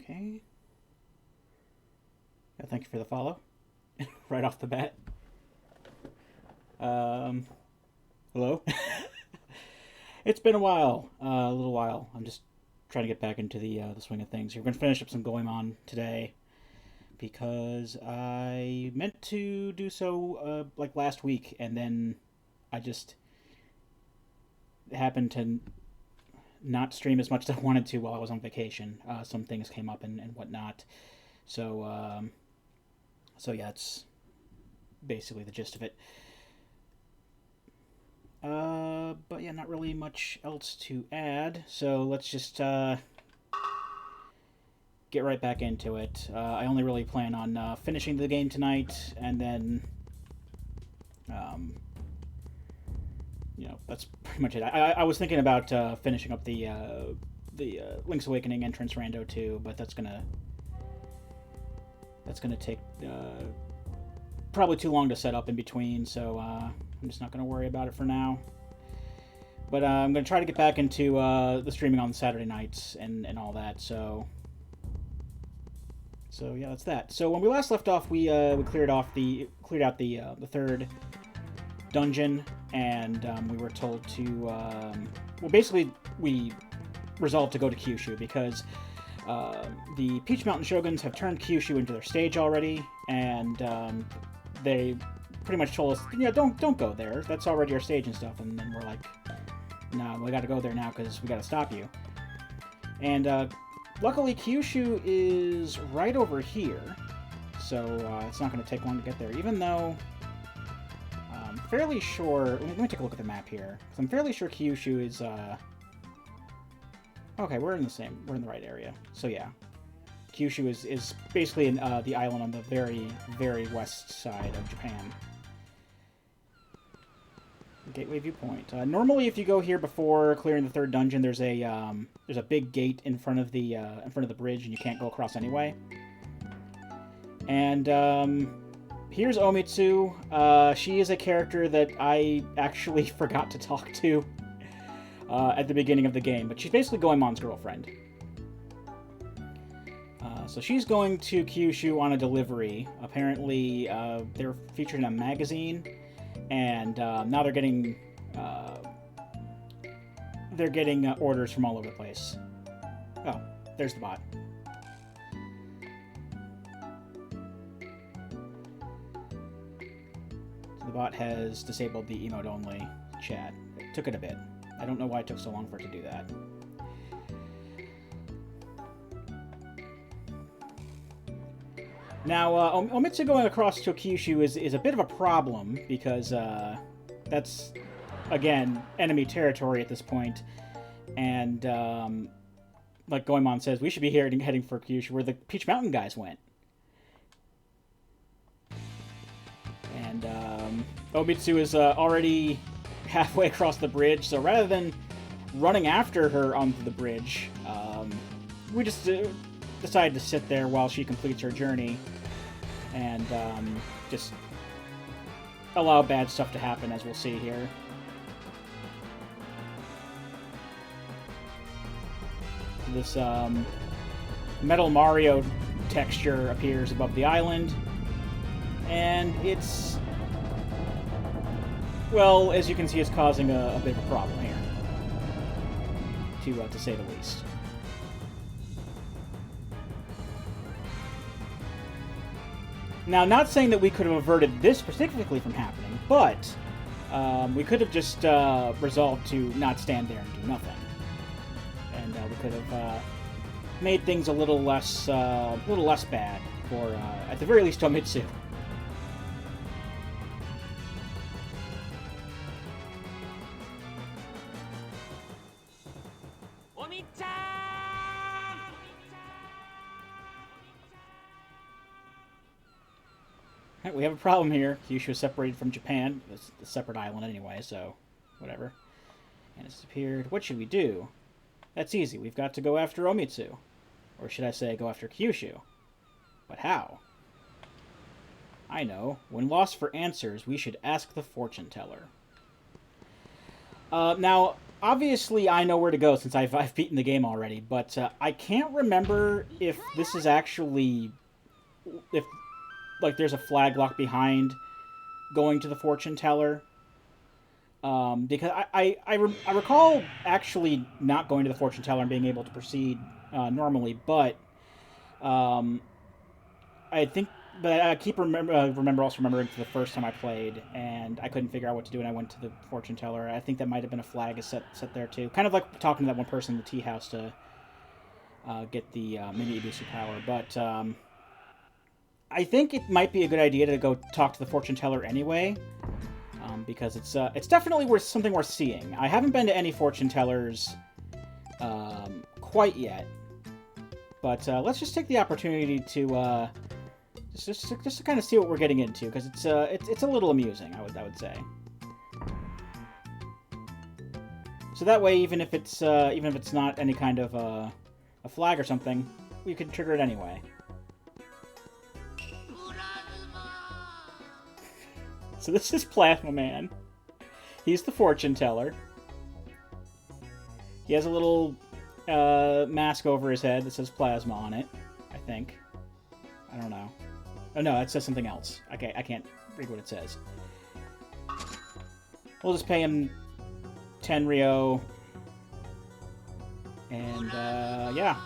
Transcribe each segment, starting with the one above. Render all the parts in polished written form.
Okay. Yeah, thank you for the follow. Right off the bat. Um, Hello? It's been a while. A little while. I'm just trying to get back into the swing of things. We're going to finish up some Goemon today because I meant to do so like last week, and then I just happened to not stream as much as I wanted to while I was on vacation. Some things came up and whatnot. So, so yeah, it's basically the gist of it. But yeah, not really much else to add. So let's just get right back into it. I only really plan on finishing the game tonight, and then, um, that's pretty much it. I was thinking about finishing up the Link's Awakening entrance rando too, but that's gonna take probably too long to set up in between. So I'm just not gonna worry about it for now. But I'm going to try to get back into the streaming on Saturday nights and all that. So yeah, that's that. So when we last left off, we cleared out the third dungeon, and we were told to well, basically we resolved to go to Kyushu because the Peach Mountain Shoguns have turned Kyushu into their stage already, and they pretty much told us, yeah, don't go there. That's already our stage and stuff. And then we're like, no, we got to go there now because we got to stop you. And luckily, Kyushu is right over here, so it's not going to take long to get there. Even though I'm fairly sure. Let me take a look at the map here. Because I'm fairly sure Kyushu is. Okay, we're in the right area. So yeah, Kyushu is basically in the island on the very, very west side of Japan. Gateway viewpoint. Normally, if you go here before clearing the third dungeon, there's a big gate in front of the bridge, and you can't go across anyway. And here's Omitsu. She is a character that I actually forgot to talk to at the beginning of the game, but she's basically Goemon's girlfriend. So she's going to Kyushu on a delivery. Apparently, they're featured in a magazine. And now they're getting orders from all over the place. Oh, there's the bot. So the bot has disabled the emote-only chat. It took it a bit. I don't know why it took so long for it to do that. Now, Omitsu going across to Kyushu is a bit of a problem, because that's, again, enemy territory at this point. And, like Goemon says, we should be heading for Kyushu, where the Peach Mountain guys went. And Omitsu is already halfway across the bridge, so rather than running after her onto the bridge, we just decided to sit there while she completes her journey and just allow bad stuff to happen, as we'll see here. This Metal Mario texture appears above the island, and it's, well, as you can see, it's causing a bit of a problem here, to say the least. Now, not saying that we could have averted this specifically from happening, but we could have just resolved to not stand there and do nothing. And we could have made things a little less bad for, at the very least, Tomitsu. We have a problem here. Kyushu is separated from Japan. It's a separate island anyway, so whatever. And it's disappeared. What should we do? That's easy. We've got to go after Omitsu. Or should I say, go after Kyushu? But how? I know. When lost for answers, we should ask the fortune teller. Now, obviously I know where to go since I've beaten the game already, but I can't remember if this is actually... if, like, there's a flag locked behind going to the fortune teller. Because I recall actually not going to the fortune teller and being able to proceed normally, but I think... But I keep remember remembering the first time I played, and I couldn't figure out what to do, and I went to the fortune teller. I think that might have been a flag set there too, kind of like talking to that one person in the tea house to get the mini Ibisu power. But I think it might be a good idea to go talk to the fortune teller anyway, because it's definitely something worth seeing. I haven't been to any fortune tellers quite yet, but let's just take the opportunity to. Just to kind of see what we're getting into, because it's a little amusing, I would say. So that way, even if it's not any kind of a flag or something, we could trigger it anyway. So this is Plasma Man. He's the fortune teller. He has a little mask over his head that says Plasma on it, I think. I don't know. Oh no, it says something else. Okay, I can't read what it says. We'll just pay him 10 Rio. And, yeah.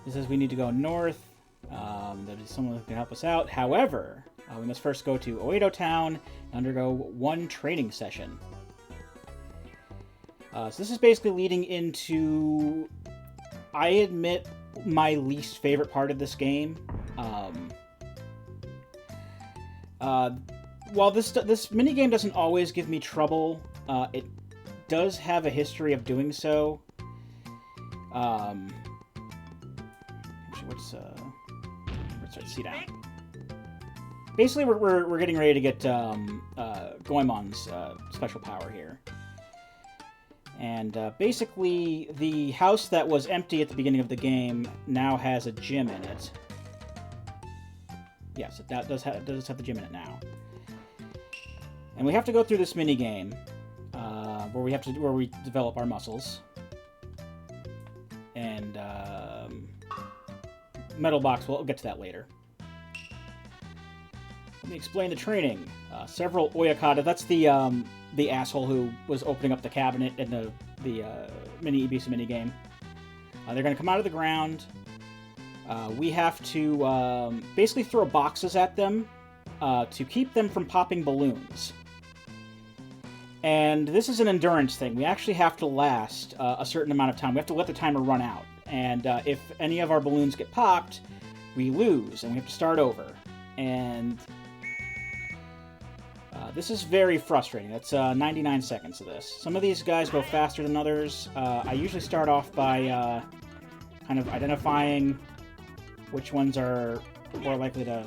It says we need to go north. That is someone who can help us out. However, we must first go to Oedo Town and undergo one training session. So this is basically leading into... I admit my least favorite part of this game. While this minigame doesn't always give me trouble, it does have a history of doing so. Actually, let's see down. Basically, we're getting ready to get Goemon's special power here. And basically, the house that was empty at the beginning of the game now has a gym in it. Yes, it does have the gym in it now. And we have to go through this mini game where we develop our muscles. And Metal Box, we'll get to that later. Let me explain the training. Several Oyakata, that's the asshole who was opening up the cabinet in the mini Ibisu minigame. They're going to come out of the ground. We have to basically throw boxes at them to keep them from popping balloons. And this is an endurance thing. We actually have to last a certain amount of time. We have to let the timer run out. And if any of our balloons get popped, we lose, and we have to start over. And this is very frustrating. That's 99 seconds of this. Some of these guys go faster than others. I usually start off by kind of identifying which ones are more likely to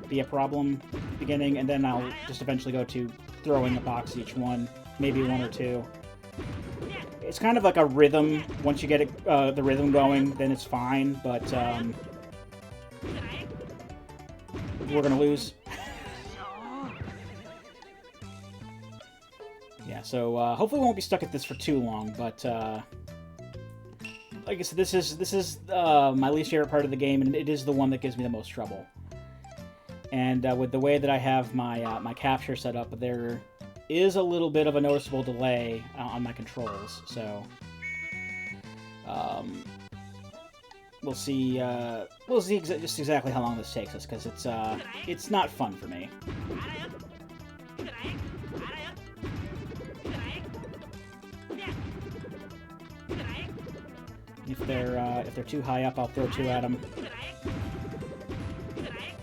be a problem at the beginning, and then I'll just eventually go to throwing a box each one, maybe one or two. It's kind of like a rhythm. Once you get it, the rhythm going, then it's fine, but we're going to lose. Yeah, so hopefully we won't be stuck at this for too long, but like I said, this is my least favorite part of the game, and it is the one that gives me the most trouble. And with the way that I have my my capture set up, there is a little bit of a noticeable delay on my controls, so we'll see just exactly how long this takes us, because it's not fun for me. If they're too high up, I'll throw two at them.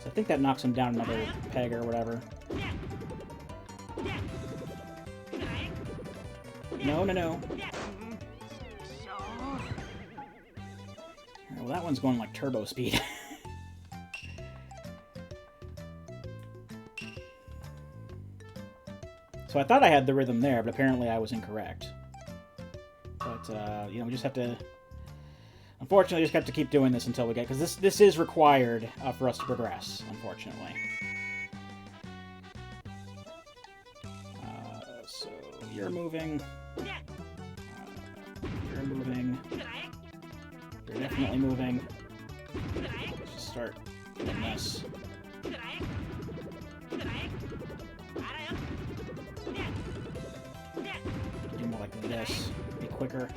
So I think that knocks them down another peg or whatever. No. Well, that one's going like turbo speed. So I thought I had the rhythm there, but apparently I was incorrect. But, you know, we just have to... Unfortunately, just have to keep doing this until we get... Because this is required for us to progress, unfortunately. So you're moving. You're moving. You're definitely moving. Let's just start doing this. Do more like this. Be quicker.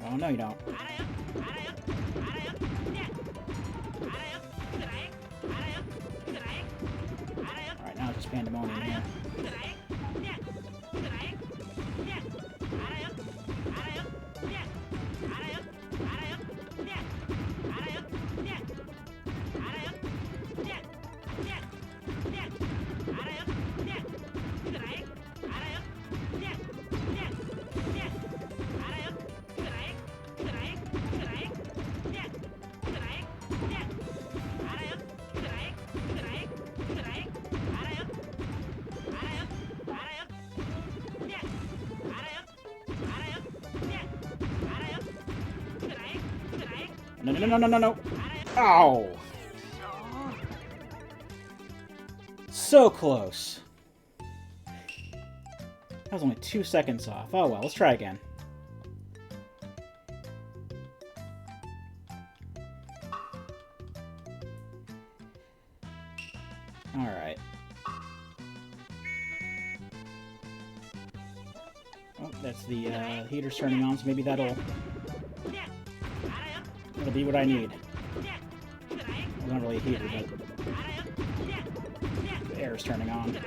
Oh, no, you don't. Alright, now it's just pandemonium here. No, no, no, no, no, no. Ow! So close. That was only 2 seconds off. Oh well, let's try again. Alright. Oh, that's the heater's turning on, so maybe that'll be what I need. Well, not really a heater, but the air is turning on.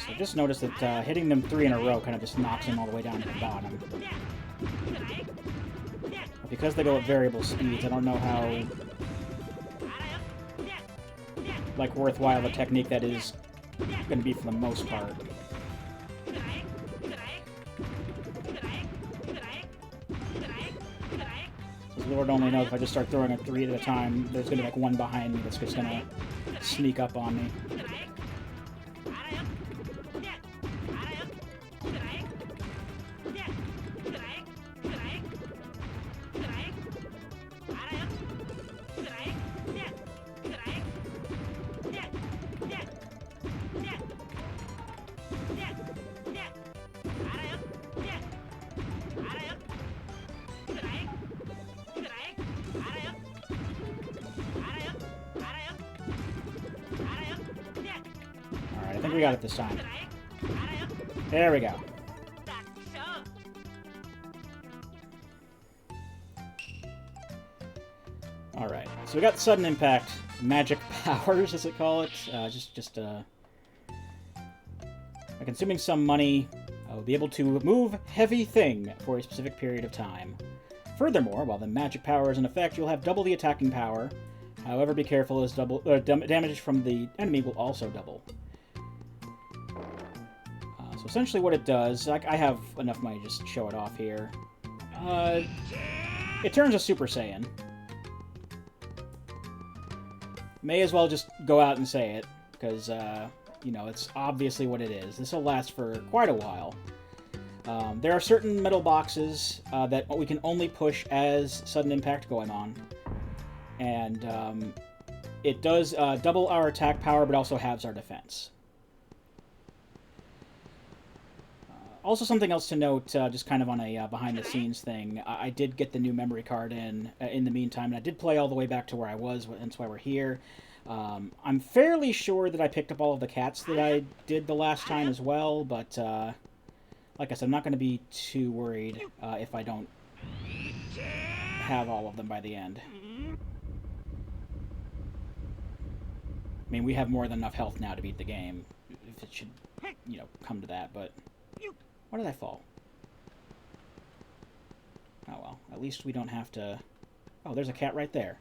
I just noticed that hitting them 3 in a row kind of just knocks them all the way down to the bottom. But because they go at variable speeds, I don't know how worthwhile a technique that is going to be for the most part. Because Lord only knows if I just start throwing at 3 at a time, there's going to be like one behind me that's just going to sneak up on me. I think we got it this time. There we go. Alright, so we got sudden impact, magic powers, as they call it. By consuming some money, I will be able to move heavy thing for a specific period of time. Furthermore, while the magic power is in effect, you'll have double the attacking power. However, be careful as damage from the enemy will also double. So essentially what it does, I have enough money to just show it off here. It turns a Super Saiyan. May as well just go out and say it, because, you know, it's obviously what it is. This will last for quite a while. There are certain metal boxes that we can only push as Sudden Impact Goemon. And it does double our attack power, but also halves our defense. Also, something else to note, just kind of on a behind-the-scenes thing, I did get the new memory card in the meantime, and I did play all the way back to where I was, and that's why we're here. I'm fairly sure that I picked up all of the cats that I did the last time as well, but like I said, I'm not going to be too worried if I don't have all of them by the end. mean, we have more than enough health now to beat the game, if it should, you know, come to that, but... Why did I fall? Oh well, at least we don't have to... Oh, there's a cat right there.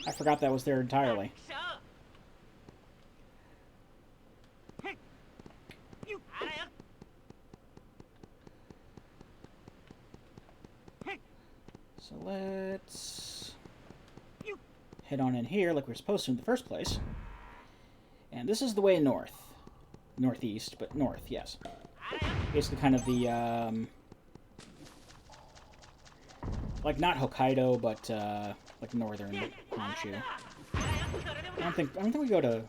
I forgot that was there entirely. So let's head on in here like we're supposed to in the first place. And this is the way north. Northeast, but north, yes. Basically kind of the, like not Hokkaido, but, like northern Honshu. I don't think we go to...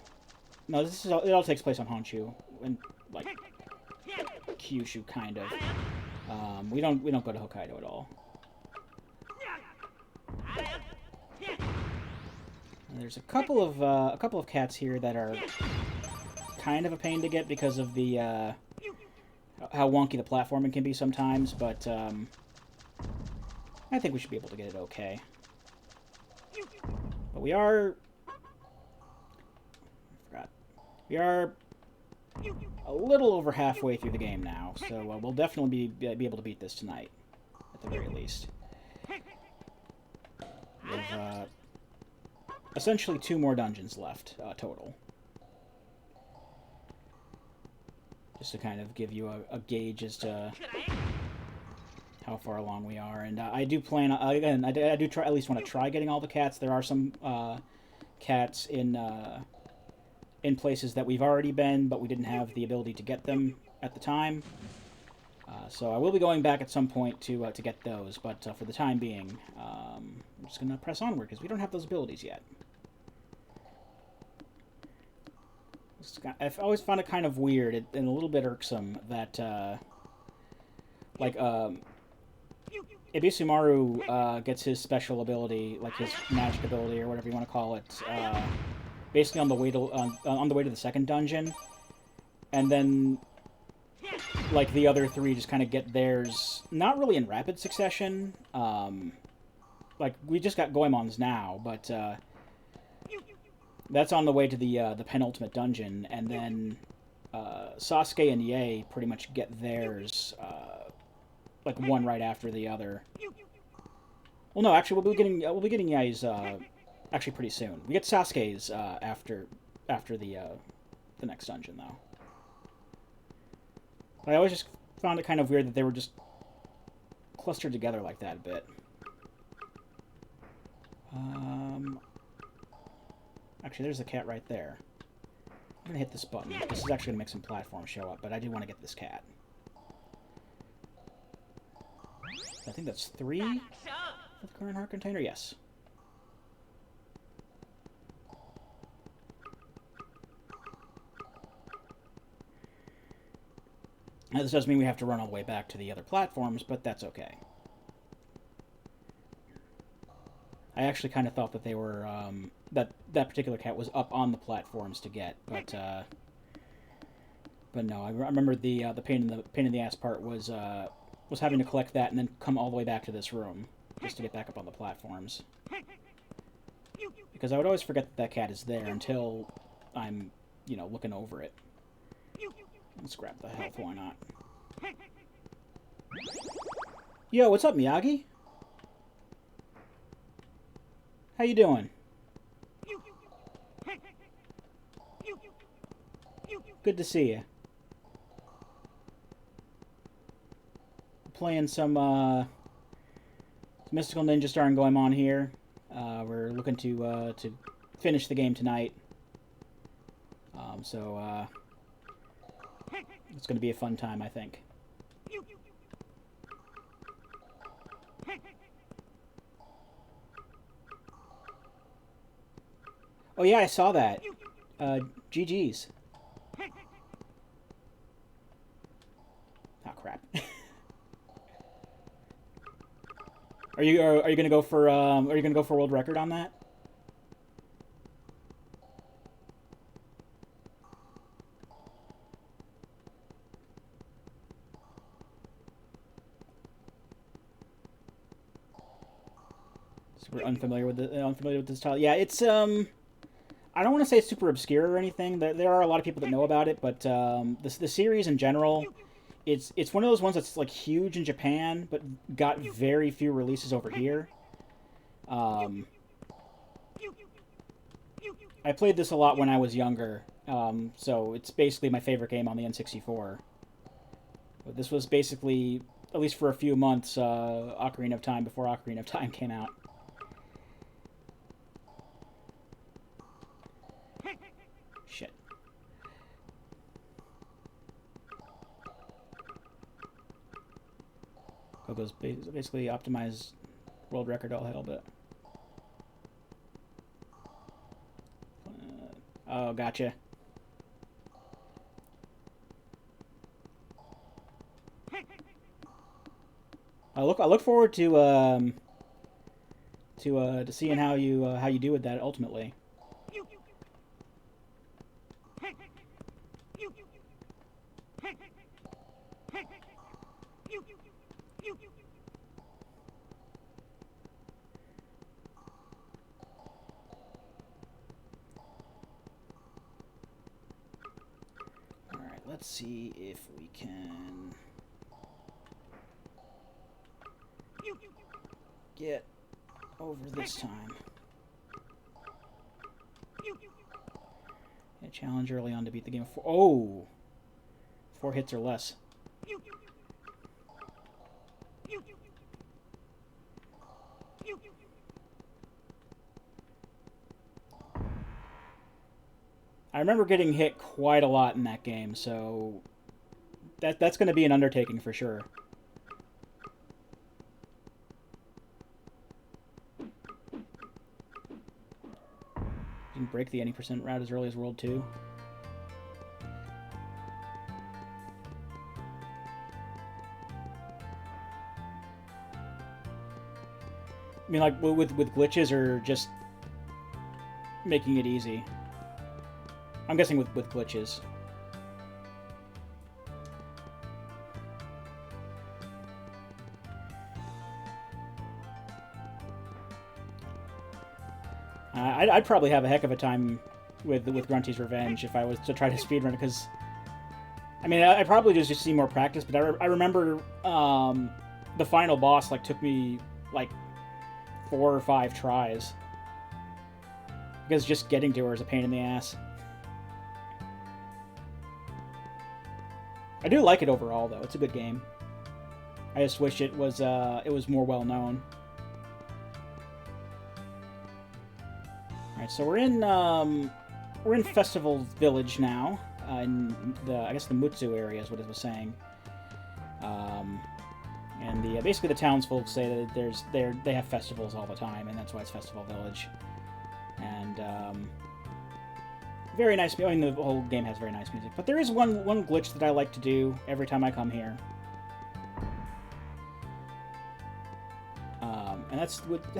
No, this is it all takes place on Honshu. And, like, Kyushu, kind of. We don't go to Hokkaido at all. And there's a couple of cats here that are kind of a pain to get because of the how wonky the platforming can be sometimes, but I think we should be able to get it okay. But we are a little over halfway through the game now, so we'll definitely be able to beat this tonight, at the very least. We have essentially 2 more dungeons left, total. Just to kind of give you a gauge as to how far along we are. And I do plan, again, I do at least want to try getting all the cats. There are some cats in places that we've already been, but we didn't have the ability to get them at the time. So I will be going back at some point to get those, but for the time being, I'm just going to press onward, because we don't have those abilities yet. I've always found it kind of weird and a little bit irksome that, like, Ibisumaru gets his special ability, like his magic ability, or whatever you want to call it, basically on the way to the second dungeon, and then, like, the other 3 just kind of get theirs, not really in rapid succession. Like, we just got Goemons now, but, that's on the way to the penultimate dungeon, and then Sasuke and Yae pretty much get theirs, like one right after the other. Well, no, actually, we'll be getting Yae's actually pretty soon. We get Sasuke's after the next dungeon, though. But I always just found it kind of weird that they were just clustered together like that a bit. Actually, there's a cat right there. I'm gonna hit this button. This is actually gonna make some platforms show up, but I do want to get this cat. I think that's 3 for the current heart container. Yes. Now, this does mean we have to run all the way back to the other platforms, but that's okay. I actually kind of thought that they were, that particular cat was up on the platforms to get, but no. I remember the pain in the ass part was having to collect that and then come all the way back to this room just to get back up on the platforms. Because I would always forget that that cat is there until I'm, you know, looking over it. Let's grab the health, why not? Yo, what's up, Miyagi? How you doing? Good to see you. Playing some Mystical Ninja Star and Goemon here. We're looking to finish the game tonight. So it's going to be a fun time, I think. Oh yeah, I saw that. GG's. Oh crap. Are you gonna go for world record on that? So we're unfamiliar with this title. Yeah, it's I don't want to say it's super obscure or anything. There are a lot of people that know about it, but the series in general, it's one of those ones that's like huge in Japan, but got very few releases over here. I played this a lot when I was younger, so it's basically my favorite game on the N64. But this was basically, at least for a few months, Ocarina of Time before Ocarina of Time came out. Shit. Gogo's basically optimized world record all hell, but... oh, gotcha. I look forward to seeing how you do with that ultimately. All right, let's see if we can get over this time. A challenge early on to beat the game of 4. Oh! 4 hits or less. I remember getting hit quite a lot in that game, so that's going to be an undertaking for sure. Didn't break the any % route as early as World 2. I mean, like, with glitches or just making it easy? I'm guessing with glitches. I'd probably have a heck of a time with Grunty's Revenge if I was to try to speedrun it, because... I mean, I probably just see more practice, but I remember the final boss, like, took me, like, 4 or 5 tries. Because just getting to her is a pain in the ass. I do like it overall, though. It's a good game. I just wish it was more well known. All right, so we're in Festival Village now, in I guess the Mutsu area is what it was saying. And basically the townsfolk say that they have festivals all the time, and that's why it's Festival Village. And very nice. I mean, the whole game has very nice music, but there is one glitch that I like to do every time I come here, and it has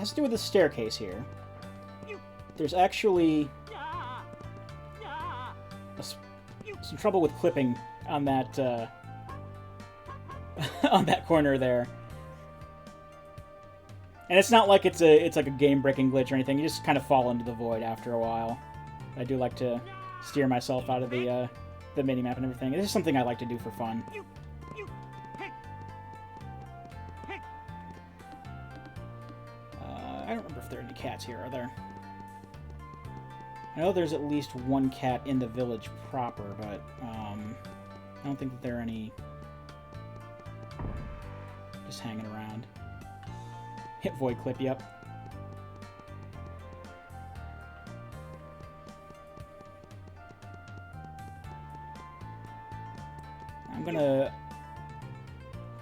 to do with the staircase here. There's actually some trouble with clipping on that on that corner there, and it's not like it's like a game-breaking glitch or anything. You just kind of fall into the void after a while. I do like to steer myself out of the mini-map and everything. It's just something I like to do for fun. I don't remember if there are any cats here, are there? I know there's at least one cat in the village proper, but I don't think that there are any just hanging around. Hit void clip, yep.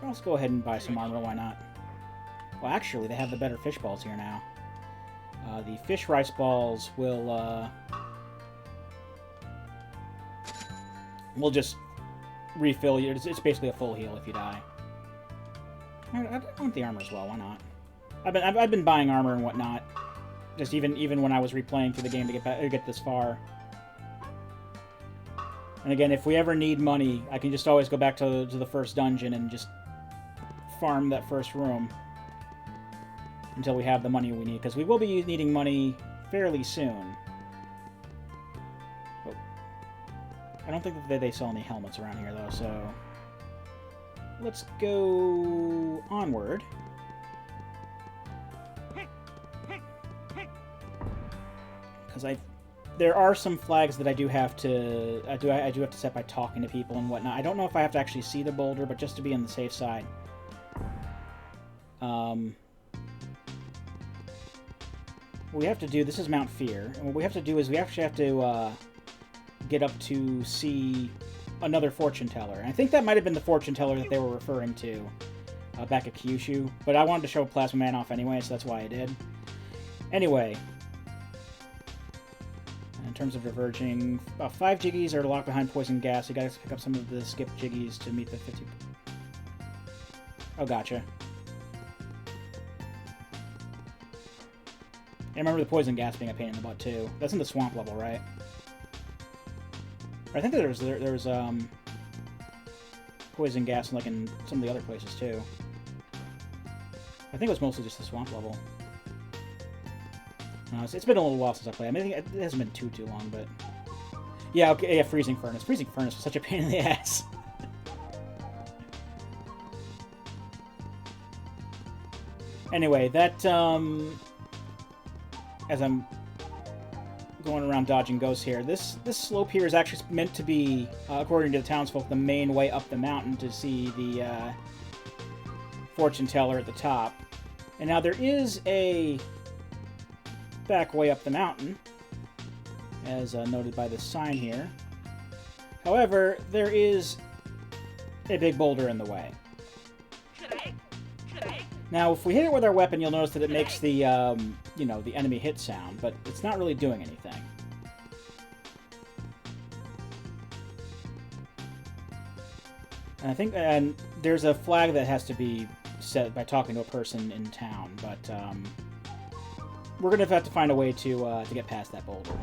Let's go ahead and buy some armor, why not? Well, actually, they have the better fish balls here now. The fish rice balls will just refill you. It's basically a full heal if you die. I want the armor as well, why not? I've been buying armor and whatnot, just even when I was replaying through the game to get this far. And again, if we ever need money, I can just always go back to the first dungeon and just farm that first room until we have the money we need, because we will be needing money fairly soon. I don't think that they sell any helmets around here, though, so... Let's go onward. Because there are some flags that I do have to... I do have to set by talking to people and whatnot. I don't know if I have to actually see the boulder, but just to be on the safe side. What we have to do... This is Mount Fear. And what we have to do is we actually have to get up to see another fortune teller. And I think that might have been the fortune teller that they were referring to back at Kyushu. But I wanted to show Plasma Man off anyway, so that's why I did. Anyway... In terms of diverging, about 5 Jiggies are locked behind poison gas. You gotta pick up some of the skip Jiggies to meet the 50... Oh, gotcha. I remember the poison gas being a pain in the butt, too. That's in the swamp level, right? I think there was poison gas like in some of the other places, too. I think it was mostly just the swamp level. It's been a little while since I played. I mean, it hasn't been too long, but... Yeah, okay, yeah, Freezing Furnace. Freezing Furnace was such a pain in the ass. Anyway, that, as I'm going around dodging ghosts here, this slope here is actually meant to be, according to the townsfolk, the main way up the mountain to see the, fortune teller at the top. And now there is a... back way up the mountain, as noted by this sign here. However, there is a big boulder in the way. Now, if we hit it with our weapon, you'll notice that it makes the, you know, the enemy hit sound, but it's not really doing anything. And I think, and there's a flag that has to be set by talking to a person in town, but, we're gonna have to find a way to get past that boulder.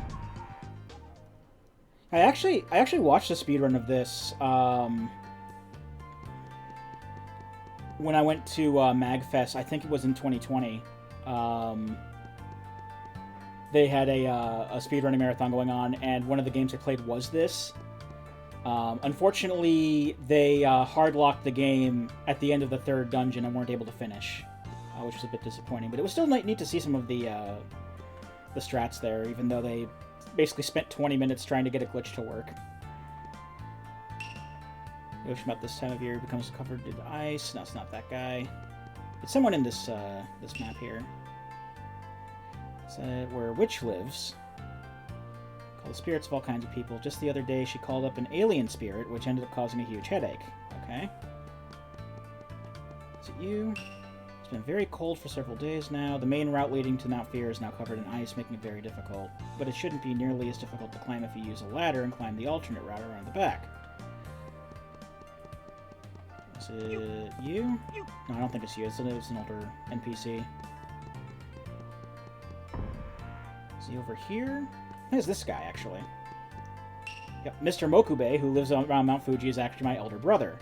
I actually watched a speedrun of this when I went to MagFest. I think it was in 2020. They had a speedrunning marathon going on, and one of the games I played was this. Unfortunately, they hard-locked the game at the end of the 3rd dungeon and weren't able to finish. Which was a bit disappointing, but it was still neat to see some of the strats there, even though they basically spent 20 minutes trying to get a glitch to work. The ocean about this time of year becomes covered in ice. No, it's not that guy. It's someone in this this map here. It's where a witch lives. Call the spirits of all kinds of people. Just the other day, she called up an alien spirit, which ended up causing a huge headache. Okay. Is it you? It's been very cold for several days now. The main route leading to Mount Fear is now covered in ice, making it very difficult. But it shouldn't be nearly as difficult to climb if you use a ladder and climb the alternate route around the back. Is it you? No, I don't think it's you. It's an older NPC. Is he over here? It's this guy, actually. Yep, Mr. Mokube, who lives around Mount Fuji, is actually my elder brother.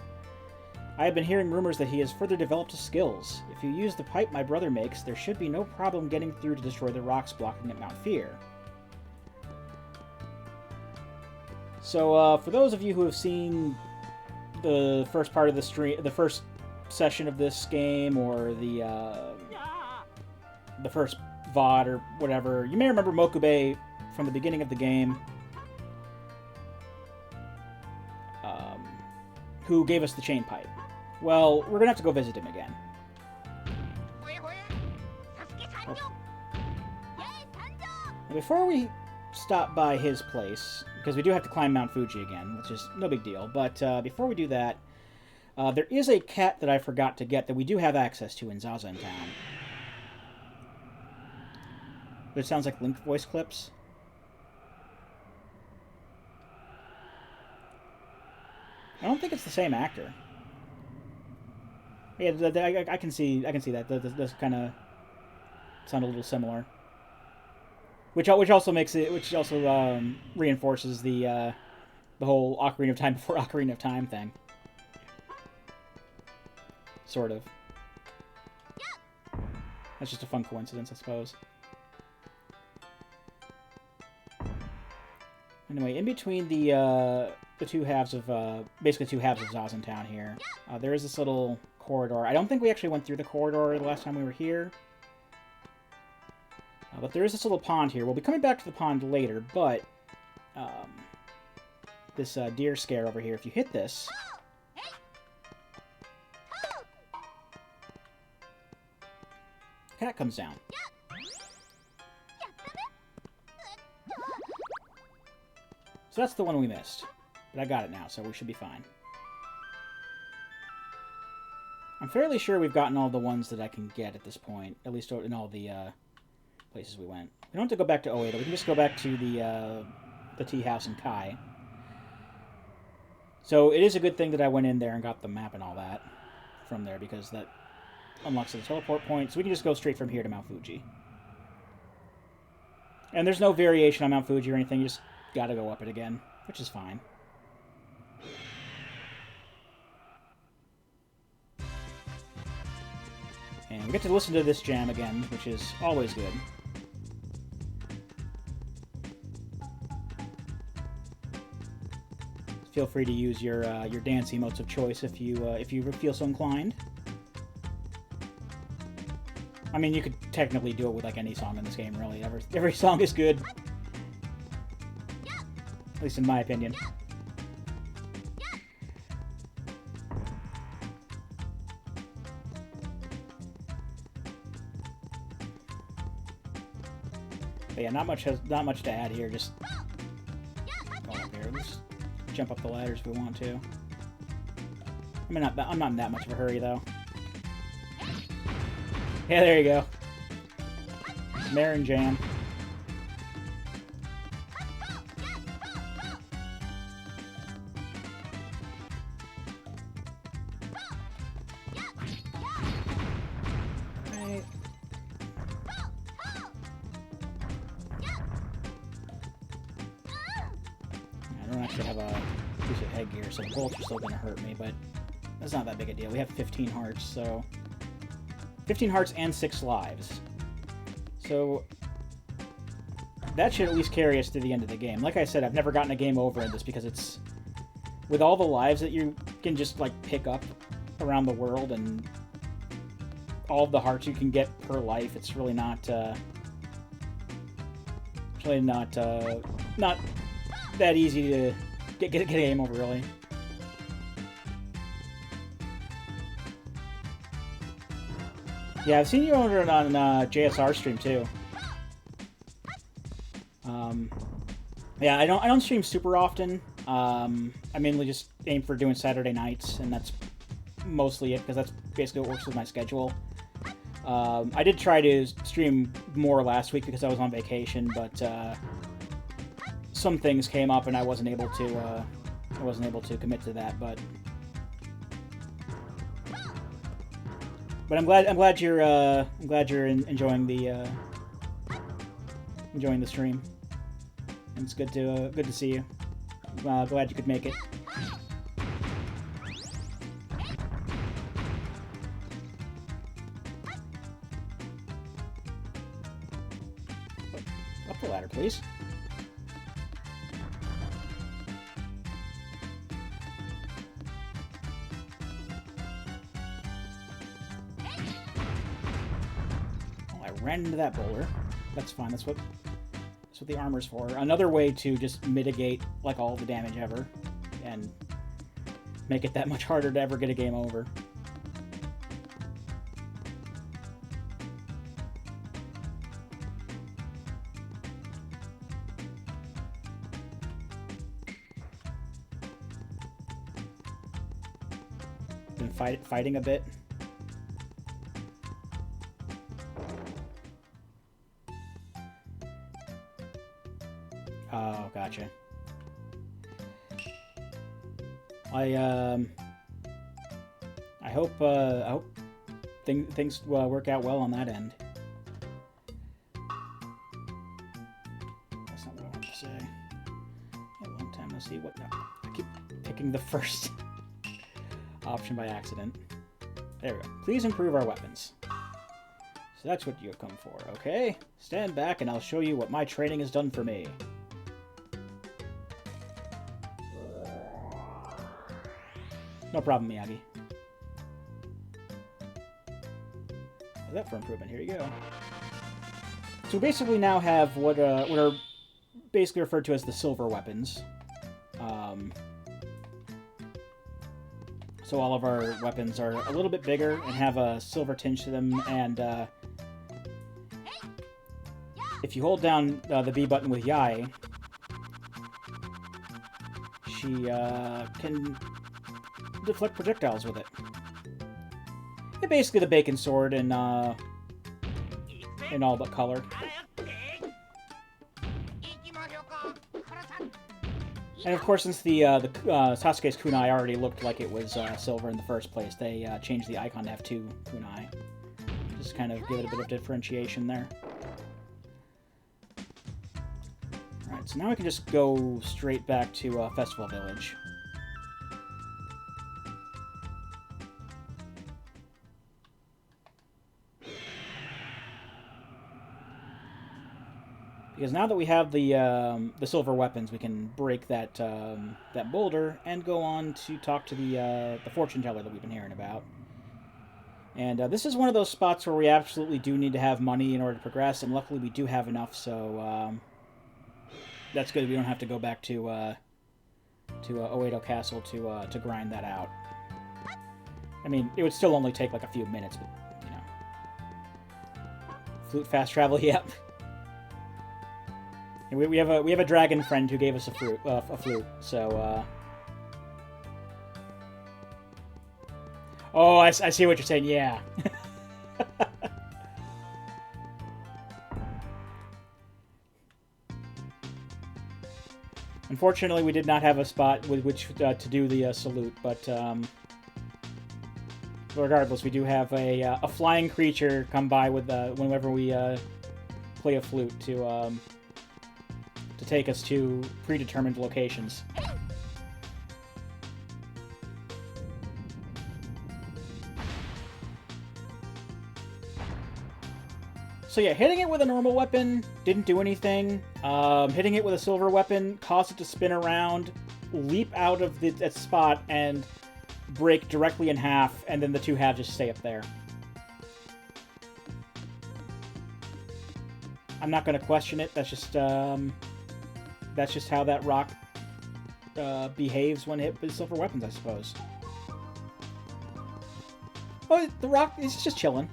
I have been hearing rumors that he has further developed his skills. If you use the pipe my brother makes, there should be no problem getting through to destroy the rocks blocking at Mount Fear. So, for those of you who have seen the first part of the stream, the first session of this game, or the first VOD or whatever, you may remember Mokube from the beginning of the game, who gave us the chain pipe. Well, we're gonna have to go visit him again. Oh. Now, before we stop by his place, because we do have to climb Mount Fuji again, which is no big deal, but before we do that, there is a cat that I forgot to get that we do have access to in Zazen Town. But it sounds like Link voice clips. I don't think it's the same actor. Yeah, I can see that. Does kind of sound a little similar. Which also makes it, reinforces the whole Ocarina of Time before Ocarina of Time thing. Sort of. That's just a fun coincidence, I suppose. Anyway, in between the two halves of basically two halves of Zazentown here. There is this little corridor. I don't think we actually went through the corridor the last time we were here. But there is this little pond here. We'll be coming back to the pond later, but this deer scare over here, if you hit this, cat comes down. So that's the one we missed. But I got it now, so we should be fine. I'm fairly sure we've gotten all the ones that I can get at this point. At least in all the places we went. We don't have to go back to Oeda. We can just go back to the tea house in Kai. So it is a good thing that I went in there and got the map and all that from there, because that unlocks the teleport point. So we can just go straight from here to Mount Fuji. And there's no variation on Mount Fuji or anything. You just gotta go up it again, which is fine. And we get to listen to this jam again, which is always good. Feel free to use your dance emotes of choice if you feel so inclined. I mean, you could technically do it with like any song in this game, really. Every song is good. At least in my opinion. But yeah, not much to add here. Just go up here. Let's jump up the ladders if we want to. I'm not in that much of a hurry though. Yeah, there you go. Marin Jam. Right. I don't actually have a piece of headgear, so the bolts are still going to hurt me, but that's not that big a deal. We have 15 hearts, so... 15 hearts and 6 lives. So that should at least carry us to the end of the game. Like I said, I've never gotten a game over in this because it's... With all the lives that you can just, like, pick up around the world and all of the hearts you can get per life, it's really not, it's really not that easy to get a game over, really. Yeah, I've seen you over it on JSR stream too. Yeah, I don't stream super often. I mainly just aim for doing Saturday nights, and that's mostly it because that's basically what works with my schedule. I did try to stream more last week because I was on vacation, but some things came up and I wasn't able to commit to that. But I'm glad you're enjoying the stream. And it's good to see you. Glad you could make it. Up the ladder, please. Ran into that boulder. That's fine. That's what the armor's for. Another way to just mitigate like all the damage ever and make it that much harder to ever get a game over. Been fighting a bit. Oh, gotcha. I hope things work out well on that end. That's not what I wanted to say. A long time no see. What? No, I keep picking the first option by accident. There we go. Please improve our weapons. So that's what you've come for, okay? Stand back and I'll show you what my training has done for me. No problem, Miyagi. How's that for improvement? Here you go. So we basically now have what are basically referred to as the silver weapons. So all of our weapons are a little bit bigger and have a silver tinge to them, and if you hold down the B button with Yai, she can deflect projectiles with it. And basically the Bacon Sword in all but color. And of course, since the Sasuke's kunai already looked like it was silver in the first place, they changed the icon to have 2 kunai. Just kind of give it a bit of differentiation there. Alright, so now we can just go straight back to Festival Village. Because now that we have the silver weapons, we can break that that boulder and go on to talk to the fortune teller that we've been hearing about. And this is one of those spots where we absolutely do need to have money in order to progress, and luckily we do have enough, so that's good. We don't have to go back to Oedo Castle to grind that out. I mean, it would still only take like a few minutes, but you know, flute fast travel, yep. We have a dragon friend who gave us a flute. So. Oh, I see what you're saying. Yeah. Unfortunately, we did not have a spot with which to do the salute, but regardless, we do have a flying creature come by with whenever we play a flute to take us to predetermined locations. So yeah, hitting it with a normal weapon didn't do anything. Hitting it with a silver weapon caused it to spin around, leap out of that spot, and break directly in half, and then the 2 halves just stay up there. I'm not going to question it. That's just how that rock behaves when hit with silver weapons, I suppose. Oh, the rock is just chilling.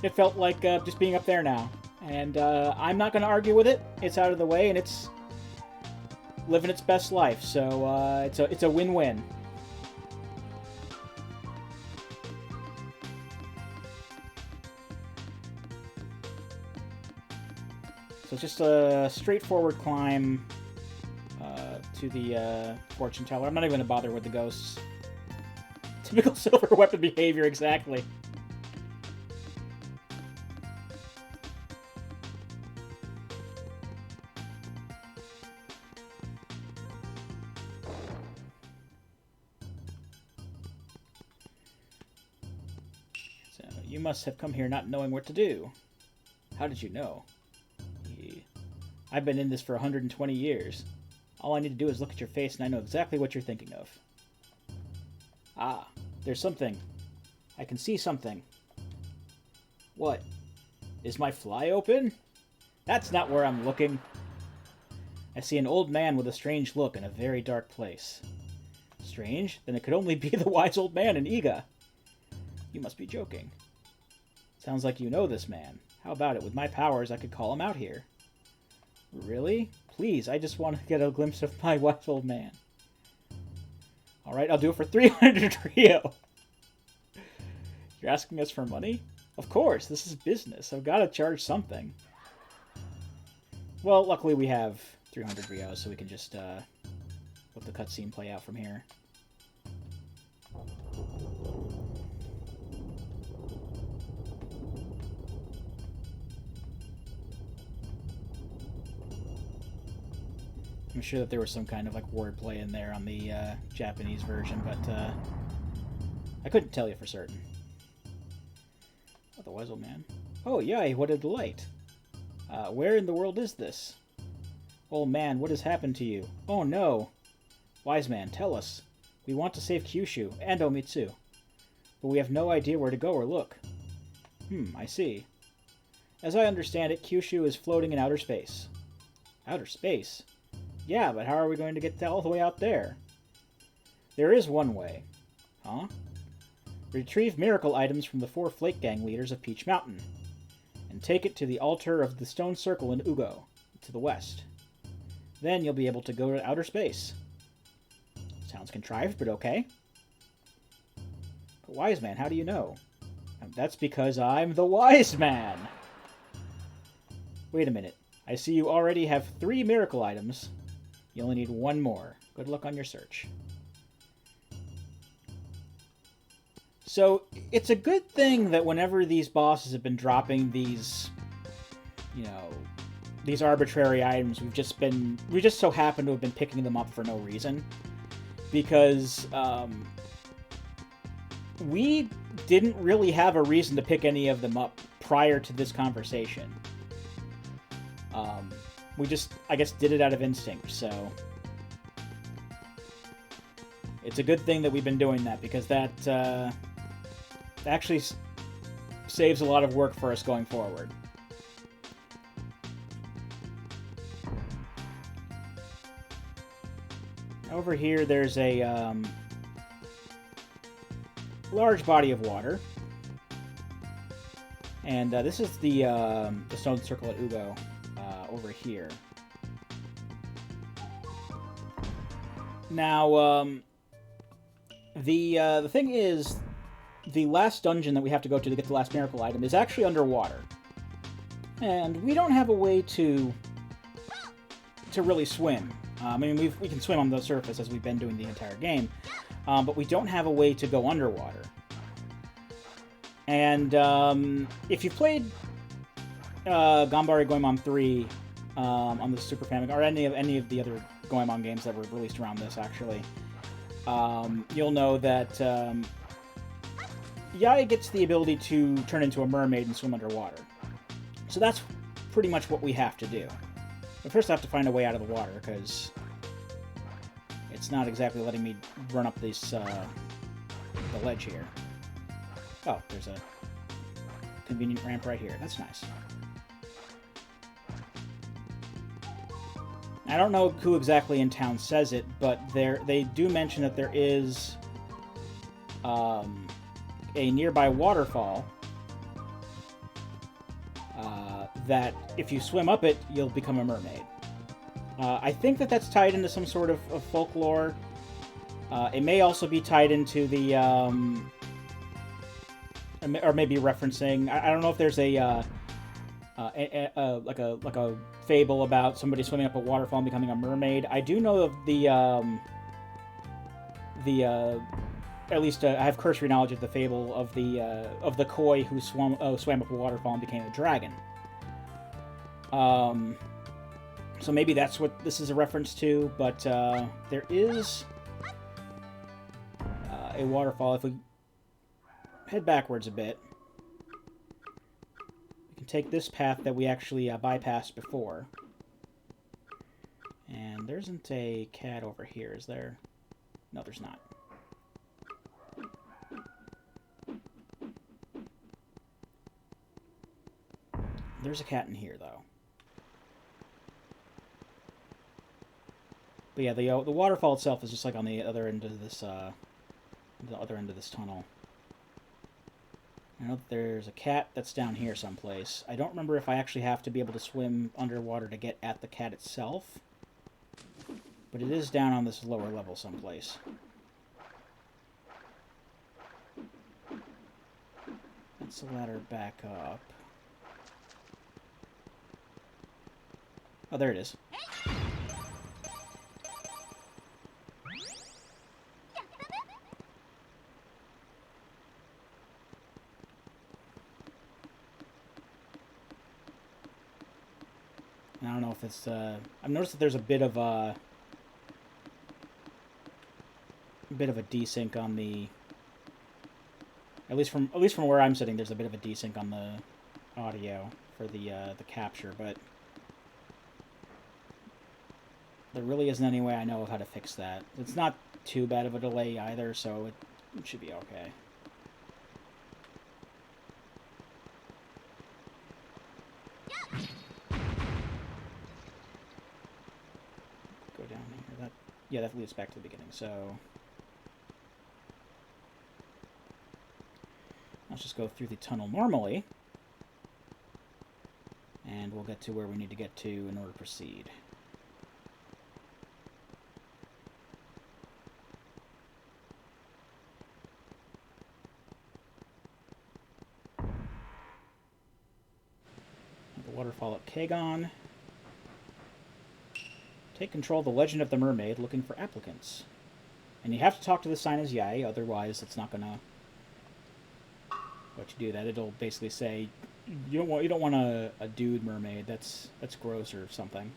It felt like just being up there now. And I'm not going to argue with it. It's out of the way, and it's living its best life. So it's a win-win. So it's just a straightforward climb to the fortune teller. I'm not even going to bother with the ghosts. Typical silver weapon behavior, exactly. So you must have come here not knowing what to do. How did you know? I've been in this for 120 years. All I need to do is look at your face and I know exactly what you're thinking of. Ah, there's something. I can see something. What? Is my fly open? That's not where I'm looking. I see an old man with a strange look in a very dark place. Strange? Then it could only be the wise old man in Iga. You must be joking. Sounds like you know this man. How about it? With my powers, I could call him out here. Really? Please, I just want to get a glimpse of my wise old man. Alright, I'll do it for 300 Rio. You're asking us for money? Of course, this is business. I've got to charge something. Well, luckily we have 300 Rio, so we can just let the cutscene play out from here. I'm sure that there was some kind of like wordplay in there on the Japanese version, but I couldn't tell you for certain. Oh, the wise old man. Oh, yay, what a delight. Where in the world is this? Old man, what has happened to you? Oh no! Wise man, tell us. We want to save Kyushu and Omitsu, but we have no idea where to go or look. I see. As I understand it, Kyushu is floating in outer space. Outer space? Yeah, but how are we going to get all the way out there? There is one way. Huh? Retrieve miracle items from the 4 Flake Gang leaders of Peach Mountain, and take it to the altar of the Stone Circle in Ugo, to the west. Then you'll be able to go to outer space. Sounds contrived, but okay. But Wise Man, how do you know? That's because I'm the Wise Man! Wait a minute. I see you already have 3 miracle items. You only need 1 more. Good luck on your search. So, it's a good thing that whenever these bosses have been dropping these, these arbitrary items, we just so happen to have been picking them up for no reason. Because, we didn't really have a reason to pick any of them up prior to this conversation. We just, I guess, did it out of instinct, so... It's a good thing that we've been doing that, because that, actually saves a lot of work for us going forward. Over here, there's a, large body of water. And this is the Stone Circle at Ugo over here. Now, the thing is, the last dungeon that we have to go to get the last miracle item is actually underwater. And we don't have a way to really swim. I mean, we can swim on the surface as we've been doing the entire game, but we don't have a way to go underwater. And if you've played Ganbare Goemon 3 on the Super Famicom, or any of the other Goemon games that were released around this, actually, you'll know that Yae gets the ability to turn into a mermaid and swim underwater. So that's pretty much what we have to do. But first I have to find a way out of the water, because it's not exactly letting me run up this the ledge here. Oh, there's a convenient ramp right here. That's nice. I don't know who exactly in town says it, but they do mention that there is a nearby waterfall that if you swim up it, you'll become a mermaid. I think that that's tied into some sort of folklore. It may also be tied into the, or maybe referencing. I don't know if there's a like a fable about somebody swimming up a waterfall and becoming a mermaid. I do know of at least I have cursory knowledge of the fable of the koi who swam up a waterfall and became a dragon. So maybe that's what this is a reference to, but there is a waterfall. If we head backwards a bit, we can take this path that we actually bypassed before. And there isn't a cat over here, is there? No, there's not. There's a cat in here, though. But yeah, the waterfall itself is just like on the other end of this tunnel. I know that there's a cat that's down here someplace. I don't remember if I actually have to be able to swim underwater to get at the cat itself, but it is down on this lower level someplace. That's the ladder back up. Oh, there it is. I don't know if it's, I've noticed that there's a bit of a desync on the, at least from where I'm sitting, there's a bit of a desync on the audio for the capture, but there really isn't any way I know of how to fix that. It's not too bad of a delay either, so it should be okay. Go down here. Yeah, that leads back to the beginning, so... Let's just go through the tunnel normally. And we'll get to where we need to get to in order to proceed. The waterfall at Kagon. Take control of the Legend of the Mermaid, looking for applicants. And you have to talk to the sign as Yay, otherwise it's not gonna let you do that. It'll basically say you don't want a dude mermaid. That's gross or something.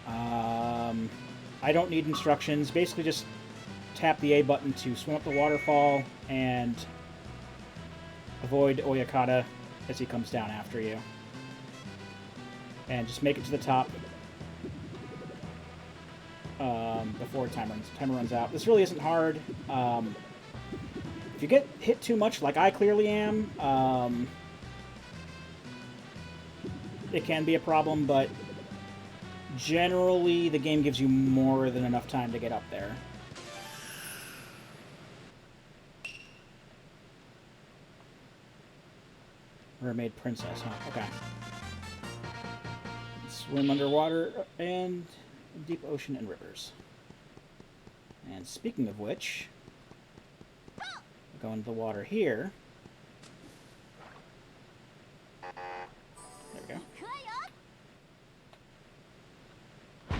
I don't need instructions. Basically, just tap the A button to swim up the waterfall and avoid Oyakata as he comes down after you. And just make it to the top before timer runs out. This really isn't hard. If you get hit too much, like I clearly am, it can be a problem, but generally the game gives you more than enough time to get up there. Mermaid Princess, huh? Okay. Swim underwater and deep ocean and rivers. And speaking of which, go into the water here. There we go. So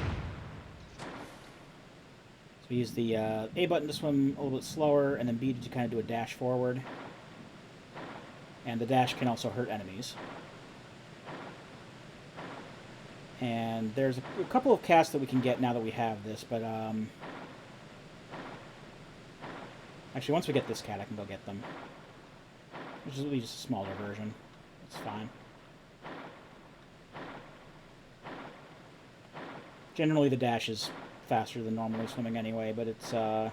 we use the A button to swim a little bit slower, and then B to kind of do a dash forward. And the dash can also hurt enemies. And there's a couple of cats that we can get now that we have this, but actually, once we get this cat, I can go get them. Which is really just a smaller version. It's fine. Generally, the dash is faster than normally swimming anyway, but it's more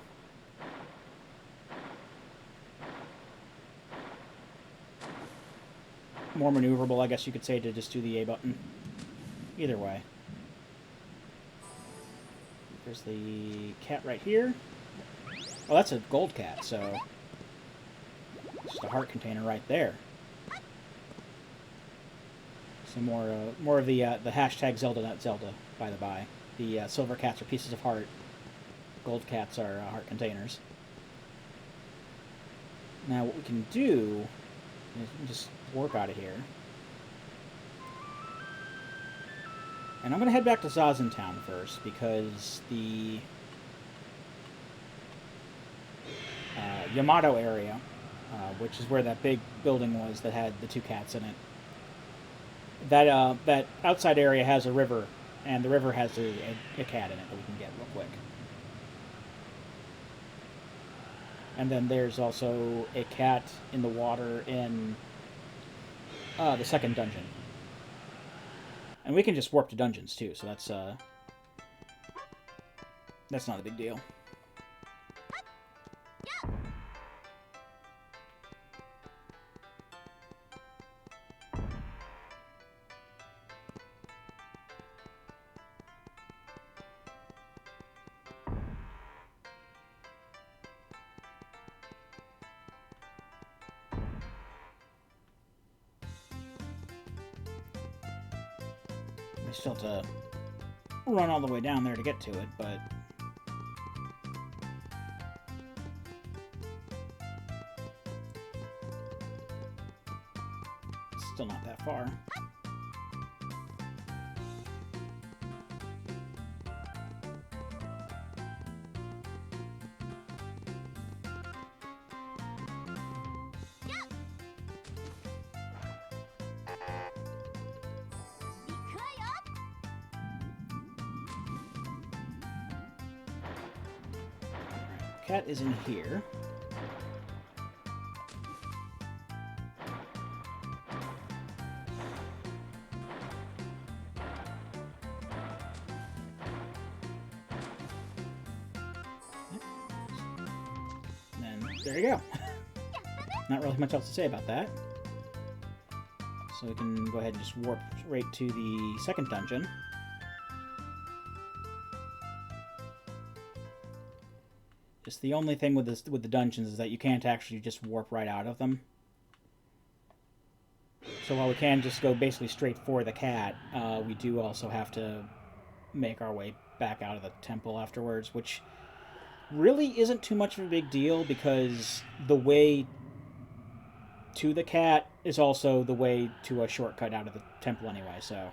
maneuverable, I guess you could say, to just do the A button. Either way. There's the cat right here. Oh, that's a gold cat, so it's just a heart container right there. Some more of the hashtag Zelda, not Zelda, by the by. The silver cats are pieces of heart. Gold cats are heart containers. Now, what we can do is just work out of here. And I'm going to head back to Zazen Town first, because the Yamato area, which is where that big building was that had the two cats in it, that outside area has a river, and the river has a cat in it that we can get real quick. And then there's also a cat in the water in the second dungeon. And we can just warp to dungeons, too, so that's not a big deal. We still have to run all the way down there to get to it, but it's still not that far. Cat is in here. there you go. Not really much else to say about that. So we can go ahead and just warp right to the second dungeon. Just the only thing with the dungeons is that you can't actually just warp right out of them. So while we can just go basically straight for the cat, we do also have to make our way back out of the temple afterwards, which really isn't too much of a big deal because the way to the cat is also the way to a shortcut out of the temple anyway, so...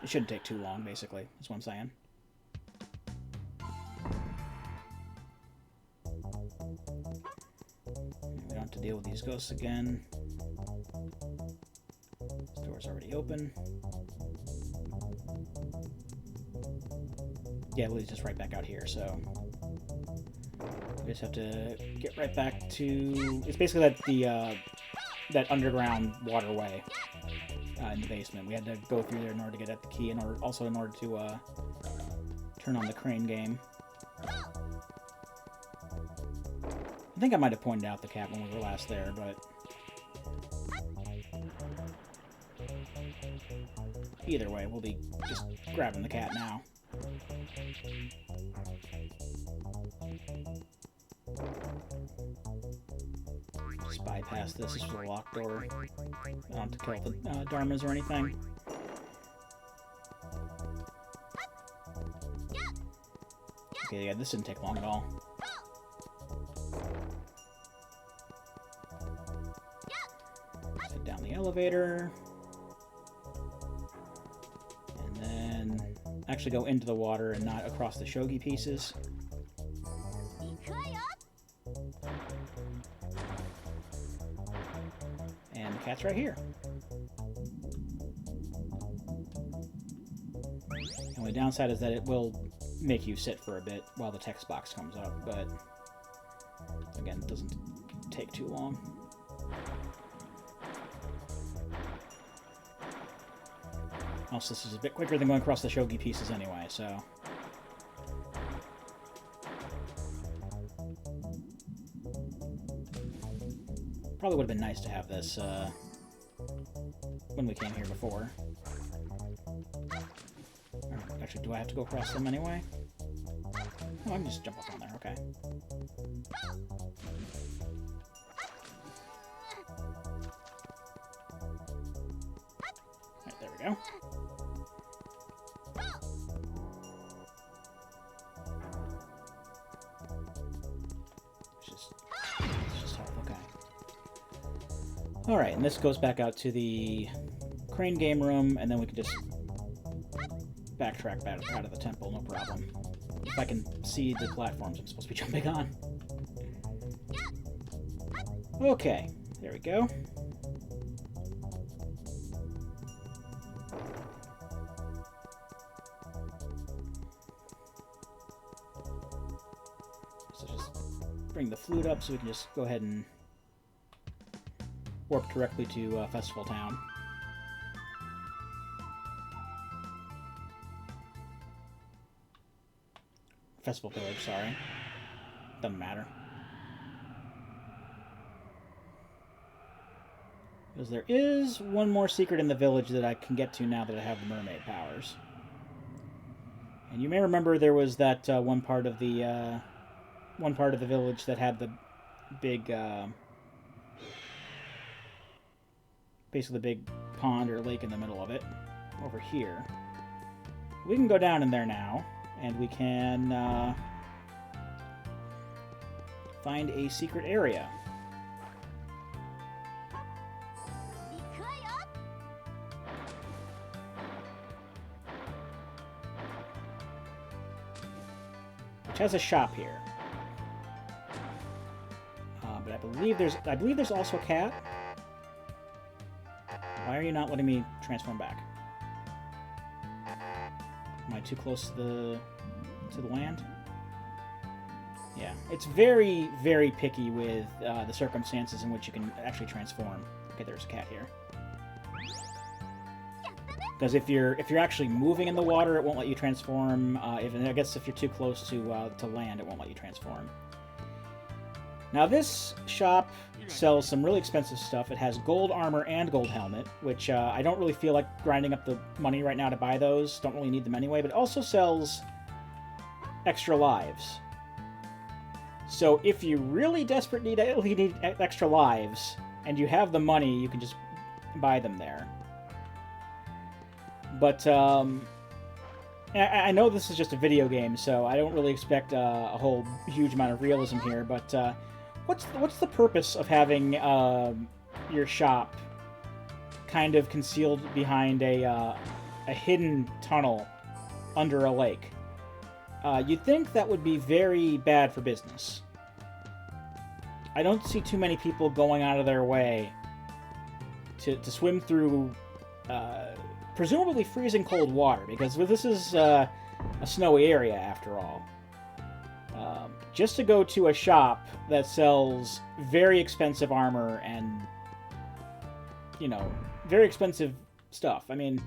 It shouldn't take too long, basically, is what I'm saying. We don't have to deal with these ghosts again. This door's already open. Yeah, Lily's just right back out here, so... We just have to get right back to... It's basically that underground waterway in the basement. We had to go through there in order to get at the key, and also in order to turn on the crane game. I think I might have pointed out the cat when we were last there, but... Either way, we'll be just grabbing the cat now. Just bypass this. This is a locked door. I don't have to kill the Dharmas or anything. Okay, yeah, this didn't take long at all. Head down the elevator. And then actually go into the water and not across the shogi pieces. And the cat's right here. The only downside is that it will make you sit for a bit while the text box comes up, but again, it doesn't take too long. Also, this is a bit quicker than going across the shogi pieces anyway, so... Probably would have been nice to have this when we came here before. Actually, do I have to go across them anyway? Oh, I can just jump up on there, okay. Alright, there we go. It's just help, okay. Alright, and this goes back out to the crane game room, and then we can just backtrack back out of the temple, no problem. If I can see the platforms I'm supposed to be jumping on. Okay, there we go. So just bring the flute up so we can just go ahead and warp directly to Festival Town. Festival Village, sorry. Doesn't matter. Because there is one more secret in the village that I can get to now that I have the mermaid powers. And you may remember there was that one part of the village that had the big, basically the big pond or lake in the middle of it, over here. We can go down in there now. And we can find a secret area. Which has a shop here. But I believe there's also a cat. Why are you not letting me transform back? Am I too close to the land? Yeah, it's very, very picky with the circumstances in which you can actually transform. Okay, there's a cat here. Because if you're actually moving in the water, it won't let you transform. I guess if you're too close to land, it won't let you transform. Now this shop sells some really expensive stuff. It has gold armor and gold helmet, which I don't really feel like grinding up the money right now to buy those. Don't really need them anyway. But it also sells extra lives. So if you really desperately need extra lives and you have the money, you can just buy them there. But I know this is just a video game, so I don't really expect a whole huge amount of realism here. But what's the purpose of having your shop kind of concealed behind a hidden tunnel under a lake? You'd think that would be very bad for business. I don't see too many people going out of their way to swim through presumably freezing cold water, because this is a snowy area after all. Just to go to a shop that sells very expensive armor and, you know, very expensive stuff. I mean,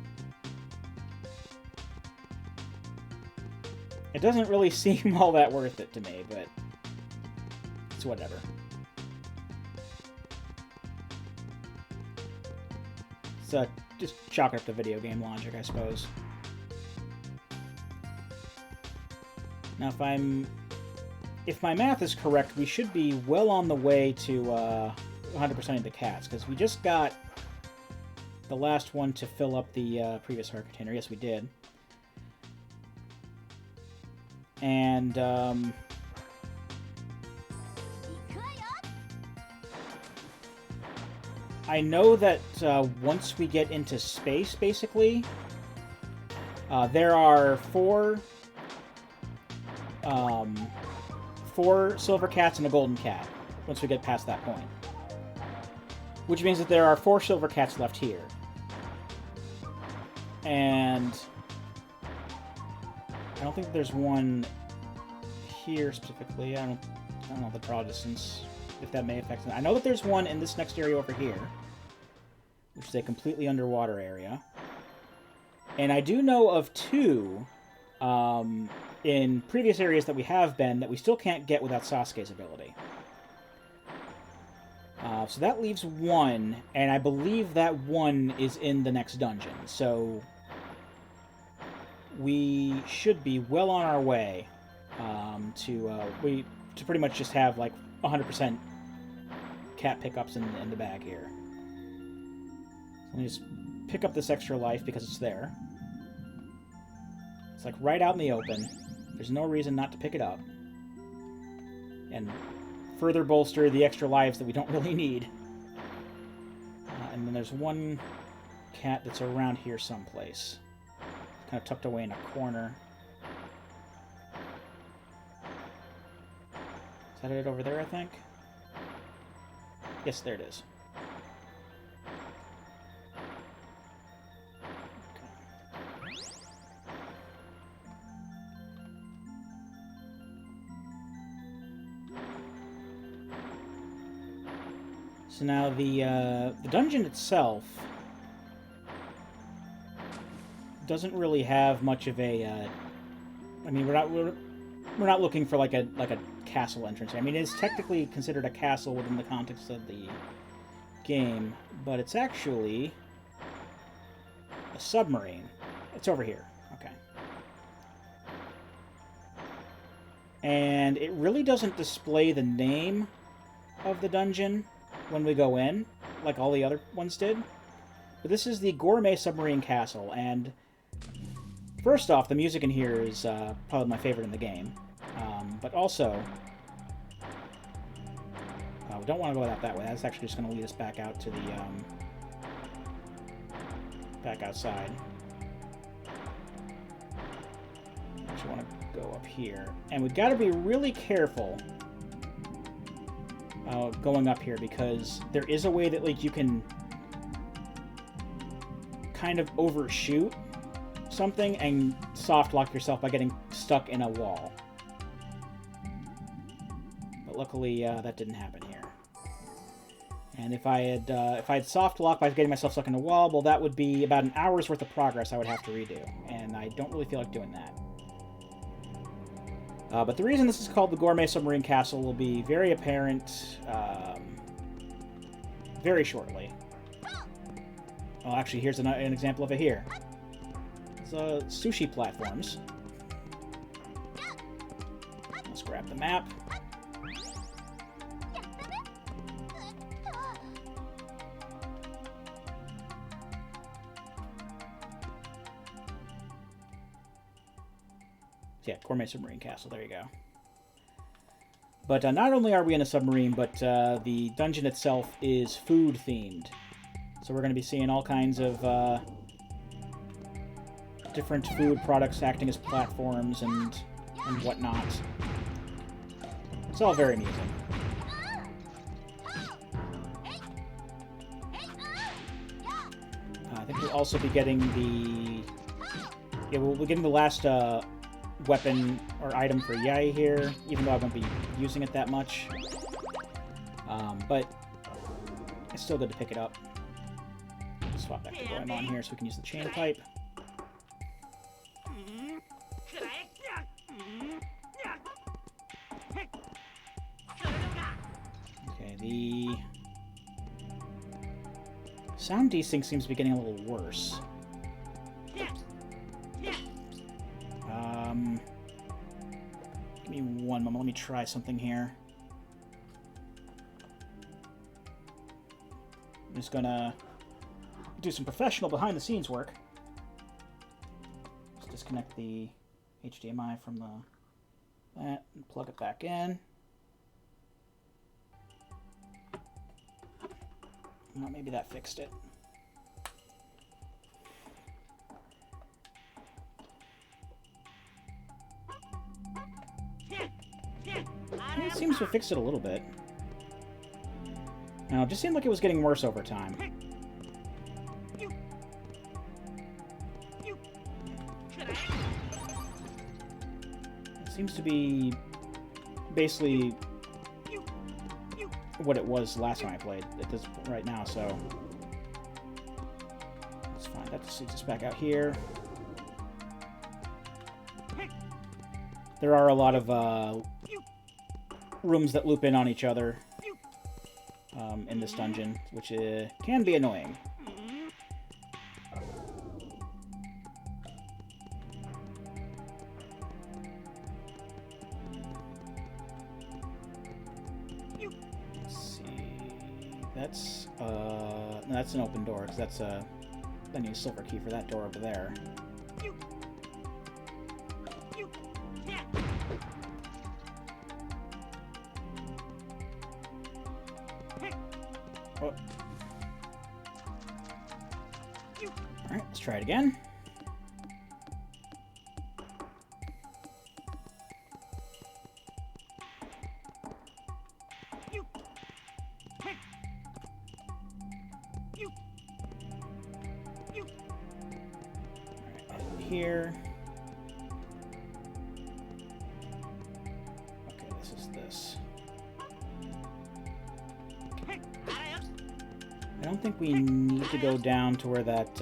it doesn't really seem all that worth it to me, but it's whatever. It's just chalk it up to video game logic, I suppose. Now, if my math is correct, we should be well on the way to 100% of the cats, because we just got the last one to fill up the previous heart container. Yes, we did. And I know that once we get into space, basically, there are four silver cats and a golden cat once we get past that point. Which means that there are 4 silver cats left here. And I don't think there's one here specifically. I don't know the draw distance, if that may affect it. I know that there's one in this next area over here, which is a completely underwater area. And I do know of 2 in previous areas that we have been that we still can't get without Sasuke's ability. So that leaves 1, and I believe that 1 is in the next dungeon. So we should be well on our way to pretty much just have like 100% cat pickups in the bag here. So let me just pick up this extra life because it's there. It's like right out in the open. There's no reason not to pick it up. And further bolster the extra lives that we don't really need. And then there's one cat that's around here someplace. Kind of tucked away in a corner. Is that it over there, I think? Yes, there it is. So now the dungeon itself doesn't really have much of a. I mean, we're not looking for like a castle entrance. I mean, it's technically considered a castle within the context of the game, but it's actually a submarine. It's over here. Okay. And it really doesn't display the name of the dungeon when we go in, like all the other ones did. But this is the Gourmet Submarine Castle, and first off, the music in here is probably my favorite in the game. But also, we don't want to go that way. That's actually just going to lead us back out to the back outside. Actually, want to go up here, and we've got to be really careful going up here, because there is a way that like you can kind of overshoot something and soft lock yourself by getting stuck in a wall. But luckily that didn't happen here. And if I had soft lock by getting myself stuck in a wall, well, that would be about an hour's worth of progress I would have to redo, and I don't really feel like doing that. But the reason this is called the Gourmet Submarine Castle will be very apparent very shortly. Well, actually, here's an example of it here. It's sushi platforms. Let's grab the map. Yeah, Gourmet Submarine Castle. There you go. But not only are we in a submarine, but the dungeon itself is food-themed. So we're going to be seeing all kinds of different food products acting as platforms and whatnot. It's all very amusing. I think we'll also be getting the... Yeah, we'll be getting the last weapon or item for Yai here, even though I won't be using it that much. But it's still good to pick it up. Swap back to Goemon here so we can use the chain pipe. Okay, the sound desync seems to be getting a little worse. Give me one moment. Let me try something here. I'm just gonna do some professional behind-the-scenes work. Just disconnect the HDMI from that and plug it back in. Well, maybe that fixed it. It seems to have fixed it a little bit. Now, it just seemed like it was getting worse over time. It seems to be basically what it was last time I played at this point right now, so that's fine. That just leads us back out here. There are a lot of rooms that loop in on each other in this dungeon, which can be annoying. Let's see. That's an open door, because I need a silver key for that door over there. Oh. Alright, let's try it again. Alright, here. Okay, this is this. I don't think we need to go down to where that,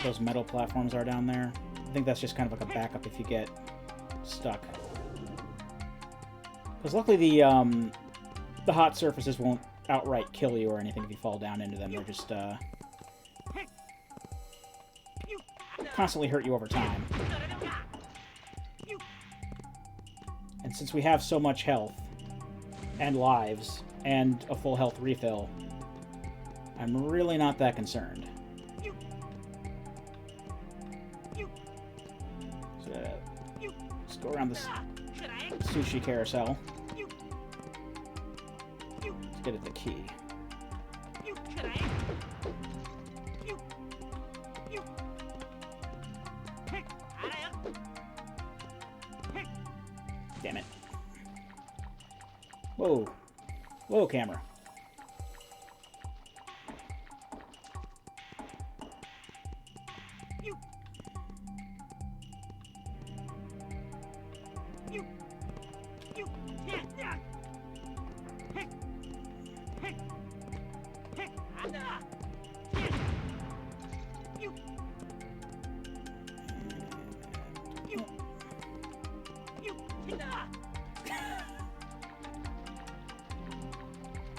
those metal platforms are down there. I think that's just kind of like a backup if you get stuck. Because luckily the hot surfaces won't outright kill you or anything if you fall down into them. They're just, constantly hurt you over time. And since we have so much health and lives and a full health refill, I'm really not that concerned. So, let's go around this sushi carousel. Let's get at the key. Damn it. Whoa. Whoa, camera.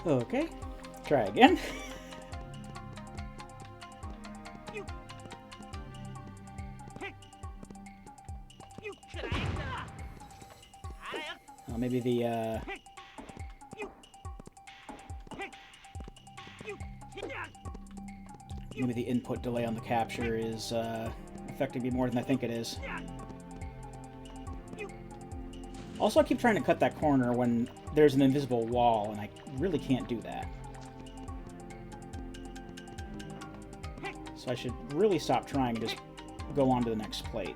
Okay, try again. Maybe the input delay on the capture is affecting me more than I think it is. Also, I keep trying to cut that corner when there's an invisible wall, and I really can't do that. So I should really stop trying and just go on to the next plate.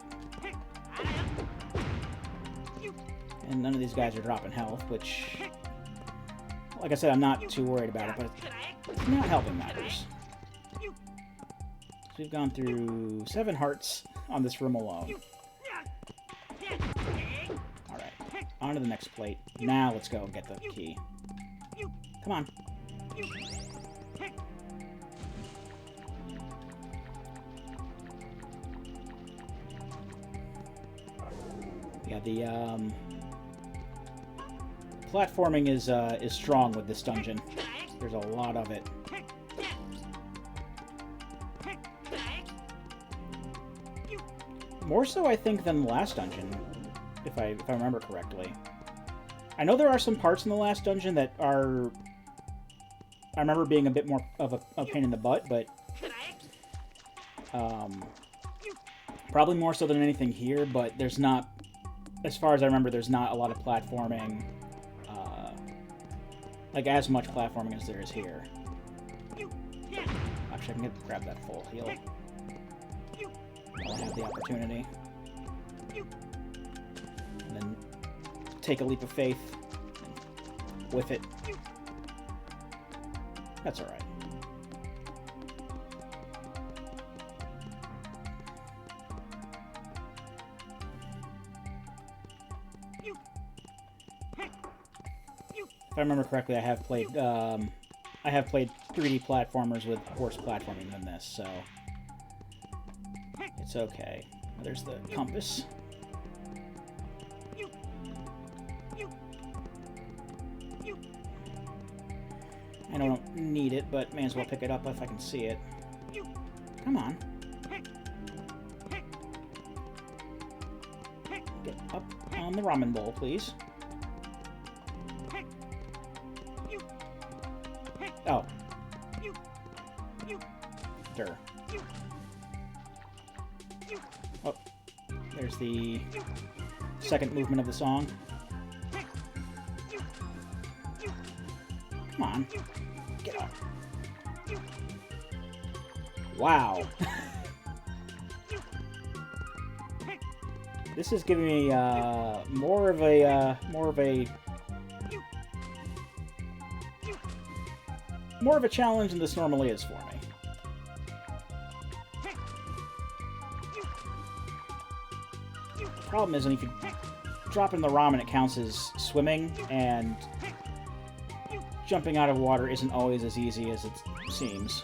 And none of these guys are dropping health, which, like I said, I'm not too worried about it, but it's not helping matters. So we've gone through 7 hearts on this room alone. Alright, on to the next plate. Now let's go and get the key. Come on. Yeah, the platforming is strong with this dungeon. There's a lot of it. More so, I think, than the last dungeon, if I remember correctly. I know there are some parts in the last dungeon that are... I remember being a bit more of a pain in the butt, but... probably more so than anything here, but there's not... As far as I remember, there's not a lot of platforming... like, as much platforming as there is here. Actually, I can grab that full heal. I'll have the opportunity. And then take a leap of faith. And whiff it. That's alright. If I remember correctly, I have played 3D platformers with worse platforming than this, so it's okay. There's the compass. I don't need it, but may as well pick it up if I can see it. Come on. Get up on the ramen bowl, please. Oh. Durr. Oh. There's the second movement of the song. Come on. Get up. Wow. This is giving me more of a challenge than this normally is for me. The problem is, if you drop in the ramen, it counts as swimming, and jumping out of water isn't always as easy as it seems.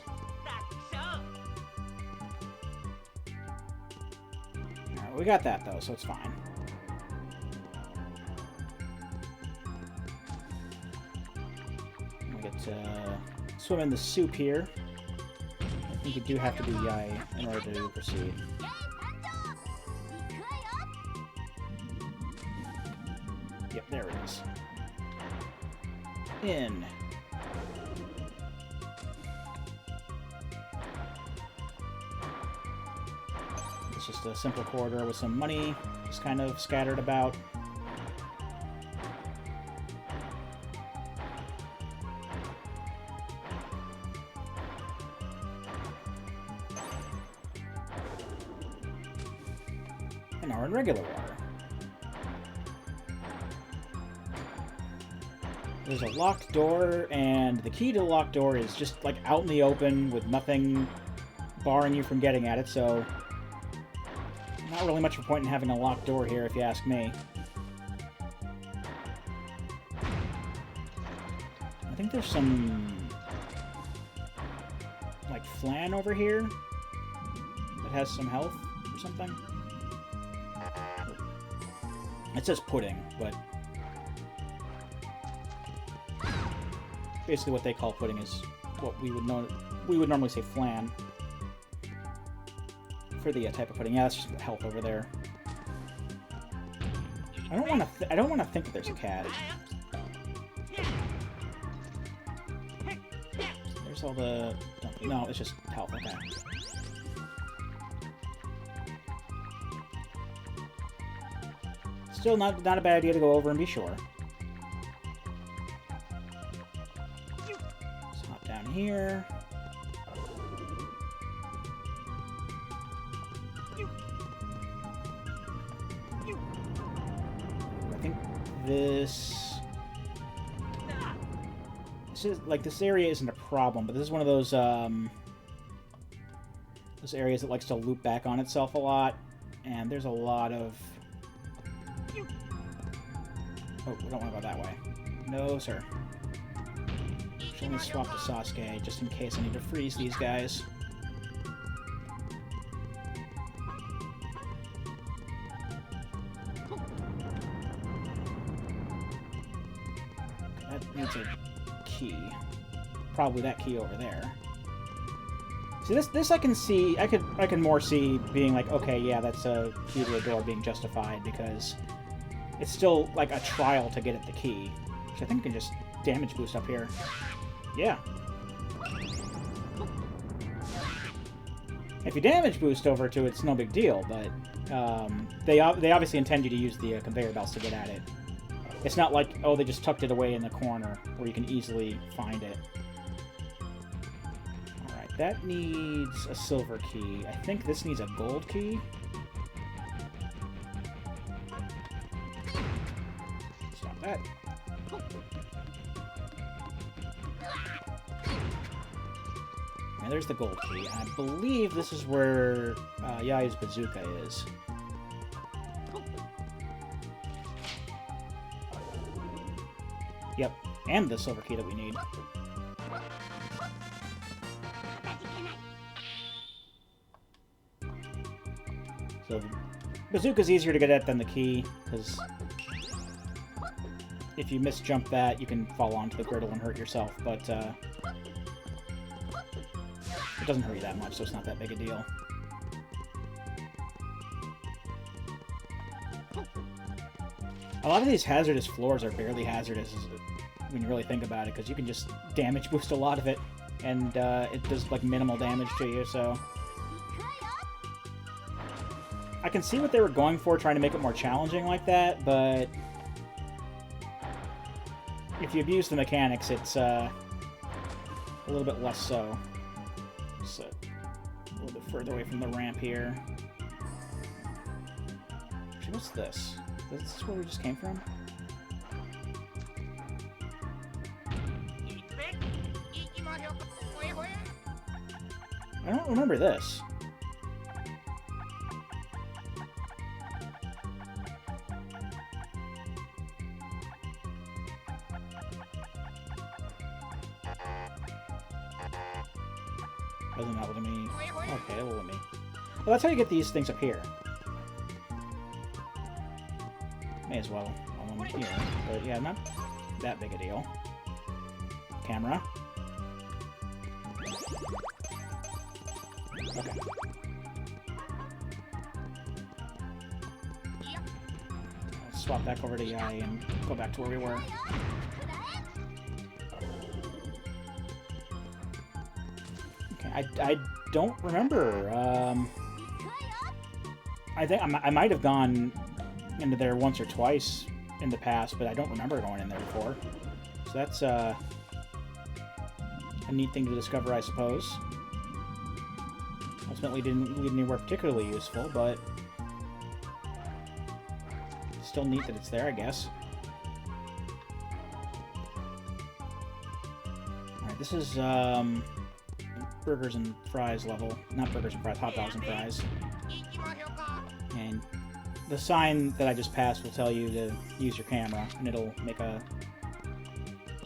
Alright, we got that, though, so it's fine. We get to swim in the soup here. I think you do have to be Yai in order to proceed. Yep, there it is. In. It's just a simple corridor with some money just kind of scattered about. And now we're in regular water. There's a locked door, and the key to the locked door is just, like, out in the open with nothing barring you from getting at it, so not really much of a point in having a locked door here, if you ask me. think there's some like flan over here that has some health or something. It says pudding, but basically what they call pudding is what we would normally say flan for the type of pudding. Yeah, that's just health over there. I don't want to think that there's a cat. There's all the... No, it's just health. Okay. Still not a bad idea to go over and be sure. Let's hop down here. I think this is like, this area isn't a problem, but this is one of those areas that likes to loop back on itself a lot, and there's a lot of... Oh, we don't want to go that way. No, sir. Let me swap to Sasuke, just in case I need to freeze these guys. That needs a key. Probably that key over there. See, this I can see, I can more see being like, okay, yeah, that's a key to a door being justified, because it's still like a trial to get at the key. Which I think can just damage boost up here. Yeah. If you damage boost over to it, it's no big deal, but they obviously intend you to use the conveyor belts to get at it. It's not like, oh, they just tucked it away in the corner where you can easily find it. Alright, that needs a silver key. I think this needs a gold key. Stop that. And there's the gold key. I believe this is where Yai's bazooka is. Yep, and the silver key that we need. So, bazooka's easier to get at than the key, because if you misjump that, you can fall onto the griddle and hurt yourself, but it doesn't hurt you that much, so it's not that big a deal. A lot of these hazardous floors are barely hazardous when you really think about it, because you can just damage boost a lot of it, and it does like minimal damage to you, so... I can see what they were going for, trying to make it more challenging like that, but... if you abuse the mechanics, it's a little bit less so. So, a little bit further away from the ramp here. Actually, what's this? Is this where we just came from? I don't remember this. Doesn't that let me... Okay, it will let me. Well, that's how you get these things up here. May as well while I'm here. But yeah, not that big a deal. Camera. Okay. Let's swap back over to Yai and go back to where we were. Okay, I don't remember. I think I might have gone into there once or twice in the past, but I don't remember going in there before. So that's a neat thing to discover, I suppose. Ultimately didn't lead anywhere particularly useful, but still neat that it's there, I guess. Alright, this is burgers and fries level. Not burgers and fries, hot dogs and fries. And the sign that I just passed will tell you to use your camera, and it'll make a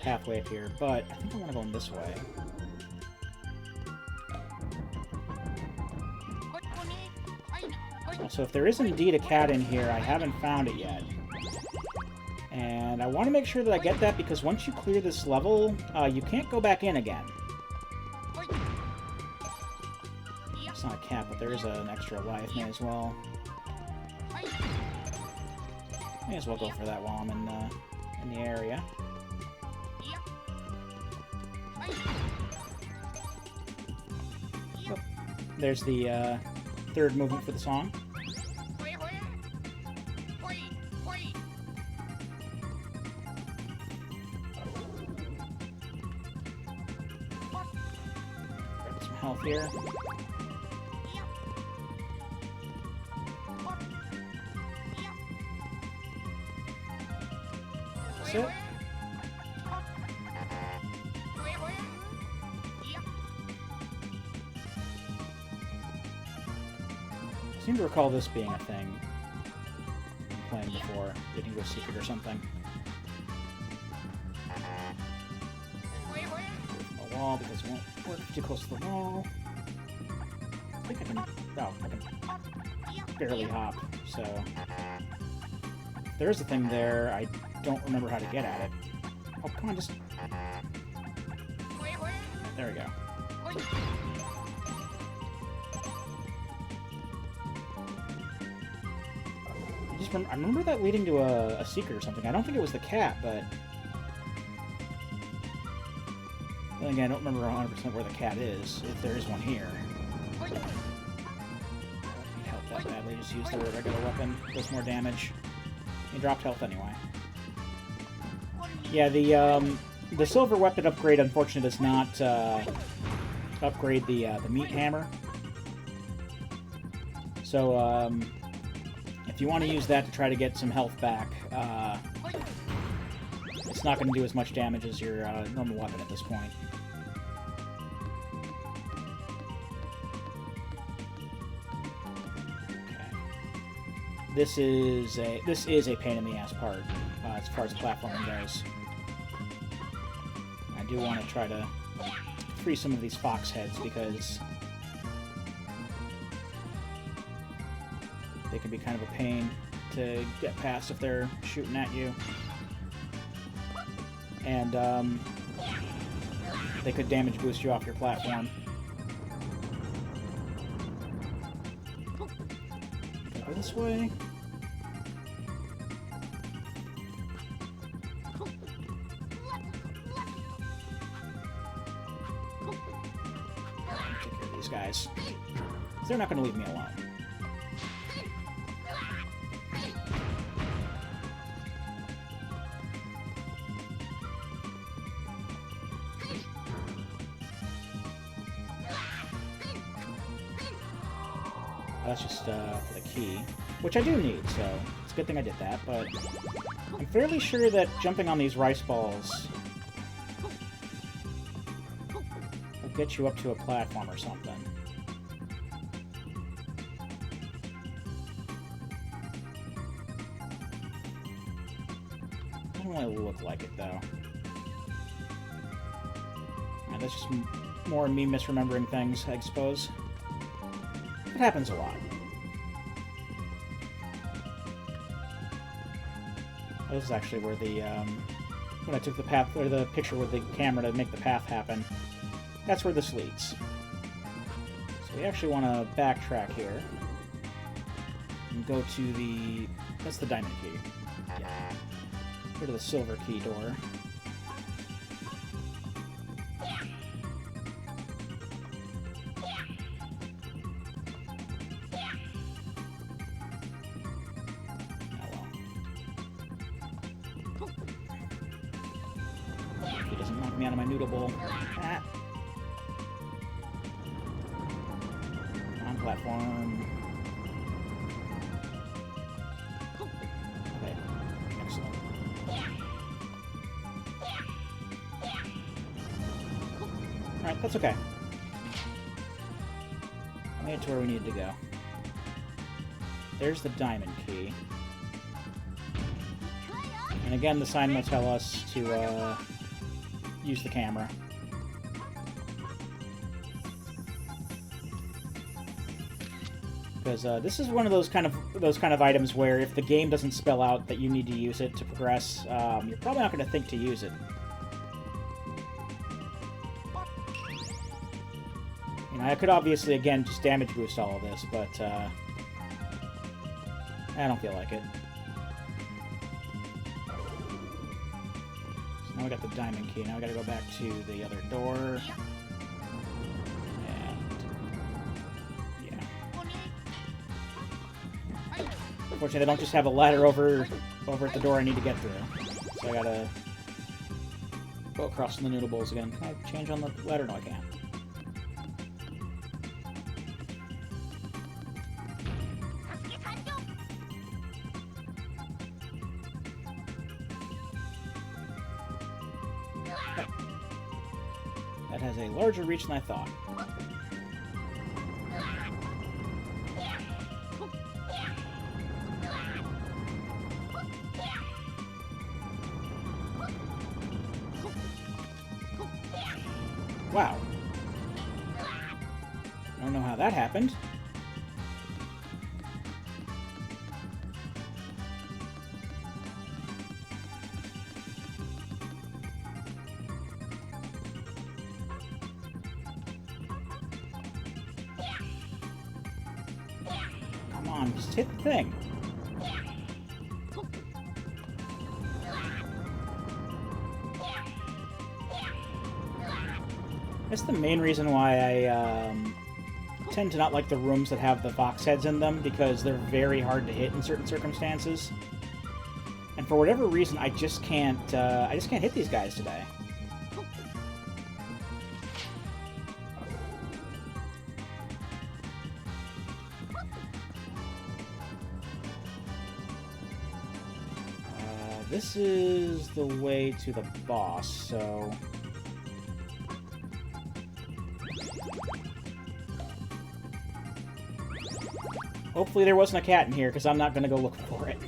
pathway up here, but I think I want to go in this way. So if there is indeed a cat in here, I haven't found it yet. And I want to make sure that I get that, because once you clear this level, you can't go back in again. It's not a cat, but there is an extra life. May as well go for that while I'm in the area. Oh, there's the third movement for the song. Grab some health here. That's it. I seem to recall this being a thing I'm playing before, getting to a secret or something. The wall, because it won't work too close to the wall. I think I can... Oh, I can barely hop, so... There is a thing there, I don't remember how to get at it. Oh, come on, just... There we go. I remember that leading to a secret or something. I don't think it was the cat, but... Then again, I don't remember 100% where the cat is, if there is one here. I don't need help that badly, just use the regular weapon. Does more damage. He dropped health anyway. Yeah, the silver weapon upgrade, unfortunately, does not upgrade the meat hammer. So, if you want to use that to try to get some health back, it's not going to do as much damage as your normal weapon at this point. Okay. This is a pain in the ass part as far as platforming goes. I do want to try to free some of these fox heads because they can be kind of a pain to get past if they're shooting at you. And they could damage boost you off your platform. Go this way. Take care of these guys. They're not going to leave me alone. That's just for the key, which I do need, so it's a good thing I did that, but I'm fairly sure that jumping on these rice balls will get you up to a platform or something. I don't really look like it, though. And that's just more me misremembering things, I suppose. It happens a lot. This is actually where the, when I took the path, or the picture with the camera to make the path happen, that's where this leads. So we actually want to backtrack here and go to the, that's the diamond key. Yeah. Go to the silver key door. Me out of my noodle bowl. Ah. On platform. Okay. Excellent. Alright, that's okay. I made it to where we needed to go. There's the diamond key. And again, the sign will tell us to, use the camera. Because this is one of those kind of items where if the game doesn't spell out that you need to use it to progress, you're probably not going to think to use it. You know, I could obviously again just damage boost all of this, but I don't feel like it. So now we got the diamond key. Now we got to go back to the other door. Unfortunately, they don't just have a ladder over at the door I need to get through. So I gotta go across the noodle bowls again. Can I change on the ladder? No, I can't. That has a larger reach than I thought. Wow. I don't know how that happened. Come on, just hit the thing. That's the main reason why I tend to not like the rooms that have the fox heads in them, because they're very hard to hit in certain circumstances. And for whatever reason, I just can't hit these guys today. This is the way to the boss, so... Hopefully there wasn't a cat in here, because I'm not going to go look for it.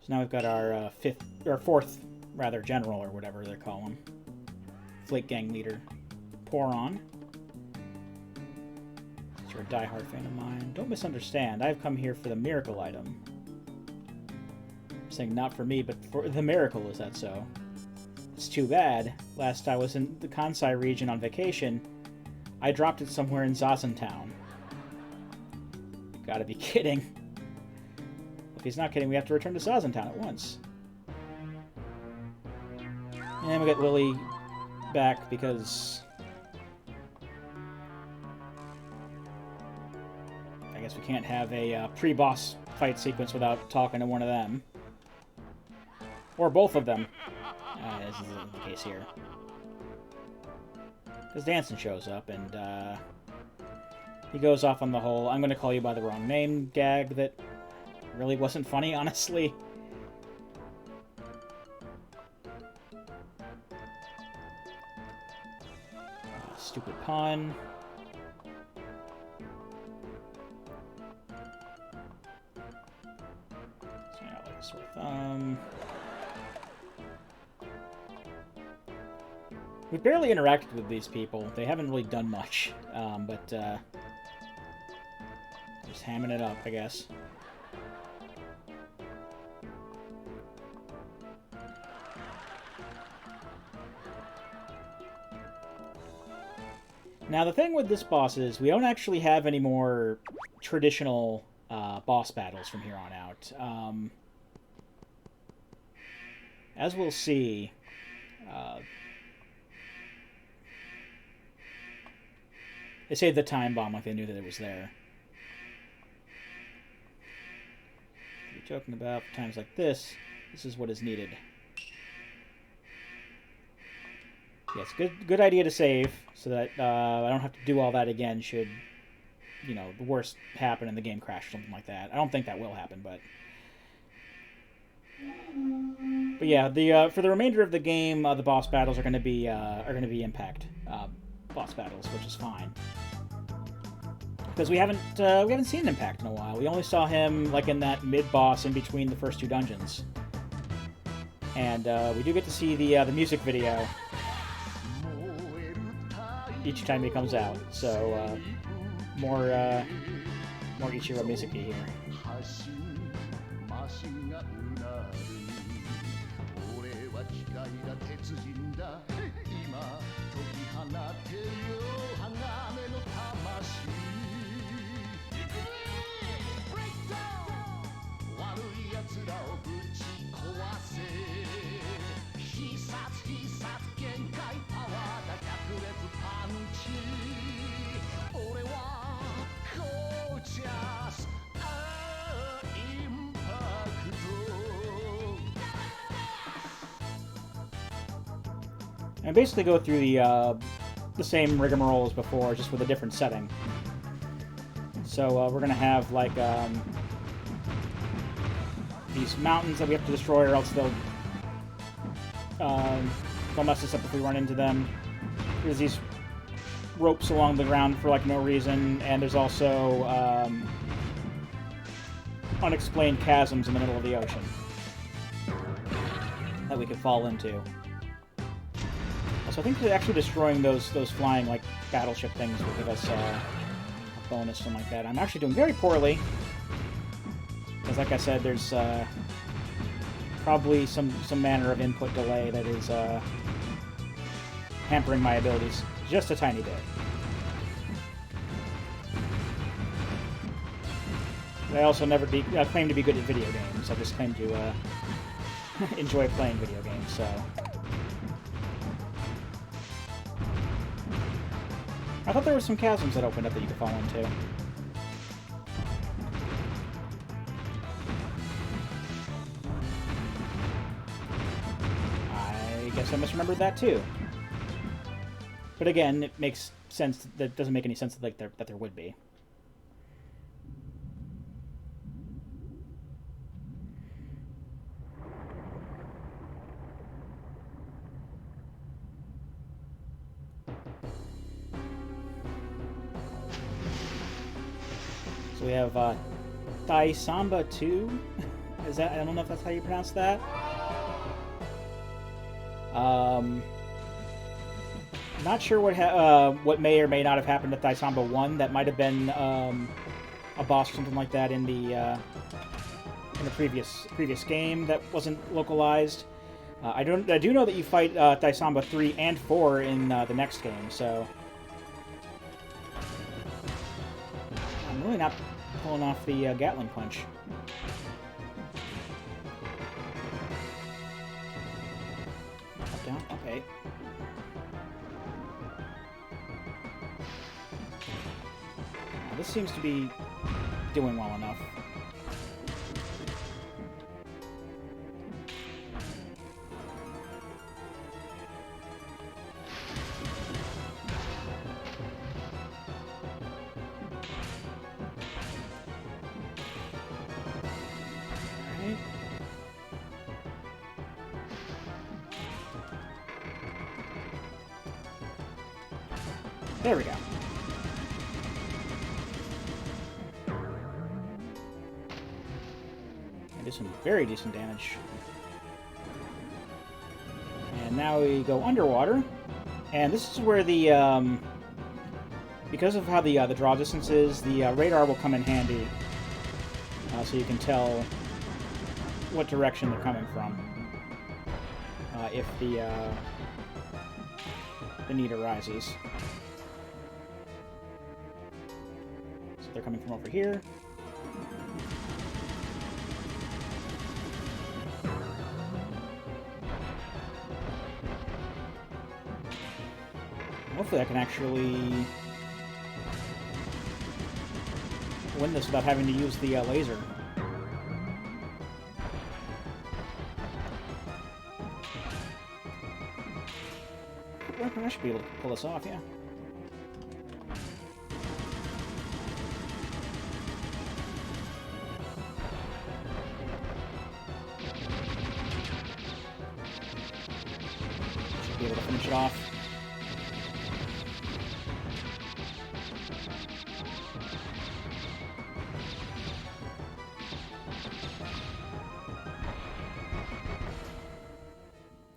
So now we've got our fourth, general, or whatever they're calling. Flake Gang leader. Poron. You're a diehard fan of mine. Don't misunderstand. I've come here for the miracle item. I'm saying not for me, but for the miracle, is that so? It's too bad. Last I was in the Kansai region on vacation, I dropped it somewhere in Zazen Town. You gotta be kidding. If he's not kidding, we have to return to Zazen Town at once. And we get Lily back because... I guess we can't have a pre-boss fight sequence without talking to one of them. Or both of them. As is the case here. Because Danson shows up, and he goes off on the whole "I'm going to call you by the wrong name" gag that really wasn't funny, honestly. Stupid pun. So I like this with We've barely interacted with these people. They haven't really done much, but just hamming it up, I guess. Now, the thing with this boss is we don't actually have any more traditional boss battles from here on out. As we'll see... They saved the time bomb like they knew that it was there. What are you joking about? For times like this is what is needed. Yes, good idea to save, so that I don't have to do all that again should, you know, the worst happen and the game crash or something like that. I don't think that will happen, but yeah, for the remainder of the game, the boss battles are going to be impact boss battles, which is fine. because we haven't seen Impact in a while. We only saw him like in that mid-boss in between the first two dungeons, and we do get to see the music video each time he comes out. So more Ichiro Mizuki here. And basically go through the same rigmarole as before, just with a different setting. So we're gonna have like these mountains that we have to destroy, or else they'll mess us up if we run into them. There's these ropes along the ground for like no reason, and there's also unexplained chasms in the middle of the ocean that we could fall into. So I think that actually destroying those flying like battleship things will give us a bonus, something like that. I'm actually doing very poorly, because like I said, there's probably some manner of input delay that is hampering my abilities just a tiny bit. But I also never claim to be good at video games. I just claim to enjoy playing video games. So I thought there were some chasms that opened up that you could fall into. I guess I misremembered that too. But again, it makes sense. That doesn't make any sense that there would be. So we have Thai Samba 2. Is that? I don't know if that's how you pronounce that. Not sure what may or may not have happened to Thai Samba 1. That might have been a boss or something like that in the previous game that wasn't localized. I do know that you fight Thai Samba 3 and 4 in the next game. So I'm really not pulling off the Gatling punch. Up, down, okay. Now, this seems to be doing well enough. There we go. I did some very decent damage. And now we go underwater. And this is where the, because of how the draw distance is, the radar will come in handy. So you can tell what direction they're coming from. If the need arises. They're coming from over here. Hopefully I can actually win this without having to use the laser. I should be able to pull this off, yeah. Be able to finish it off.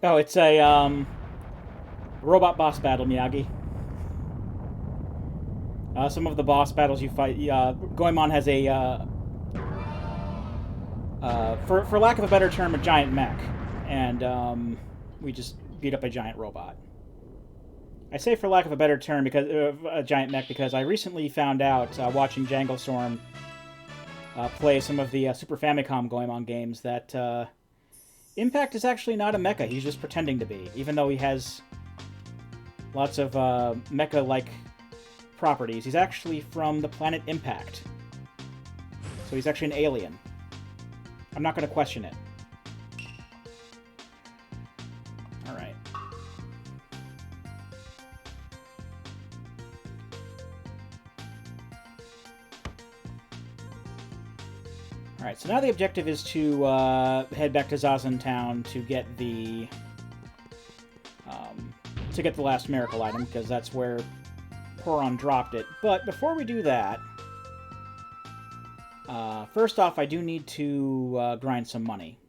Oh, it's a robot boss battle, Miyagi. Some of the boss battles you fight, Goemon has a, for lack of a better term, a giant mech, and we just beat up a giant robot. I say for lack of a better term because a giant mech because I recently found out watching Jangle Storm play some of the Super Famicom Goemon games that Impact is actually not a mecha. He's just pretending to be, even though he has lots of mecha-like properties. He's actually from the planet Impact. So he's actually an alien. I'm not going to question it. Alright. Alright, so now the objective is to head back to Zazen Town to get the last miracle item, because that's where Poron dropped it. But before we do that, first off, I do need to grind some money,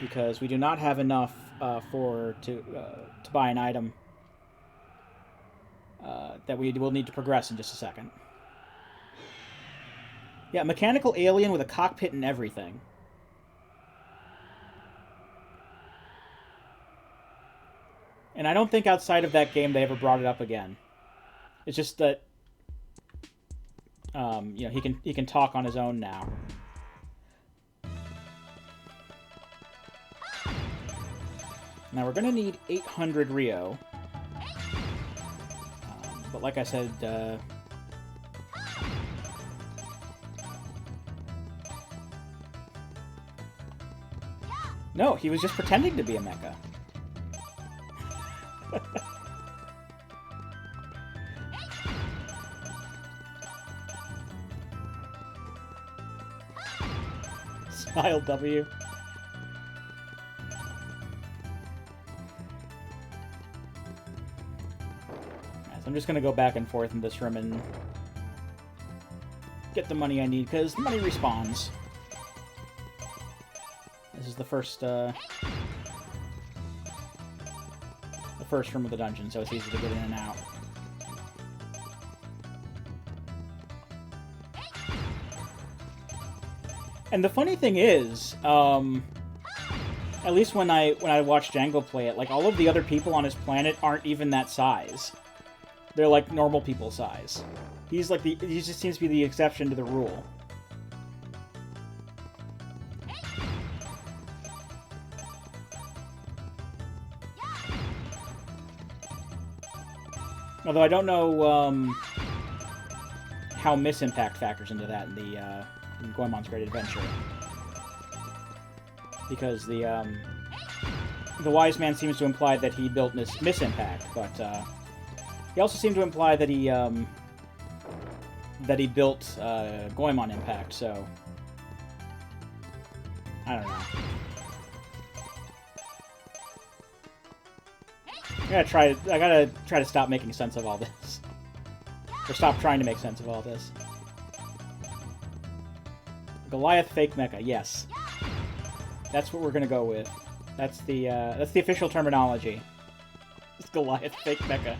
because we do not have enough to buy an item that we will need to progress in just a second. Yeah, mechanical alien with a cockpit and everything. And I don't think outside of that game they ever brought it up again. It's just that, you know, he can talk on his own now. Now we're gonna need 800 Rio. But like I said, no, he was just pretending to be a mecha. Smile W. So I'm just gonna go back and forth in this room and get the money I need, because money respawns. This is the first room of the dungeon, so it's easy to get in and out. And the funny thing is, at least when I watch Django play it, like, all of the other people on his planet aren't even that size. They're like normal people size. He just seems to be the exception to the rule. Although I don't know how Misimpact factors into that in Goemon's Great Adventure, because the wise man seems to imply that he built Misimpact, but he also seemed to imply that he built Goemon Impact. So I don't know. I gotta try to stop making sense of all this. Or stop trying to make sense of all this. Goliath fake mecha, yes. That's what we're gonna go with. That's the official terminology. It's Goliath fake mecha.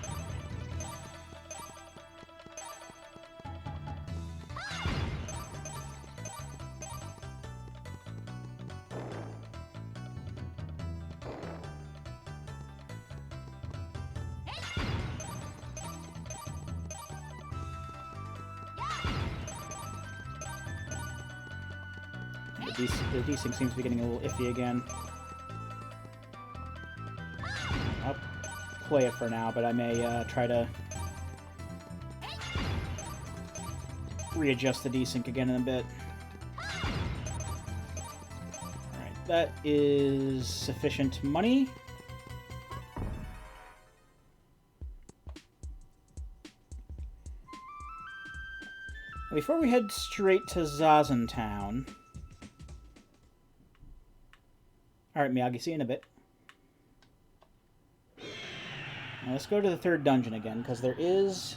The desync seems to be getting a little iffy again. I'll play it for now, but I may try to readjust the desync again in a bit. Alright, that is sufficient money. Before we head straight to Zazen Town... Alright, Miyagi, see you in a bit. Now let's go to the third dungeon again, because there is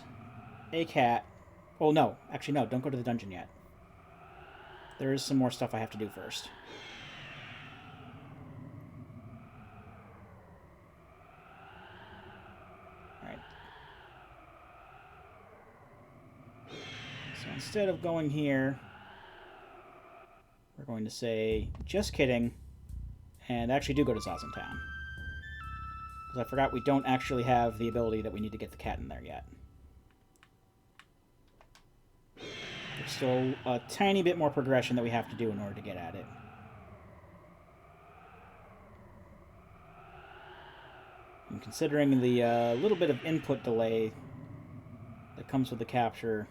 a cat. Oh, no. Actually, no. Don't go to the dungeon yet. There is some more stuff I have to do first. instead of going here, we're going to say, just kidding, and actually do go to Zazen Town. Because I forgot we don't actually have the ability that we need to get the cat in there yet. There's still a tiny bit more progression that we have to do in order to get at it. And considering the little bit of input delay that comes with the capture,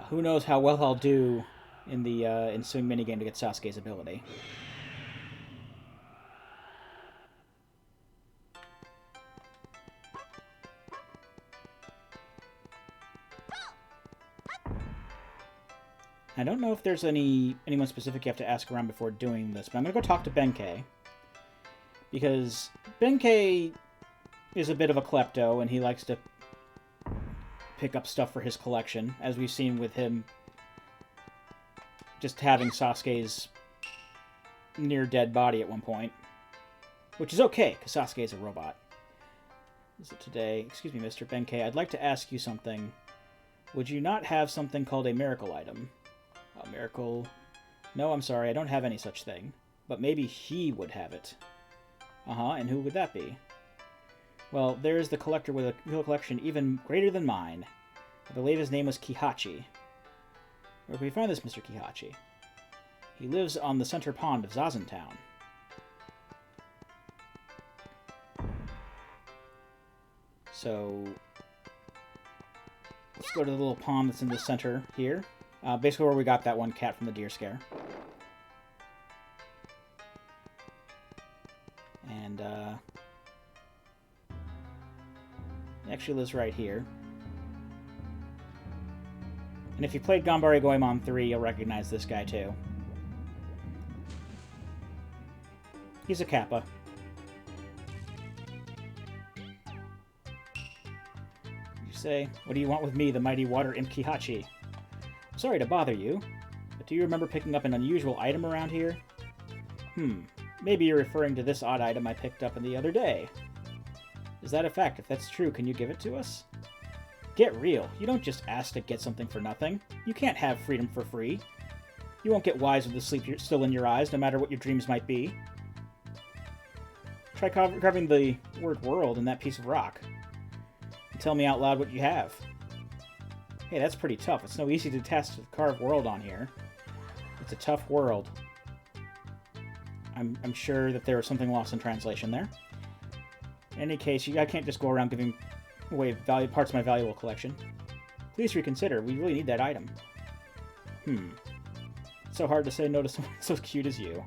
who knows how well I'll do in the ensuing minigame to get Sasuke's ability. I don't know if there's anyone specific you have to ask around before doing this, but I'm going to go talk to Benkei. Because Benkei is a bit of a klepto, and he likes to pick up stuff for his collection, as we've seen with him just having Sasuke's near-dead body at one point. Which is okay, because Sasuke is a robot. Is it today? Excuse me, Mr. Benkei, I'd like to ask you something. Would you not have something called a miracle item? A miracle? No, I'm sorry, I don't have any such thing. But maybe he would have it. Uh-huh, and who would that be? Well, there's the collector with a collection even greater than mine. I believe his name was Kihachi. Where can we find this Mr. Kihachi? He lives on the center pond of Zazen Town. So, let's go to the little pond that's in the center here. Basically where we got that one cat from the deer scare. And, he actually lives right here. And if you played Ganbare Goemon 3, you'll recognize this guy too. He's a Kappa. You say, what do you want with me, the mighty water imp Kihachi? I'm sorry to bother you, but do you remember picking up an unusual item around here? Maybe you're referring to this odd item I picked up the other day. Is that a fact? If that's true, can you give it to us? Get real. You don't just ask to get something for nothing. You can't have freedom for free. You won't get wise with the sleep still in your eyes, no matter what your dreams might be. Try carving the word world in that piece of rock. And tell me out loud what you have. Hey, that's pretty tough. It's no easy to test to carve world on here. It's a tough world. I'm sure that there was something lost in translation there. In any case, I can't just go around giving away parts of my valuable collection. Please reconsider. We really need that item. It's so hard to say no to someone so cute as you.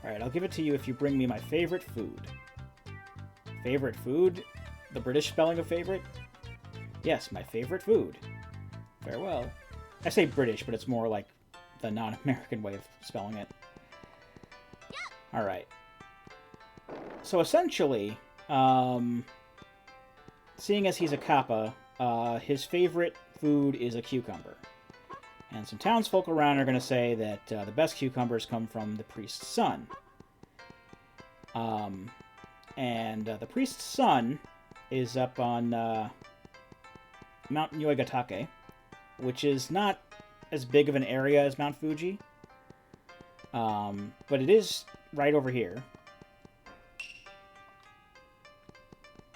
Alright, I'll give it to you if you bring me my favorite food. Favorite food? The British spelling of favorite? Yes, my favorite food. Farewell. I say British, but it's more like the non-American way of spelling it. Alright. So essentially, seeing as he's a Kappa, his favorite food is a cucumber. And some townsfolk around are going to say that the best cucumbers come from the priest's son. And the priest's son is up on Mount Nyoigatake, which is not as big of an area as Mount Fuji. But it is right over here.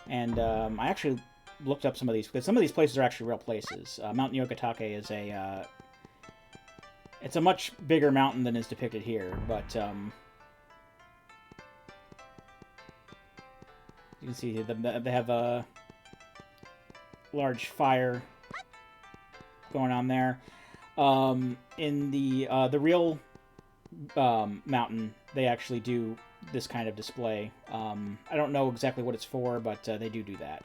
And I actually looked up some of these, because some of these places are actually real places. Mount Nyoigatake is it's a much bigger mountain than is depicted here, but you can see they have a large fire going on there. In the real mountain, they actually do this kind of display. I don't know exactly what it's for, but they do that.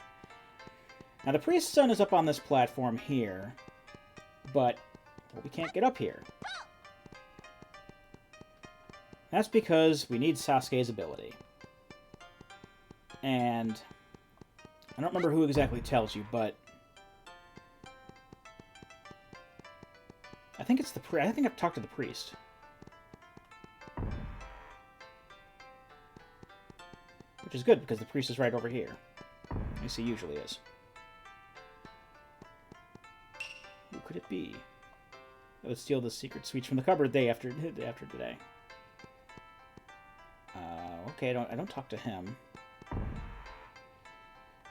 Now, the priest's son is up on this platform here, but we can't get up here. That's because we need Sasuke's ability. And I don't remember who exactly tells you, but I think it's the I think I've talked to the priest. Which is good, because the priest is right over here. At least he usually is. Who could it be? I would steal the secret sweets from the cupboard day after today. Okay, I don't talk to him.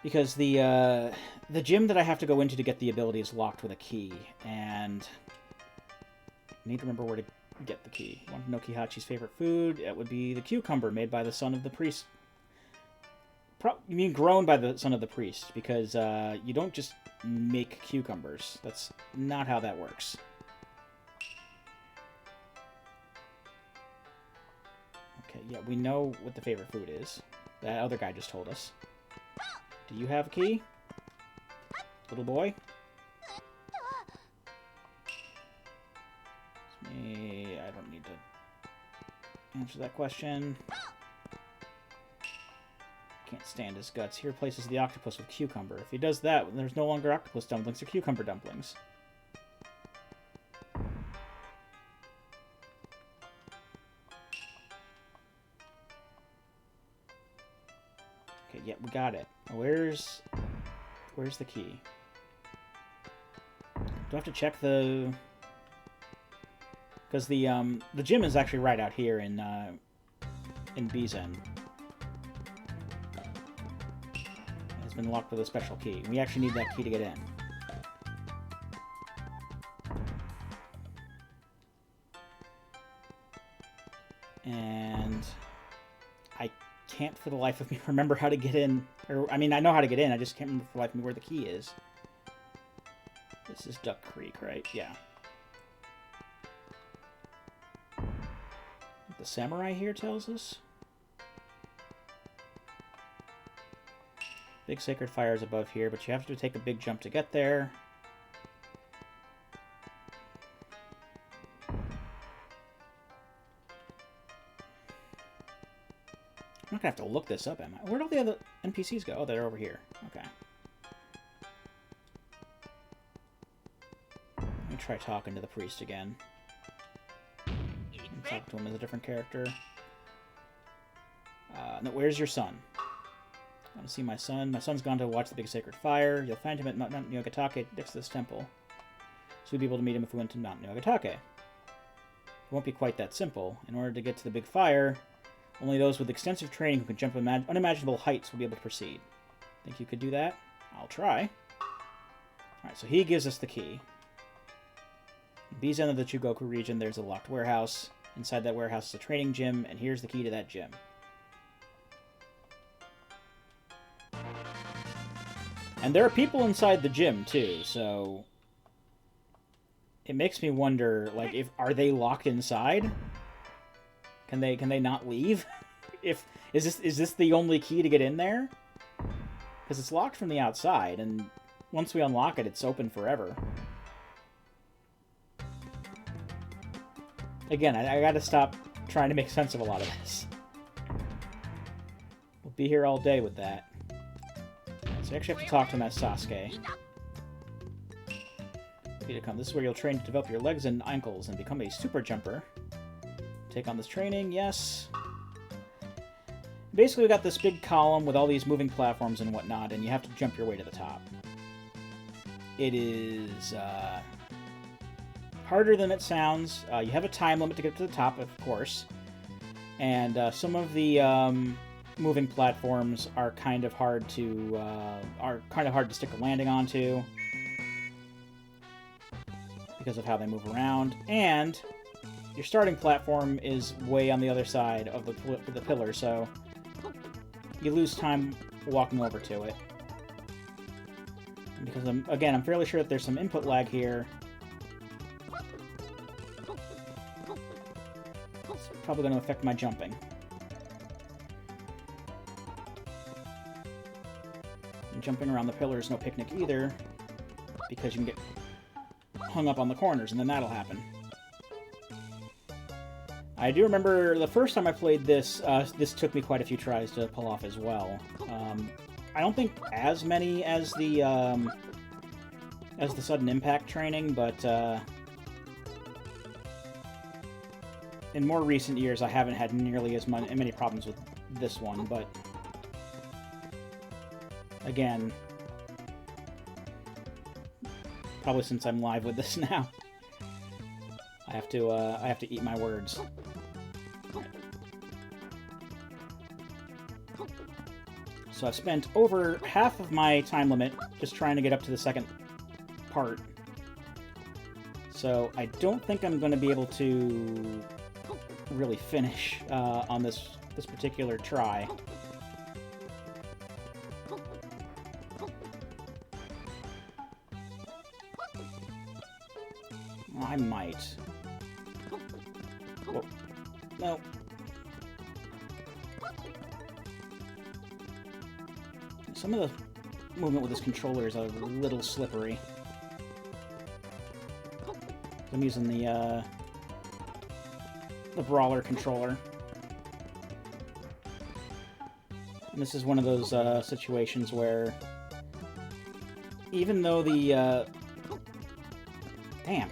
Because the gym that I have to go into to get the ability is locked with a key, and I need to remember where to get the key. Want to know Kihachi's favorite food? It would be the cucumber made by the son of the priest. You mean grown by the son of the priest, because you don't just make cucumbers. That's not how that works. Okay, yeah, we know what the favorite food is. That other guy just told us. Do you have a key? Little boy? It's me. I don't need to answer that question. Can't stand his guts. He replaces the octopus with cucumber. If he does that, there's no longer octopus dumplings or cucumber dumplings. Okay, yeah, we got it. Where's the key? Do I have to check the... Because the gym is actually right out here in Bizen. It's been locked with a special key. We actually need that key to get in. And I can't for the life of me remember how to get in. Or, I mean, I know how to get in, I just can't remember for the life of me where the key is. This is Duck Creek, right? Yeah. The samurai here tells us. Big sacred fire is above here, but you have to take a big jump to get there. I'm not gonna have to look this up, am I? Where'd all the other NPCs go? Oh, they're over here. Okay. Let me try talking to the priest again. Talk to him as a different character. No, where's your son? I want to see my son. My son's gone to watch the big sacred fire. You'll find him at Mount Nyogatake next to this temple. So we'd be able to meet him if we went to Mount Nyogatake. It won't be quite that simple. In order to get to the big fire, only those with extensive training who can jump unimaginable heights will be able to proceed. Think you could do that? I'll try. Alright, so he gives us the key. In Bizen of the Chugoku region, there's a locked warehouse. Inside that warehouse is a training gym, and here's the key to that gym. And there are people inside the gym, too, so... It makes me wonder, like, are they locked inside? Can they not leave? Is this the only key to get in there? Because it's locked from the outside, and once we unlock it, it's open forever. Again, I gotta stop trying to make sense of a lot of this. We'll be here all day with that. So I actually have to talk to him as Sasuke. To come. This is where you'll train to develop your legs and ankles and become a super jumper. Take on this training, yes. Basically, we got this big column with all these moving platforms and whatnot, and you have to jump your way to the top. It is harder than it sounds. You have a time limit to get to the top, of course, and some of the moving platforms are kind of hard to stick a landing onto because of how they move around, and your starting platform is way on the other side of the pillar, so you lose time walking over to it. And because I'm fairly sure that there's some input lag here. It's probably going to affect my jumping. And jumping around the pillar is no picnic either, because you can get hung up on the corners, and then that'll happen. I do remember the first time I played this, this took me quite a few tries to pull off as well. I don't think as many as the sudden impact training, but in more recent years I haven't had nearly as many problems with this one, but again, probably since I'm live with this now, I have to eat my words. So I've spent over half of my time limit just trying to get up to the second part. So I don't think I'm going to be able to really finish on this particular try. I might. Whoa. No. Some of the movement with this controller is a little slippery. I'm using the brawler controller. And this is one of those situations where even though the damn.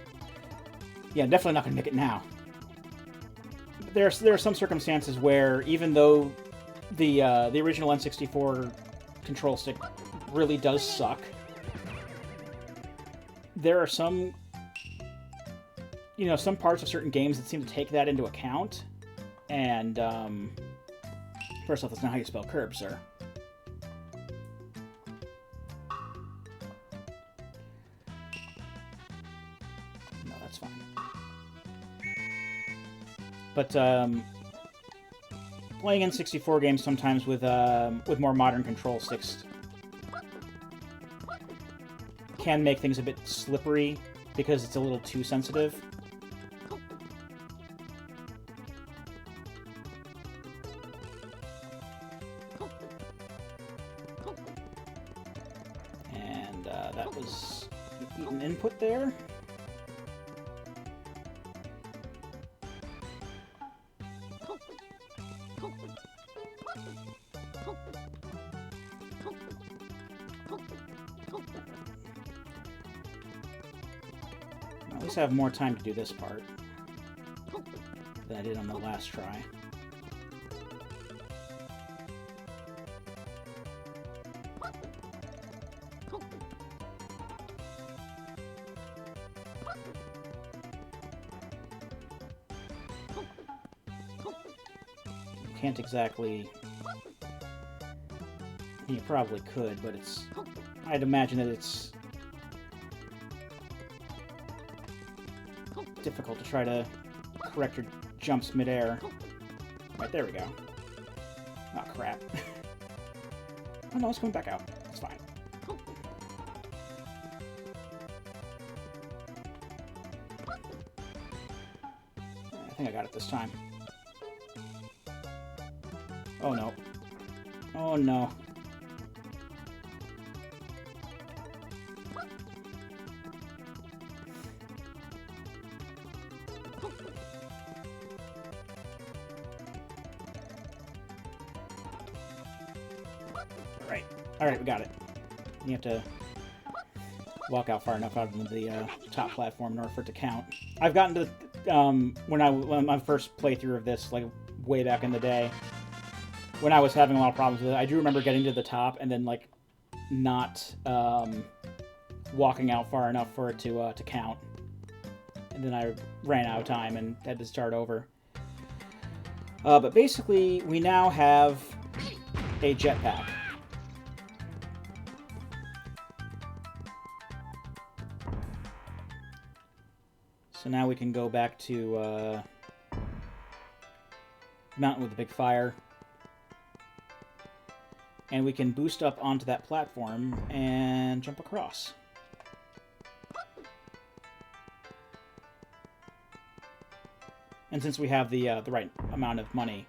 Yeah, definitely not going to make it now. There are some circumstances where even though the original N64 control stick really does suck, there are some some parts of certain games that seem to take that into account. And first off, that's not how you spell curb, sir. No, that's fine. But playing N64 games sometimes with more modern control sticks can make things a bit slippery because it's a little too sensitive. And that was an input there. At least I have more time to do this part than I did on the last try. You can't exactly... You probably could, but it's... I'd imagine that it's difficult to try to correct your jumps midair. Right, there we go. Oh, crap. Oh, no, it's coming back out. It's fine. I think I got it this time. Oh, no. Oh, no. Alright, we got it. You have to walk out far enough out of the top platform in order for it to count. I've gotten to when my first playthrough of this, like way back in the day, when I was having a lot of problems with it, I do remember getting to the top and then like not walking out far enough for it to count, and then I ran out of time and had to start over. But basically, we now have a jetpack. So now we can go back to Mountain with the Big Fire. And we can boost up onto that platform and jump across. And since we have the right amount of money,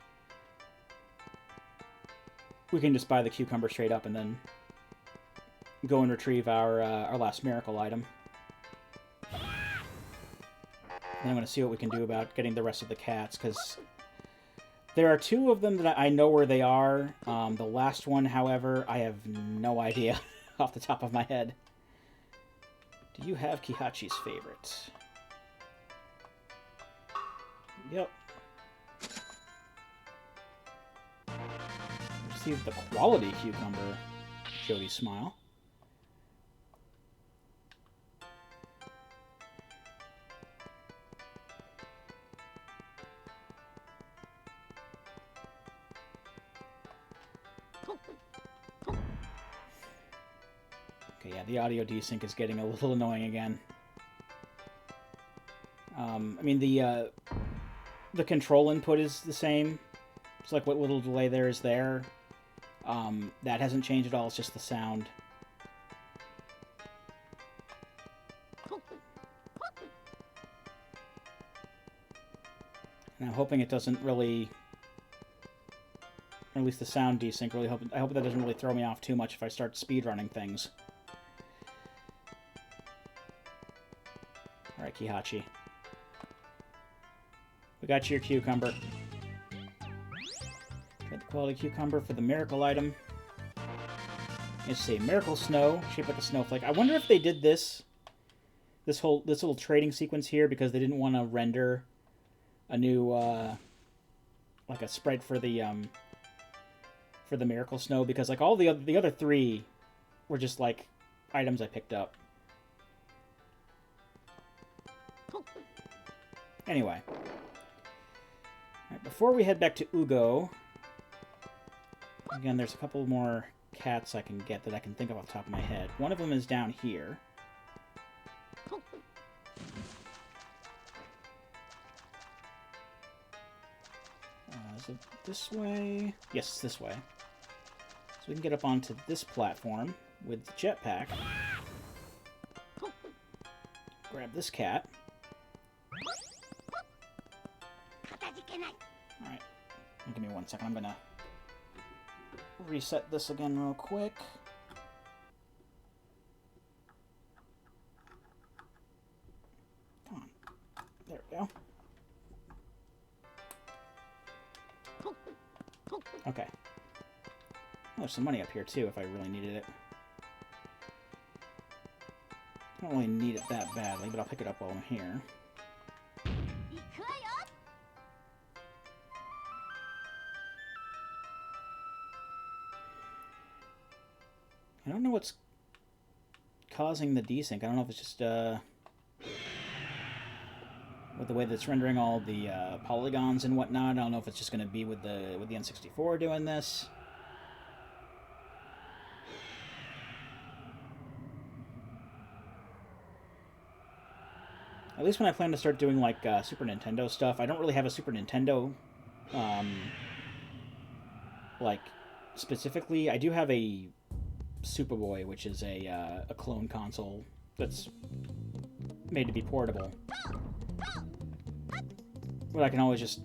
we can just buy the cucumber straight up and then go and retrieve our last miracle item. And I'm going to see what we can do about getting the rest of the cats, because there are two of them that I know where they are. The last one, however, I have no idea off the top of my head. Do you have Kihachi's favorite? Yep. Receive the quality cucumber. Jody smile. Okay, yeah, the audio desync is getting a little annoying again. I mean, the control input is the same. It's like what little delay there is there. That hasn't changed at all, it's just the sound. And I'm hoping it doesn't really... Or at least the sound desync, really hope... I hope that doesn't really throw me off too much if I start speedrunning things. Alright, Kihachi. We got you your cucumber. Got the quality cucumber for the miracle item. Let's see, miracle snow, shaped like a snowflake. I wonder if they did this little trading sequence here because they didn't want to render a new like a sprite for the miracle snow, because like all the other three were just like items I picked up. Anyway. Right, before we head back to Ugo, again, there's a couple more cats I can get that I can think of off the top of my head. One of them is down here. Is it this way? Yes, it's this way. So we can get up onto this platform with the jetpack. Grab this cat. Alright. Give me 1 second. I'm gonna reset this again real quick. Come on. There we go. Okay. Oh, there's some money up here, too, if I really needed it. I don't really need it that badly, but I'll pick it up while I'm here. I don't know what's causing the desync. I don't know if it's just with the way that's rendering all the polygons and whatnot. I don't know if it's just going to be with the N64 doing this. At least when I plan to start doing like Super Nintendo stuff, I don't really have a Super Nintendo like specifically. I do have a Superboy, which is a clone console that's made to be portable. But I can always just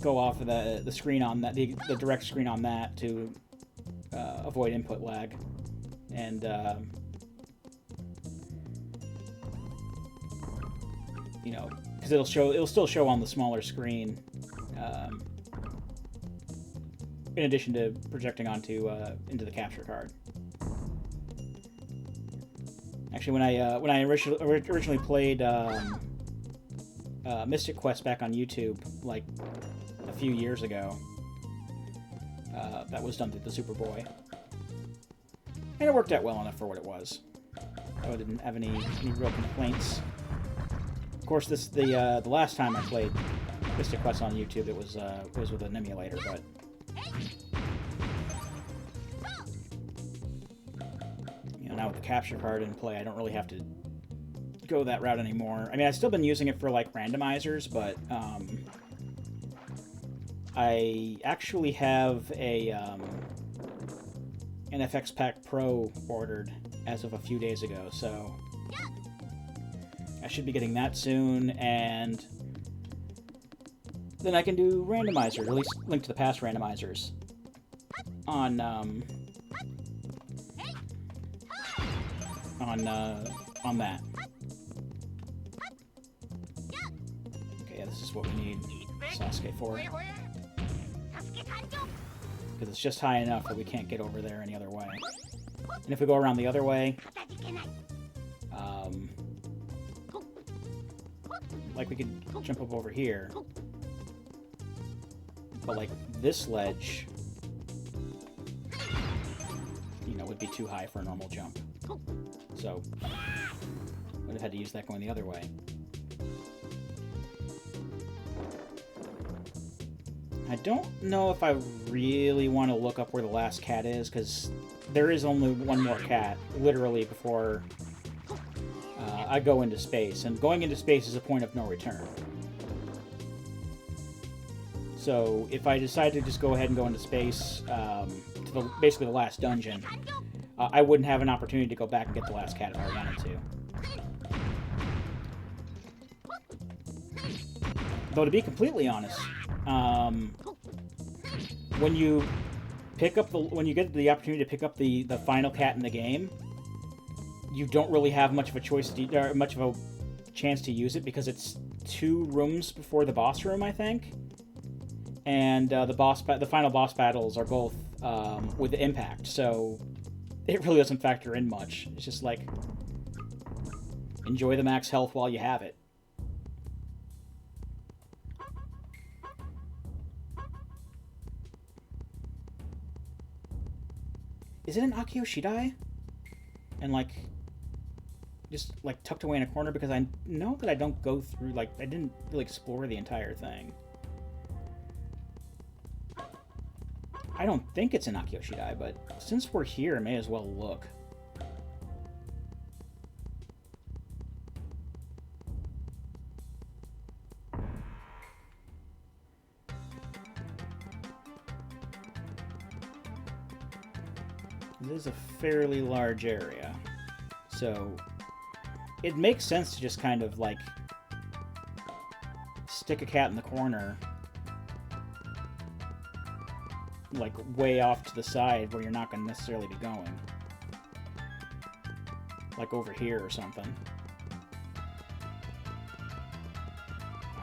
go off of the screen on that, the direct screen on that to avoid input lag, and you know, because it'll still show on the smaller screen. In addition to projecting onto into the capture card. Actually, when I originally played Mystic Quest back on YouTube, like a few years ago, that was done through the Superboy, and it worked out well enough for what it was. I didn't have any real complaints. Of course, the last time I played Mystic Quest on YouTube, it was with an emulator, but. Now with the capture card in play, I don't really have to go that route anymore. I mean, I've still been using it for, like, randomizers, but, I actually have an FX Pack Pro ordered as of a few days ago, so I should be getting that soon, and then I can do randomizers, or at least Link to the Past randomizers on that. Okay, yeah, this is what we need Sasuke for. Because it's just high enough that we can't get over there any other way. And if we go around the other way, like we could jump up over here. But like this ledge would be too high for a normal jump. So, would have had to use that going the other way. I don't know if I really want to look up where the last cat is, because there is only one more cat, literally, before I go into space. And going into space is a point of no return. So if I decide to just go ahead and go into space to basically the last dungeon, I wouldn't have an opportunity to go back and get the last cat if I wanted to. Though to be completely honest, when you get the opportunity to pick up the final cat in the game, you don't really have much of a choice or much of a chance to use it, because it's 2 rooms before the boss room, I think. And the final boss battles are both with impact, so it really doesn't factor in much. It's just like, enjoy the max health while you have it. Is it an Akio Shidai? And like, just like tucked away in a corner, because I know that I don't go through, like, I didn't really explore the entire thing. I don't think it's an Akio Shidai, but since we're here, I may as well look. This is a fairly large area, so it makes sense to just kind of, like, stick a cat in the corner, like, way off to the side where you're not going to necessarily be going. Like over here or something.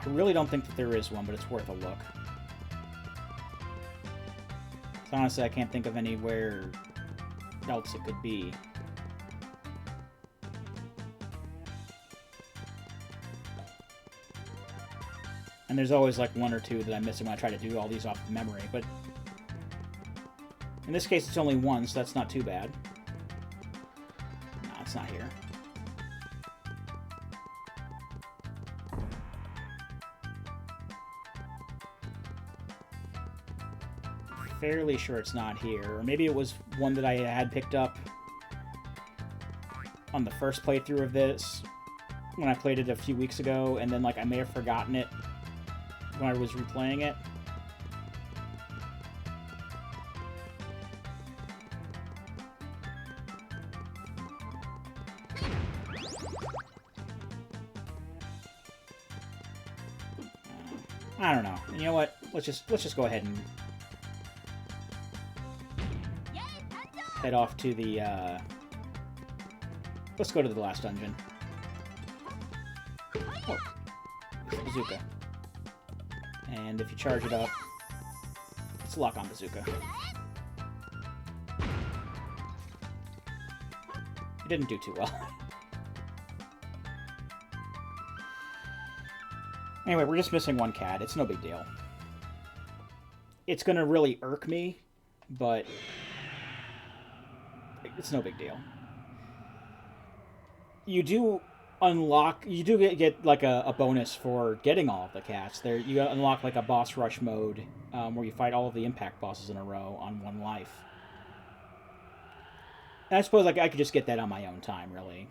I really don't think that there is one, but it's worth a look. So honestly, I can't think of anywhere else it could be. And there's always like 1 or 2 that I'm missing when I try to do all these off of memory, but in this case it's only 1, so that's not too bad. No, it's not here. Fairly sure it's not here. Or maybe it was one that I had picked up on the first playthrough of this when I played it a few weeks ago, and then like I may have forgotten it when I was replaying it. I don't know. You know what? Let's just go ahead and head off to the, let's go to the last dungeon. Oh, bazooka. And if you charge it up, it's a lock-on bazooka. It didn't do too well. Anyway, we're just missing 1 cat. It's no big deal. It's gonna really irk me, but it's no big deal. You do get like a bonus for getting all of the cats. There, you unlock like a boss rush mode where you fight all of the impact bosses in a row on 1 life. And I suppose like I could just get that on my own time, really.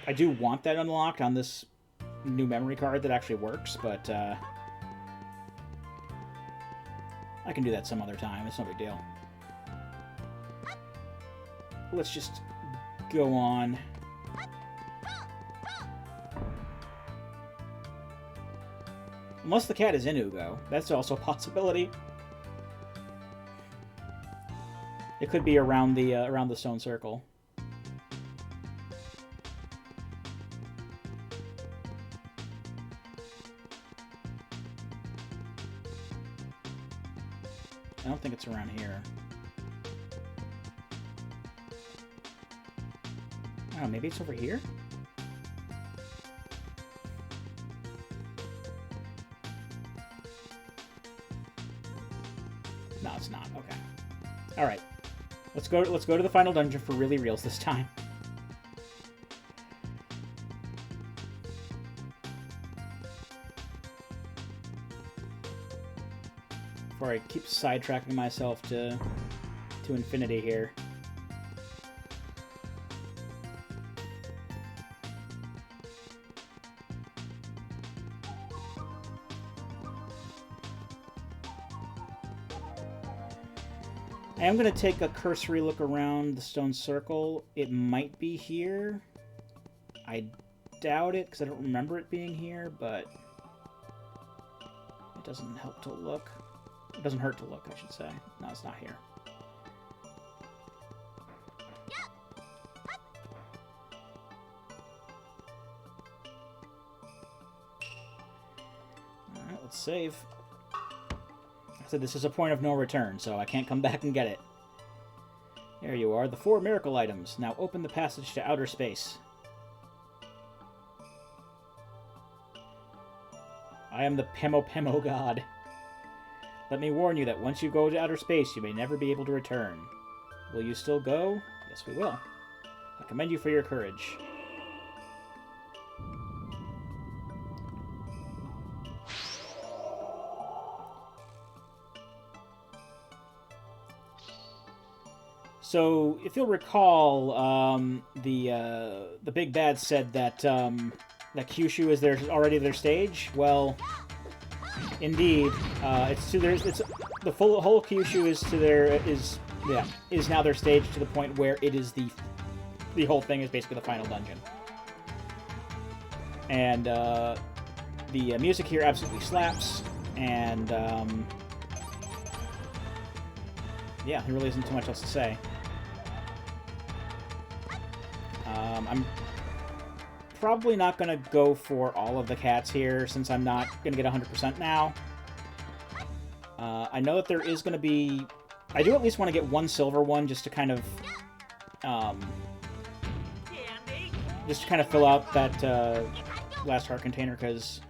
I do want that unlocked on this new memory card that actually works, but I can do that some other time. It's no big deal. Let's just go on. Unless the cat is in Ugo. That's also a possibility. It could be around the stone circle. I don't think it's around here. Oh, maybe it's over here? No, it's not. Okay. Alright. Let's go to the final dungeon for really reals this time. Before I keep sidetracking myself to infinity here. I am going to take a cursory look around the stone circle. It might be here. I doubt it, because I don't remember it being here, but it doesn't help to look. It doesn't hurt to look, I should say. No, it's not here. Alright, let's save. I said this is a point of no return, so I can't come back and get it. There you are, the 4 miracle items. Now open the passage to outer space. I am the Pemo god. Let me warn you that once you go to outer space, you may never be able to return. Will you still go? Yes, we will. I commend you for your courage. So, if you'll recall, the big bad said that that Kyushu is already their stage. Well, indeed, it's the whole Kyushu is now their stage to the point where it is the whole thing is basically the final dungeon. And the music here absolutely slaps, and yeah, there really isn't too much else to say. I'm probably not going to go for all of the cats here, since I'm not going to get 100% now. I know that there is going to be... I do at least want to get one silver one, just to kind of... fill out that last heart container, because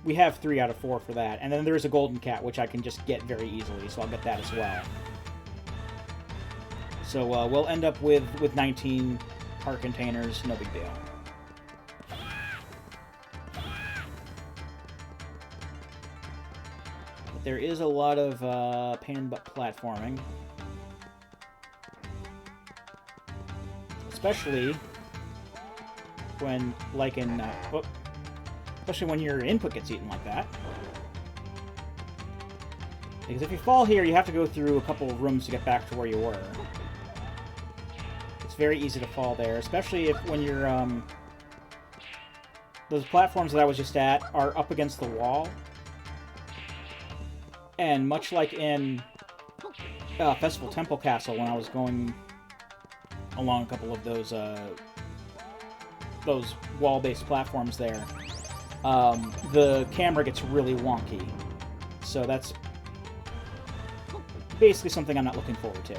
we have 3 out of 4 for that. And then there's a golden cat, which I can just get very easily, so I'll get that as well. So we'll end up with 19 heart containers, no big deal. But there is a lot of pain in the butt platforming. Especially when, like in... especially when your input gets eaten like that. Because if you fall here, you have to go through a couple of rooms to get back to where you were. It's very easy to fall there, especially when you're, those platforms that I was just at are up against the wall. And much like in Festival Temple Castle, when I was going along a couple of those wall-based platforms there, the camera gets really wonky. So that's basically something I'm not looking forward to,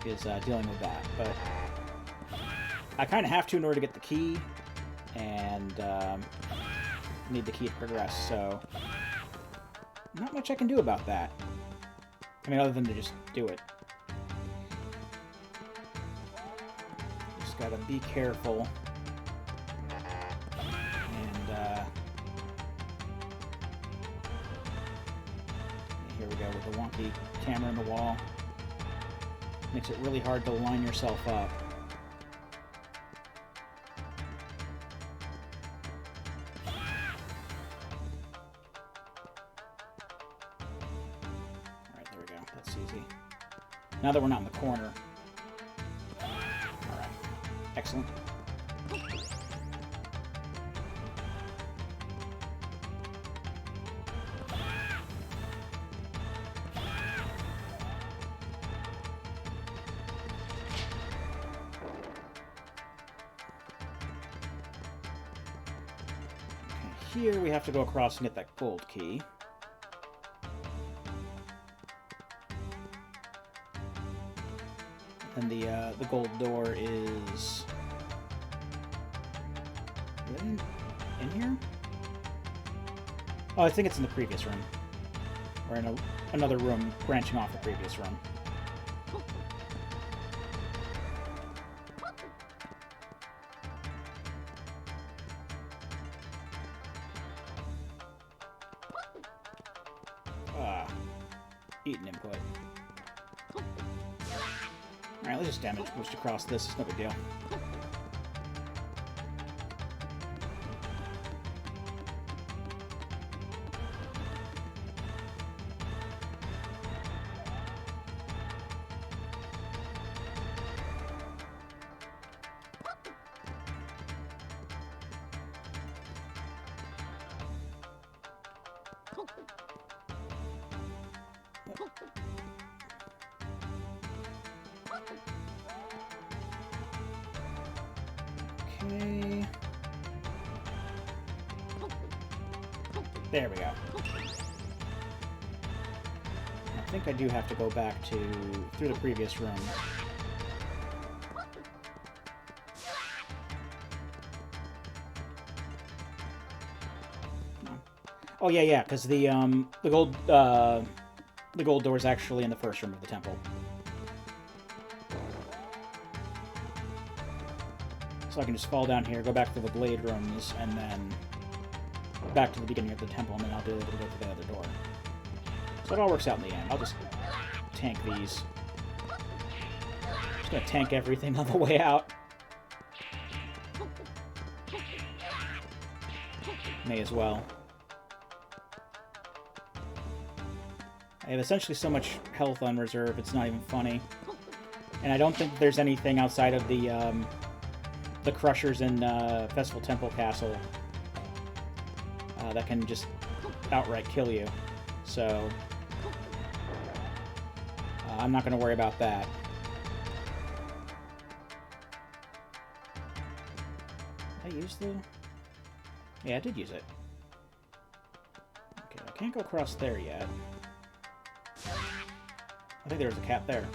is dealing with that. But I kind of have to in order to get the key, and need the key to progress, so not much I can do about that. I mean, other than to just do it. Just gotta be careful. And here we go with the wonky camera in the wall. Makes it really hard to line yourself up. Alright, there we go. That's easy. Now that we're not in the corner. Alright. Excellent. Here we have to go across and get that gold key. And the gold door is in here? Oh, I think it's in the previous room. Or in another room branching off the previous room. Eat an input. Alright, let's just damage boost across this. It's no big deal. Okay. There we go. I think I do have to go back through the previous room. Oh yeah, because the gold door is actually in the first room of the temple. So I can just fall down here, go back to the blade rooms, and then back to the beginning of the temple, and then I'll be able to go to the other door. So it all works out in the end. I'll just tank these. Just gonna tank everything on the way out. May as well. I have essentially so much health on reserve, it's not even funny. And I don't think there's anything outside of the Crushers in Festival Temple Castle that can just outright kill you. So I'm not going to worry about that. Did I use the... Yeah, I did use it. Okay, I can't go across there yet. I think there was a cat there.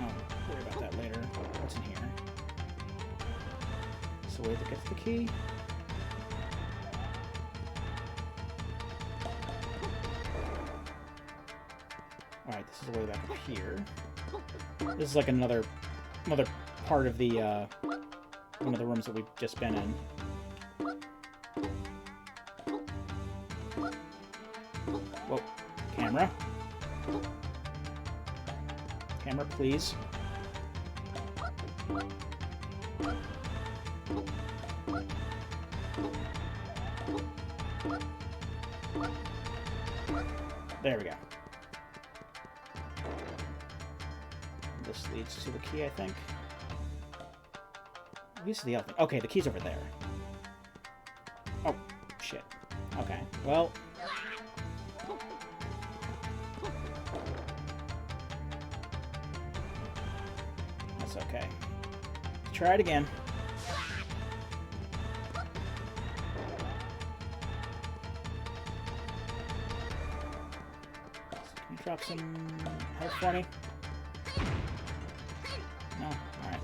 I'll worry about that later. What's in here? Is the way to get the key? Alright, this is the way back up here. This is like another part of the one of the rooms that we've just been in. Whoa. Camera. Camera, please. There we go. This leads to the key, I think. This is the elephant. Okay, the key's over there. Oh, shit. Okay, well... That's okay. Let's try it again. Can you drop some health for me? No? Alright.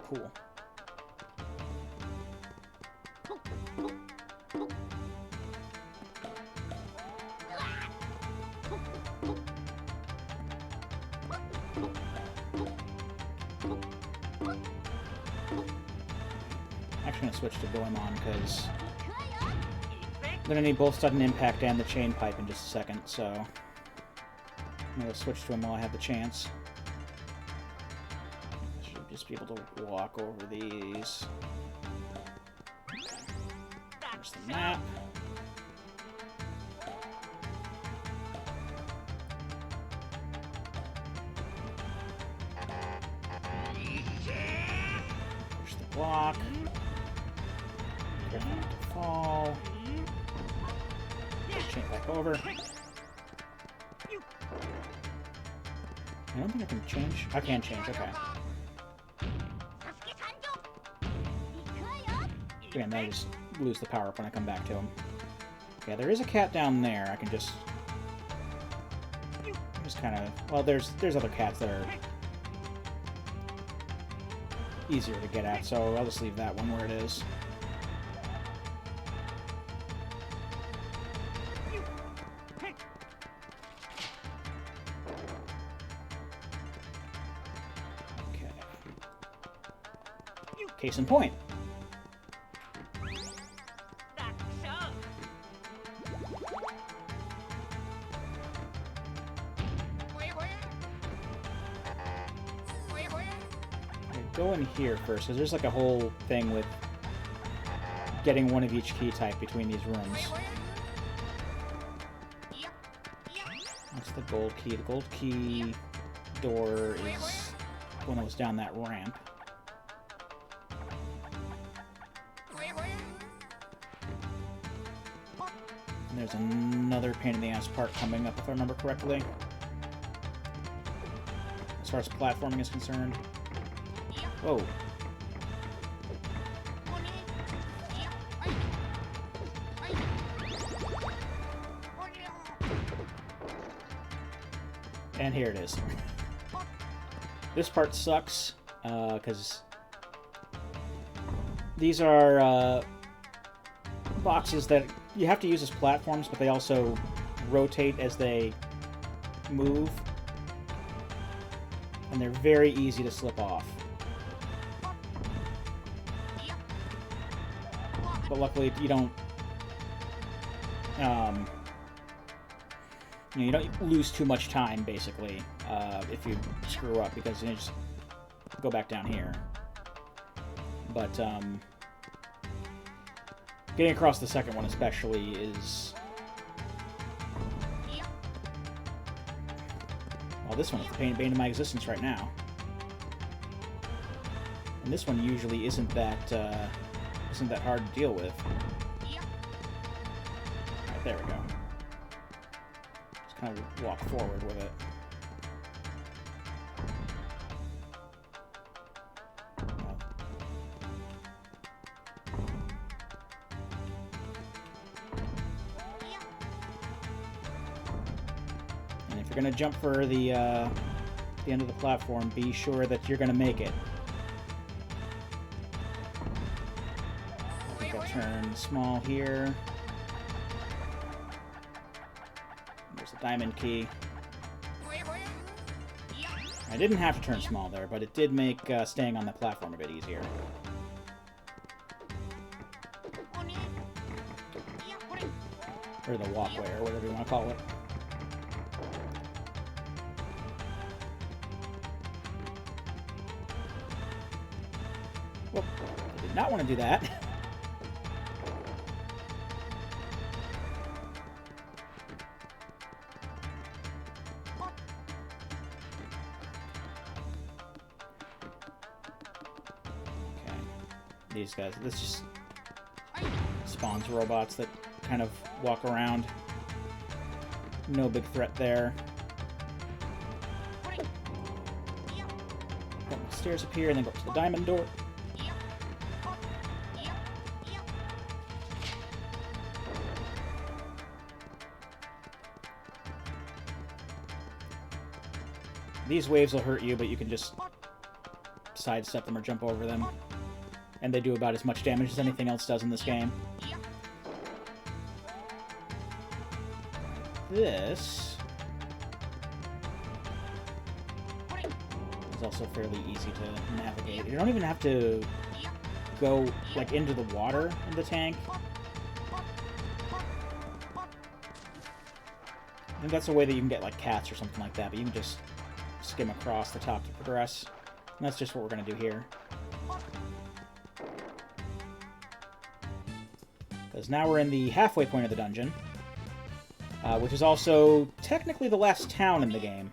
Cool. Actually going to switch to Goemon because I'm going to need both sudden impact and the chain pipe in just a second, so I'm going to switch to him while I have the chance. Should just be able to walk over these. There's the map. Push the block. Get him to fall. Chain back over. I don't think I can change. I can change, okay. Again, then I just lose the power up when I come back to him. Okay, there is a cat down there. I can just kind of... Well, there's other cats that are easier to get at, so I'll just leave that one where it is. Case in point. Go in here first, because there's like a whole thing with getting one of each key type between these rooms. That's the gold key. The gold key door is when it was down that ramp. And there's another pain in the ass part coming up, if I remember correctly. As far as platforming is concerned. Whoa. And here it is. This part sucks, because these are boxes that you have to use as platforms, but they also rotate as they move. And they're very easy to slip off. But luckily, you don't, you don't lose too much time, basically, if you screw up, because you just go back down here. But, getting across the second one especially is... Well, this one is the bane of my existence right now. And this one usually isn't that hard to deal with. Alright, there we go. Just kind of walk forward with it. And if you're going to jump for the end of the platform, be sure that you're going to make it. Turn small here. There's the diamond key. I didn't have to turn small there, but it did make staying on the platform a bit easier. Or the walkway, or whatever you want to call it. Whoop. I did not want to do that. These guys, this just spawns robots that kind of walk around. No big threat there. Stairs up here and then go up to the diamond door. These waves will hurt you, but you can just sidestep them or jump over them. And they do about as much damage as anything else does in this game. This is also fairly easy to navigate. You don't even have to go, like, into the water in the tank. I think that's a way that you can get, like, cats or something like that, but you can just skim across the top to progress. And that's just what we're going to do here. Because now we're in the halfway point of the dungeon, which is also technically the last town in the game.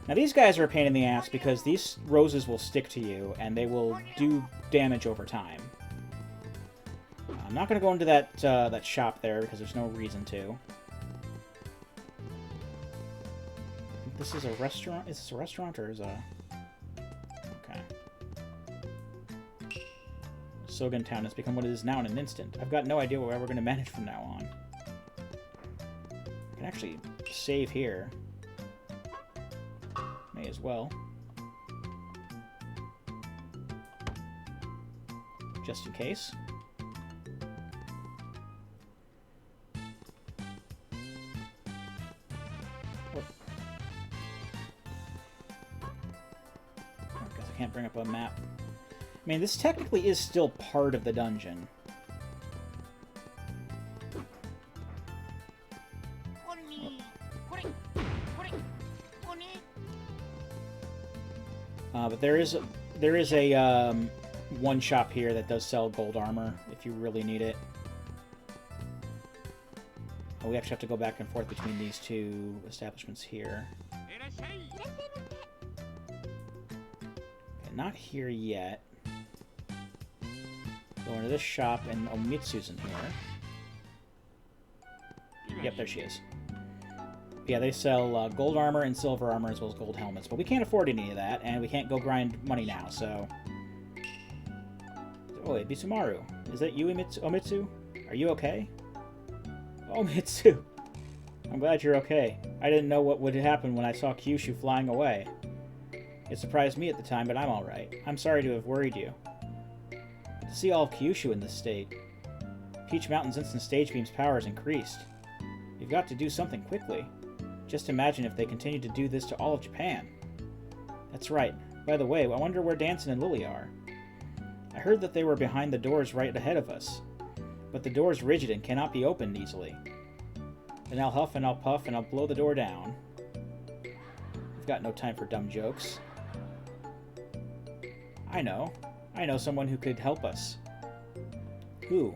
Now these guys are a pain in the ass because these roses will stick to you and they will do damage over time. I'm not going to go into that shop there because there's no reason to. This is a restaurant? Is this a restaurant or is a... Okay. Sogan Town has become what it is now in an instant. I've got no idea where we're going to manage from now on. I can actually save here. May as well. Just in case. I guess I can't bring up a map. mean, this technically is still part of the dungeon. But there is a one shop here that does sell gold armor if you really need it. Oh, we actually have to go back and forth between these two establishments here. Okay, not here yet. Go into this shop, and Omitsu's in here. Yep, there she is. Yeah, they sell gold armor and silver armor as well as gold helmets, but we can't afford any of that, and we can't go grind money now, so... Oh, wait, Bisumaru. Is that you, Omitsu? Are you okay? Omitsu! I'm glad you're okay. I didn't know what would happen when I saw Kyushu flying away. It surprised me at the time, but I'm alright. I'm sorry to have worried you. To see all of Kyushu in this state. Peach Mountain's instant stage beam's power has increased. You've got to do something quickly. Just imagine if they continue to do this to all of Japan. That's right. By the way, I wonder where Danson and Lily are. I heard that they were behind the doors right ahead of us. But the door's rigid and cannot be opened easily. Then I'll huff and I'll puff and I'll blow the door down. We've got no time for dumb jokes. I know someone who could help us. Who?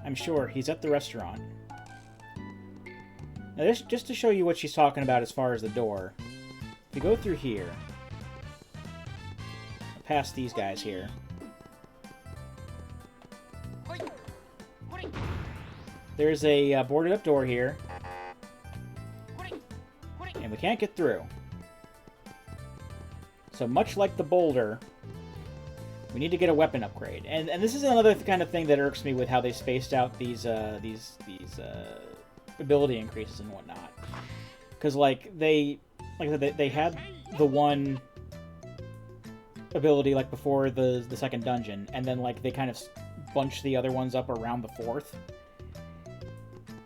I'm sure he's at the restaurant. Now, this, just to show you what she's talking about as far as the door, if you go through here, past these guys here, there's a boarded up door here, and we can't get through. So much like the boulder, we need to get a weapon upgrade. And this is another kind of thing that irks me with how they spaced out these ability increases and whatnot. Because, like I said, they had the one ability, like, before the second dungeon, and then, like, they kind of bunched the other ones up around the fourth.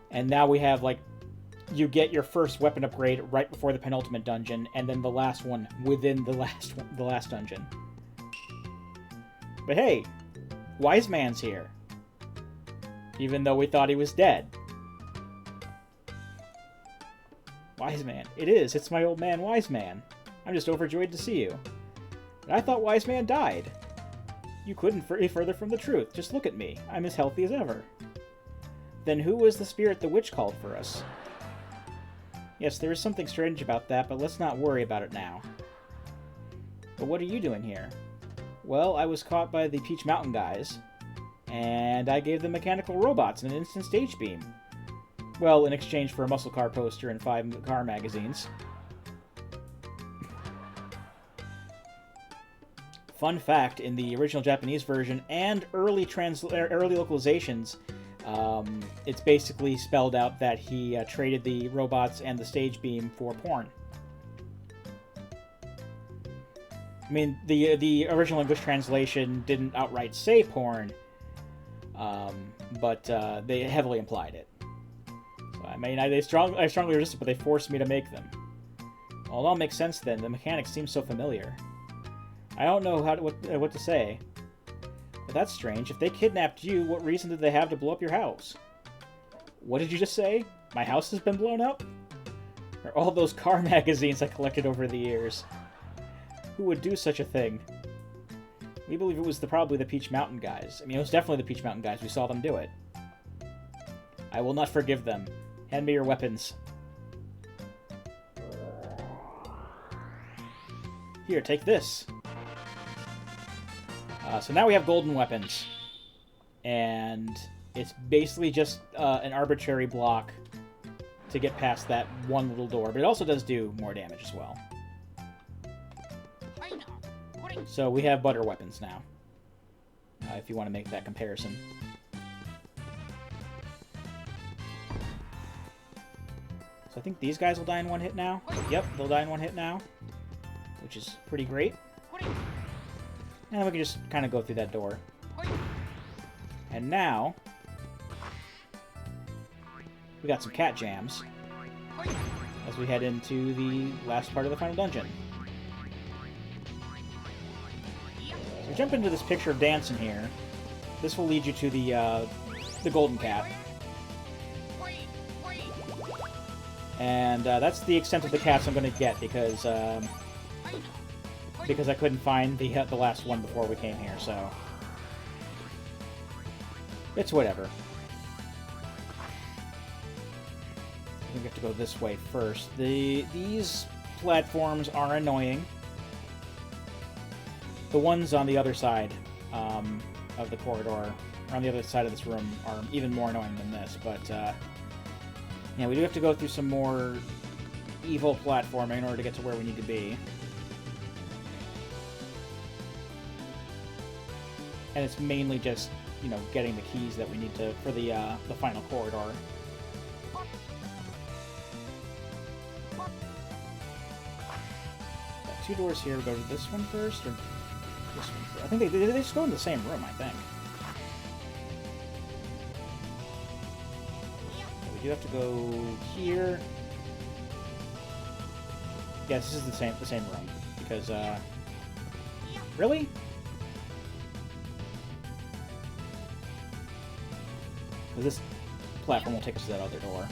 And now we have, like, you get your first weapon upgrade right before the penultimate dungeon, and then the last one within the last dungeon. But hey, Wise Man's here. Even though we thought he was dead. Wise Man. It is. It's my old man, Wise Man. I'm just overjoyed to see you. But I thought Wise Man died. You couldn't be further from the truth. Just look at me. I'm as healthy as ever. Then who was the spirit the witch called for us? Yes, there is something strange about that, but let's not worry about it now. But what are you doing here? Well, I was caught by the Peach Mountain guys, and I gave them mechanical robots and an instant stage beam. Well, in exchange for a muscle car poster and 5 car magazines. Fun fact, in the original Japanese version and early localizations, it's basically spelled out that he traded the robots and the stage beam for porn. I mean, the original English translation didn't outright say porn, but they heavily implied it. So, I mean, I strongly resisted, but they forced me to make them. Well, it all makes sense then. The mechanics seem so familiar. I don't know what to say. But that's strange. If they kidnapped you, what reason did they have to blow up your house? What did you just say? My house has been blown up? Or all those car magazines I collected over the years? Who would do such a thing? We believe it was probably the Peach Mountain guys. I mean, it was definitely the Peach Mountain guys. We saw them do it. I will not forgive them. Hand me your weapons. Here, take this. So now we have golden weapons. And it's basically just an arbitrary block to get past that one little door. But it also does do more damage as well. So we have butter weapons now. If you want to make that comparison. So I think these guys will die in one hit now. Yep, they'll die in one hit now. Which is pretty great. And we can just kind of go through that door. And now, we got some cat jams as we head into the last part of the final dungeon. So You jump into this picture of dancing here. This will lead you to the golden cat. And that's the extent of the cats I'm going to get because I couldn't find the last one before we came here, so it's whatever. I think we have to go this way first. These platforms are annoying. The ones on the other side of the corridor, or on the other side of this room, are even more annoying than this, but yeah, we do have to go through some more evil platforming in order to get to where we need to be. And it's mainly just, you know, getting the keys that we need to for the final corridor. Got 2 doors here. We go to this one first, or this one first? I think they just go in the same room, I think. We do have to go here. Yes, this is the same room because really? Because this platform will take us to that other door.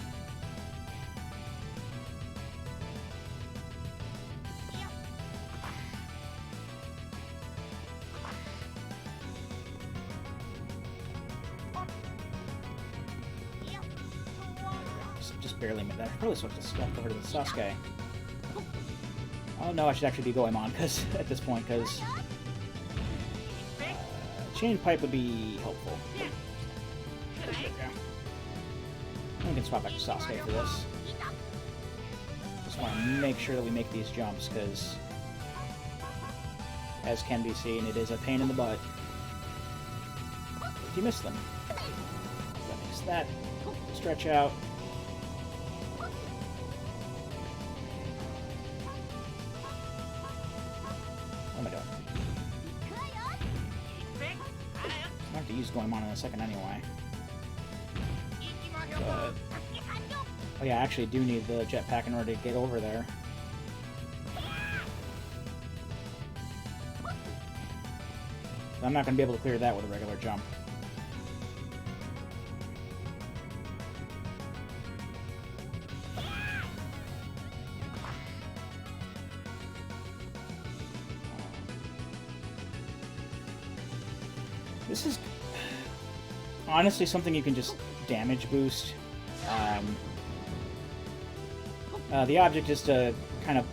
Just barely made that. I probably supposed to swap over to the Sasuke. Oh no, I should actually be Goemon because at this point, because chain pipe would be helpful. There we go. We can swap back to Sasuke for this. Just want to make sure that we make these jumps because, as can be seen, it is a pain in the butt if you miss them. That makes that stretch out. What am I doing? I'll have to use Goemon in a second anyway. But, oh yeah, I actually do need the jetpack in order to get over there. I'm not going to be able to clear that with a regular jump. This is honestly something you can just damage boost. The object is to kind of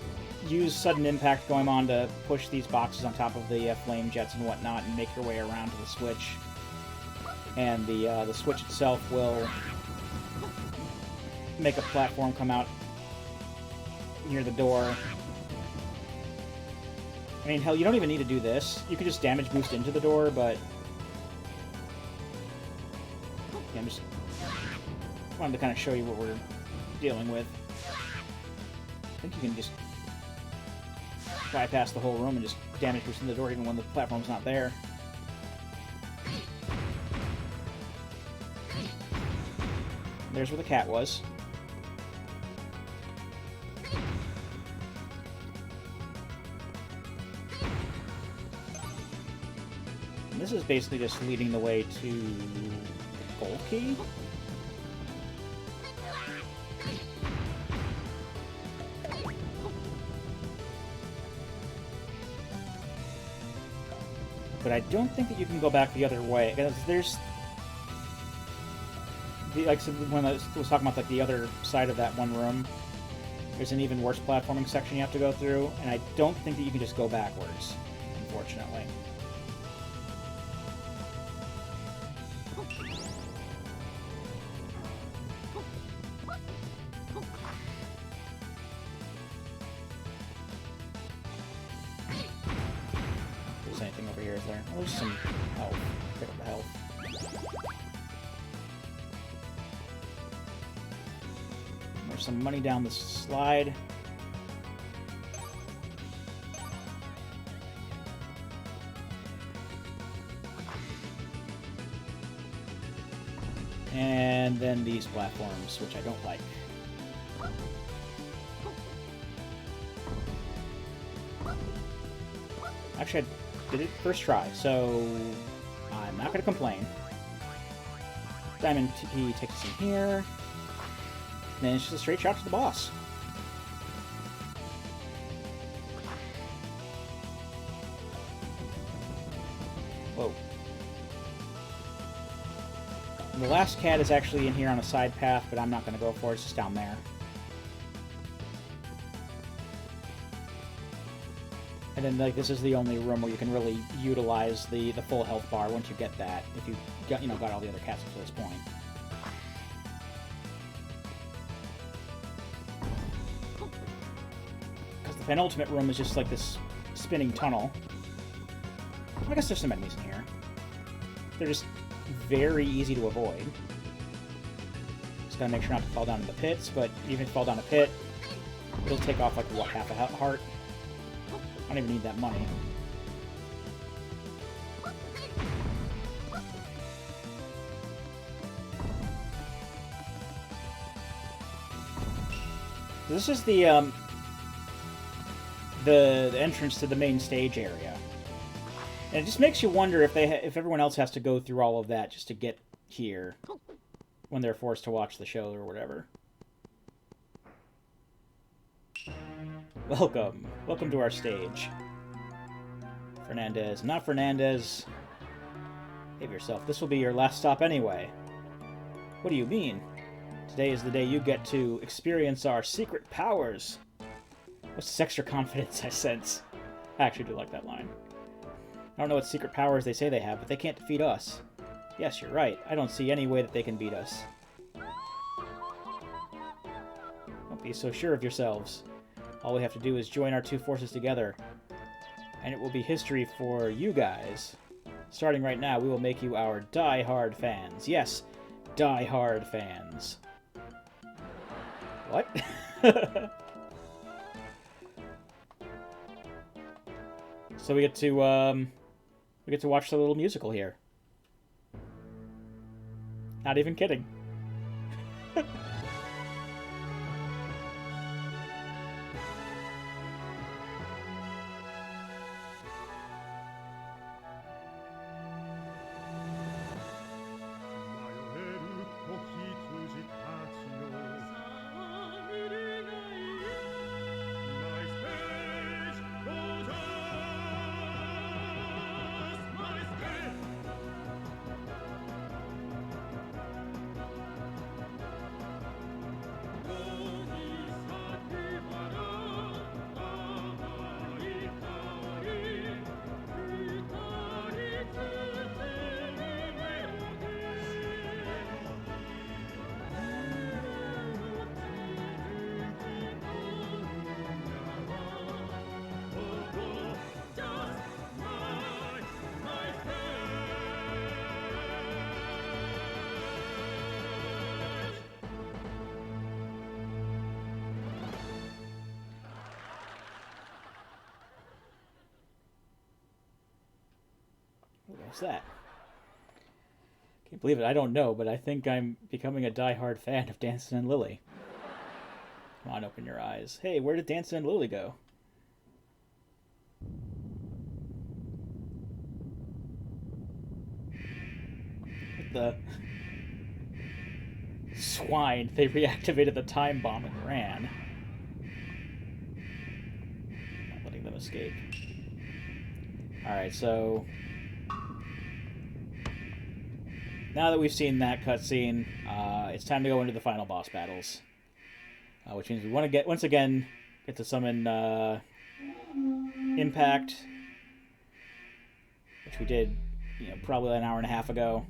use sudden impact going on to push these boxes on top of the flame jets and whatnot and make your way around to the switch. And the switch itself will make a platform come out near the door. I mean, hell, you don't even need to do this. You could just damage boost into the door, but yeah, I'm just wanted to kind of show you what we're dealing with. I think you can just bypass the whole room and just damage boost in the door even when the platform's not there. There's where the cat was. And this is basically just leading the way to Gold Key. But I don't think that you can go back the other way, because there's... like when I was talking about like the other side of that one room, there's an even worse platforming section you have to go through, and I don't think that you can just go backwards, unfortunately. If there's anything over here, is there? Oh, there's some health. Pick up the health. There's some money down the slide. And then these platforms, which I don't like. Actually, I did it first try, so I'm not going to complain. Diamond TP takes us in here. And then it's just a straight shot to the boss. Whoa. And the last cat is actually in here on a side path, but I'm not going to go for it. It's just down there. And then, like, this is the only room where you can really utilize the full health bar once you get that. If you got, got all the other cats up to this point. Because the penultimate room is just like this spinning tunnel. I guess there's some enemies in here. They're just very easy to avoid. Just gotta make sure not to fall down in the pits, but even if you fall down a pit, it'll take off, like, what, half a heart? I don't even need that money. This is the entrance to the main stage area. And it just makes you wonder if if everyone else has to go through all of that just to get here when they're forced to watch the show or whatever. Welcome. Welcome to our stage. Fernandez. Not Fernandez. Save yourself. This will be your last stop anyway. What do you mean? Today is the day you get to experience our secret powers. What's this extra confidence I sense? I actually do like that line. I don't know what secret powers they say they have, but they can't defeat us. Yes, you're right. I don't see any way that they can beat us. Don't be so sure of yourselves. All we have to do is join our two forces together, and it will be history for you guys. Starting right now, we will make you our die-hard fans. Yes, die-hard fans. What? So we get to watch the little musical here. Not even kidding. What's that? Can't believe it. I don't know, but I think I'm becoming a die-hard fan of Dancing and Lily. Come on, open your eyes. Hey, where did Dancing and Lily go? The swine. They reactivated the time bomb and ran. Not letting them escape. Alright, so now that we've seen that cutscene, it's time to go into the final boss battles. Which means we want to once again get to summon Impact, which we did, probably an hour and a half ago.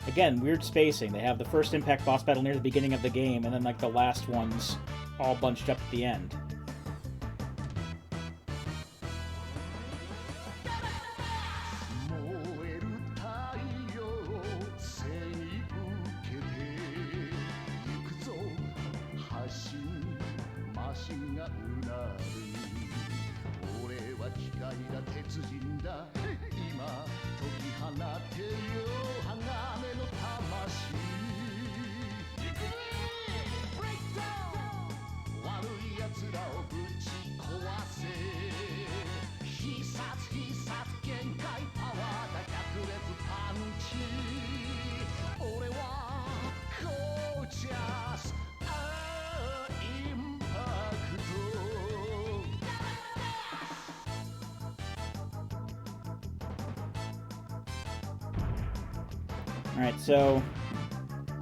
Again, weird spacing. They have the first Impact boss battle near the beginning of the game, and then like the last ones all bunched up at the end. Alright, so...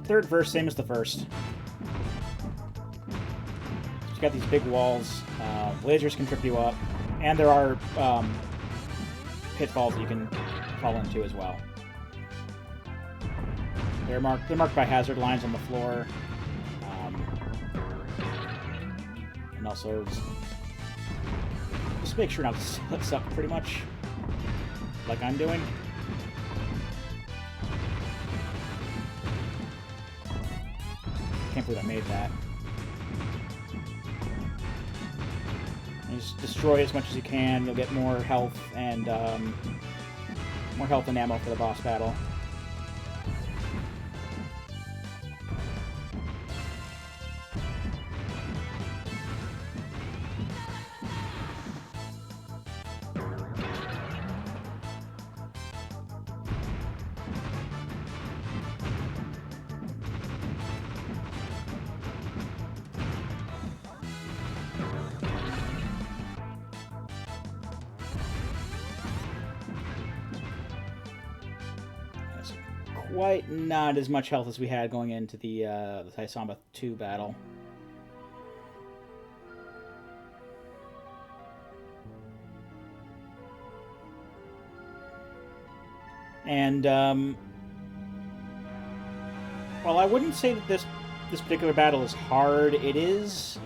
third verse, same as the first. You've got these big walls. Lasers can trip you up. And there are pitfalls that you can fall into as well. They're marked by hazard lines on the floor. And also... just make sure not to suck pretty much. Like I'm doing. Can't believe I made that. And just destroy as much as you can. You'll get more health and ammo for the boss battle. Quite not as much health as we had going into the Taisamba 2 battle. And while I wouldn't say that this particular battle is hard, it is.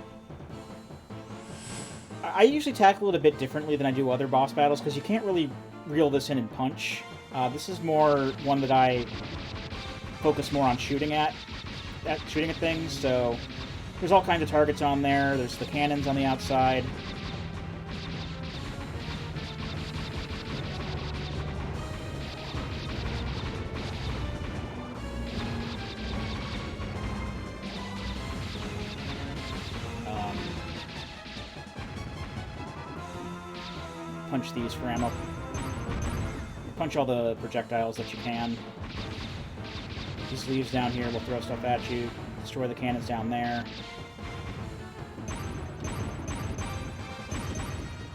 I usually tackle it a bit differently than I do other boss battles because you can't really reel this in and punch. This is more one that I focus more on shooting at things. So there's all kinds of targets on there. There's the cannons on the outside. Punch these for ammo. Punch all the projectiles that you can. These leaves down here will throw stuff at you. Destroy the cannons down there.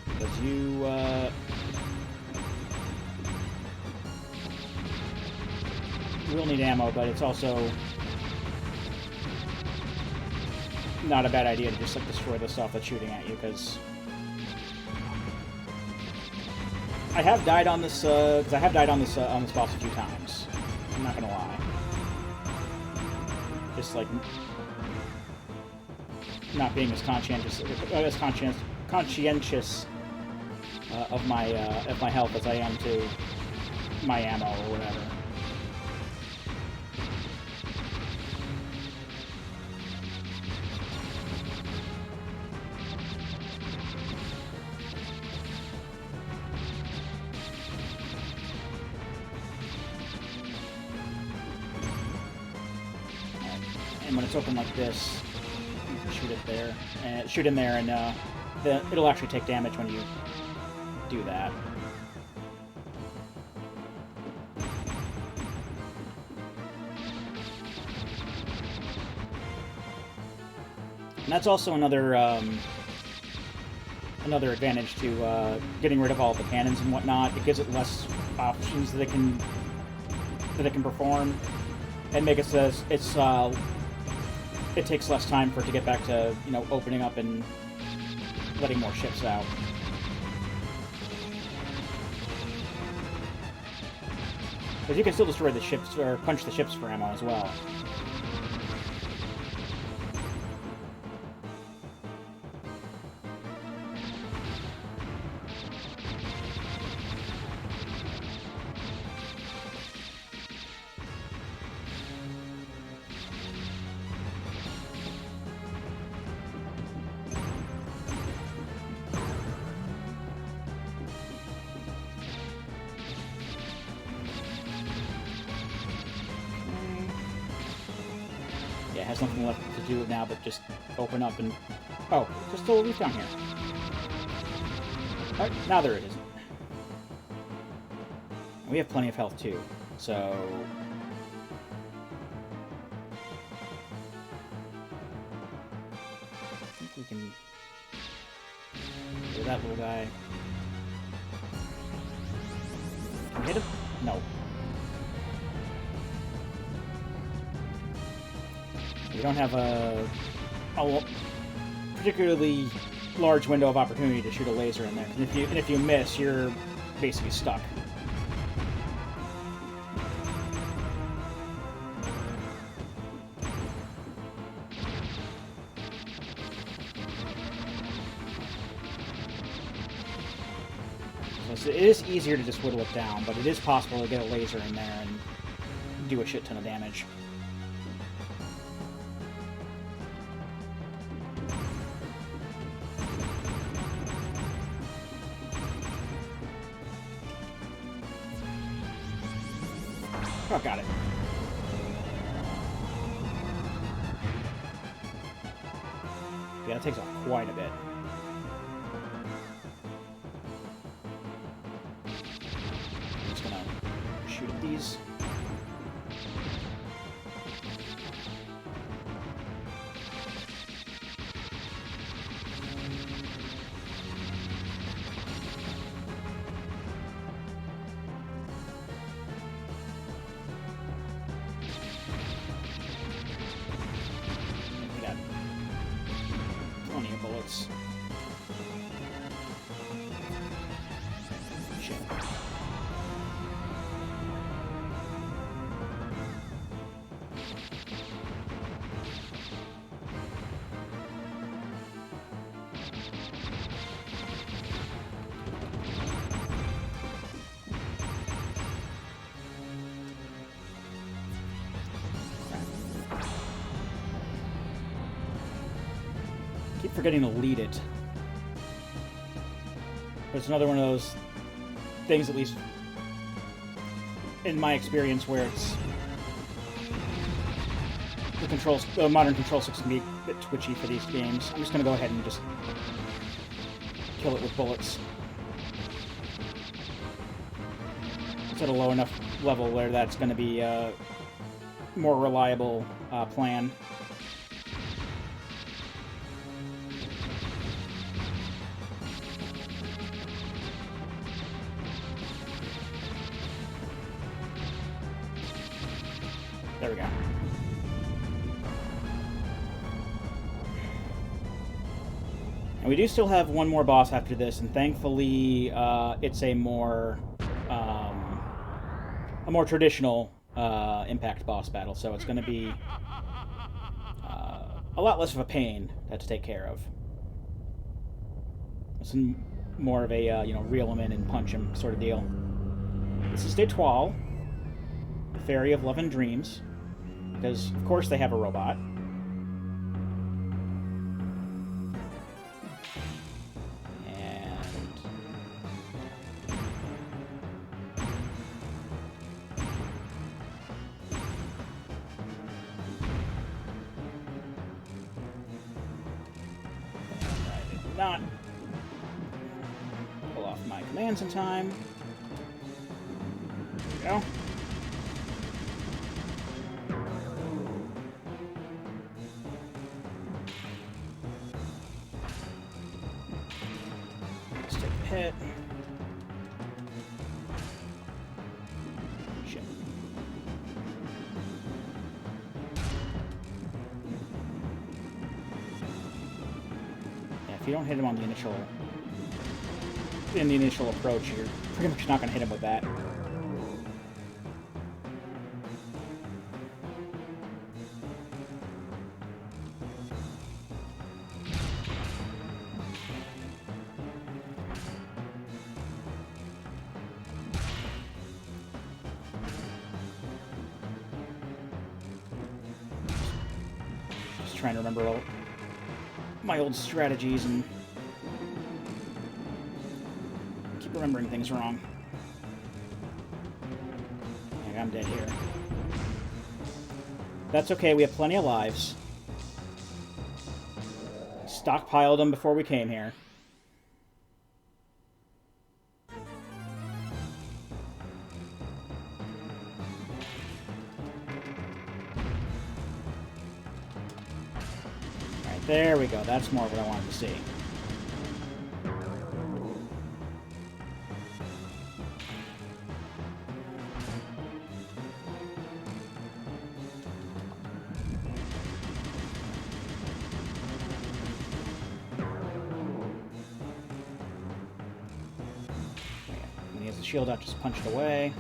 Because you will need ammo, but it's also not a bad idea to just like destroy the stuff that's shooting at you, because I have died on this on this boss a few times. I'm not gonna lie. Just like not being as conscientious of my health as I am to my ammo or whatever. And when it's open like this, you can shoot it there, and shoot in there, and it'll actually take damage when you do that. And that's also another advantage to getting rid of all the cannons and whatnot. It gives it less options that it can perform, and make it so it takes less time for it to get back to, you know, opening up and letting more ships out. Because you can still destroy the ships, or punch the ships for ammo as well. Yeah, it has nothing left to do now but just open up and... Oh, there's still a leaf down here. Alright, now there it isn't. And we have plenty of health too, so... I think we can... get that little guy. Can we hit him? No. You don't have a particularly large window of opportunity to shoot a laser in there. And if you miss, you're basically stuck. So it is easier to just whittle it down, but it is possible to get a laser in there and do a shit ton of damage. Oh, got it. Yeah, that takes off quite a bit. I'm just gonna shoot at these. Bullets. Shit. Keep forgetting to lead it. But it's another one of those things, at least in my experience, where it's the modern control sticks can be a bit twitchy for these games. I'm just going to go ahead and just kill it with bullets. It's at a low enough level where that's going to be a more reliable plan. There we go. And we do still have one more boss after this, and thankfully it's a more traditional impact boss battle, so it's going to be a lot less of a pain to take care of. It's more of a reel him in and punch him sort of deal. This is D'étoile, the Fairy of Love and Dreams. Because, of course, they have a robot. And... I did not pull off my commands in time. There we go. Hit. Shit. Yeah, if you don't hit him on the initial approach, you're pretty much not going to hit him with that. Trying to remember all my old strategies and keep remembering things wrong. Yeah, I'm dead here. That's okay, we have plenty of lives. Stockpiled them before we came here. There we go. That's more what I wanted to see. shield out just punched away.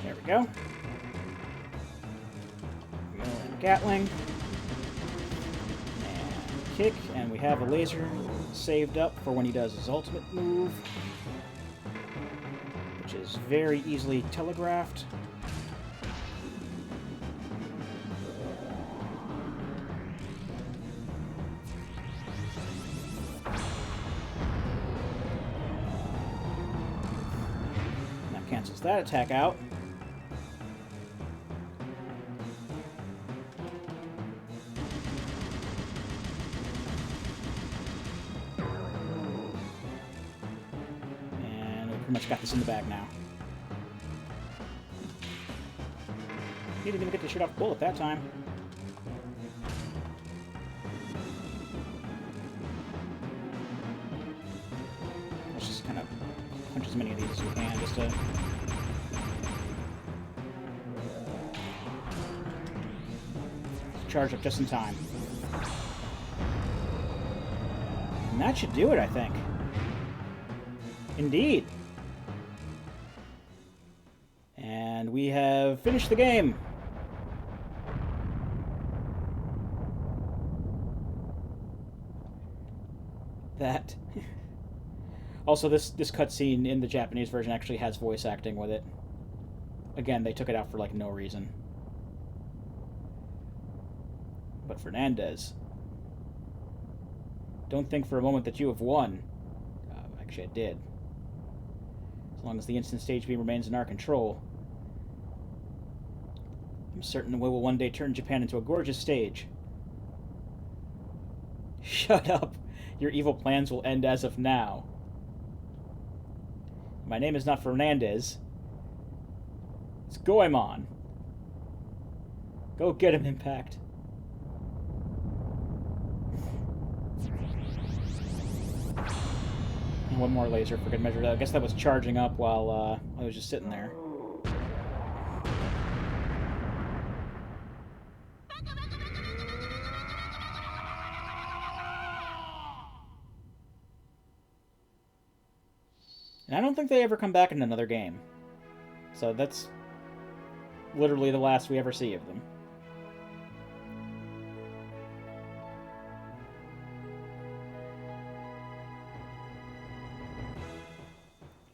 There we go. Gatling. And kick, and we have a laser saved up for when he does his ultimate move, which is very easily telegraphed. That cancels that attack out. Pretty much got this in the bag now. He didn't even get to shoot off a bullet that time. Let's just kind of punch as many of these as we can, just to... charge up just in time. And that should do it, I think. Indeed. And we have finished the game. That. Also, this cutscene in the Japanese version actually has voice acting with it. Again, they took it out for, like, no reason. But Fernandez, don't think for a moment that you have won. Actually, I did. As long as the instant stage beam remains in our control, I'm certain we will one day turn Japan into a gorgeous stage. Shut up! Your evil plans will end as of now. My name is not Fernandez. It's Goemon. Go get him, Impact. And one more laser for good measure. I guess that was charging up while I was just sitting there. And I don't think they ever come back in another game. So that's literally the last we ever see of them.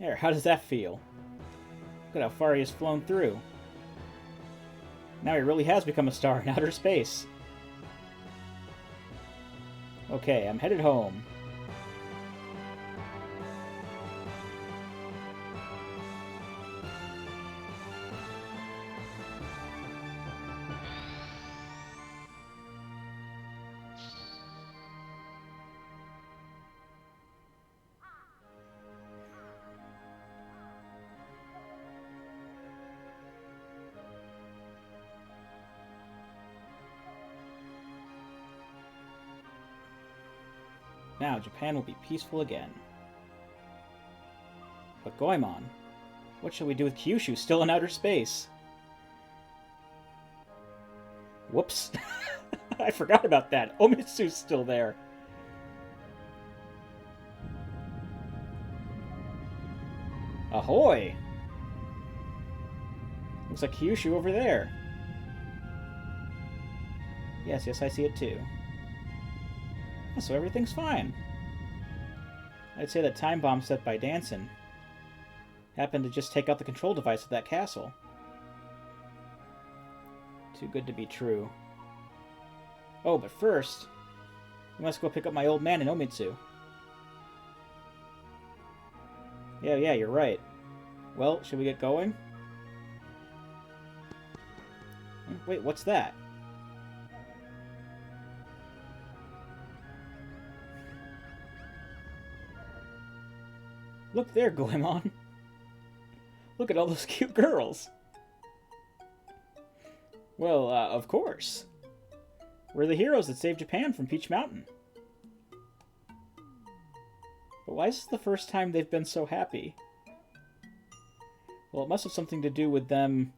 There, how does that feel? Look at how far he has flown through. Now he really has become a star in outer space. Okay, I'm headed home. Now Japan will be peaceful again. But Goemon, what shall we do with Kyushu still in outer space? Whoops. I forgot about that. Omitsu's still there. Ahoy! Looks like Kyushu over there. Yes, I see it too. So everything's fine. I'd say that time bomb set by Danson happened to just take out the control device of that castle. Too good to be true. Oh, but first, we must go pick up my old man in Omitsu. Yeah, you're right. Well, should we get going? Wait, what's that? Look there, Goemon. Look at all those cute girls. Well, of course. We're the heroes that saved Japan from Peach Mountain. Why is this the first time they've been so happy? Well, it must have something to do with them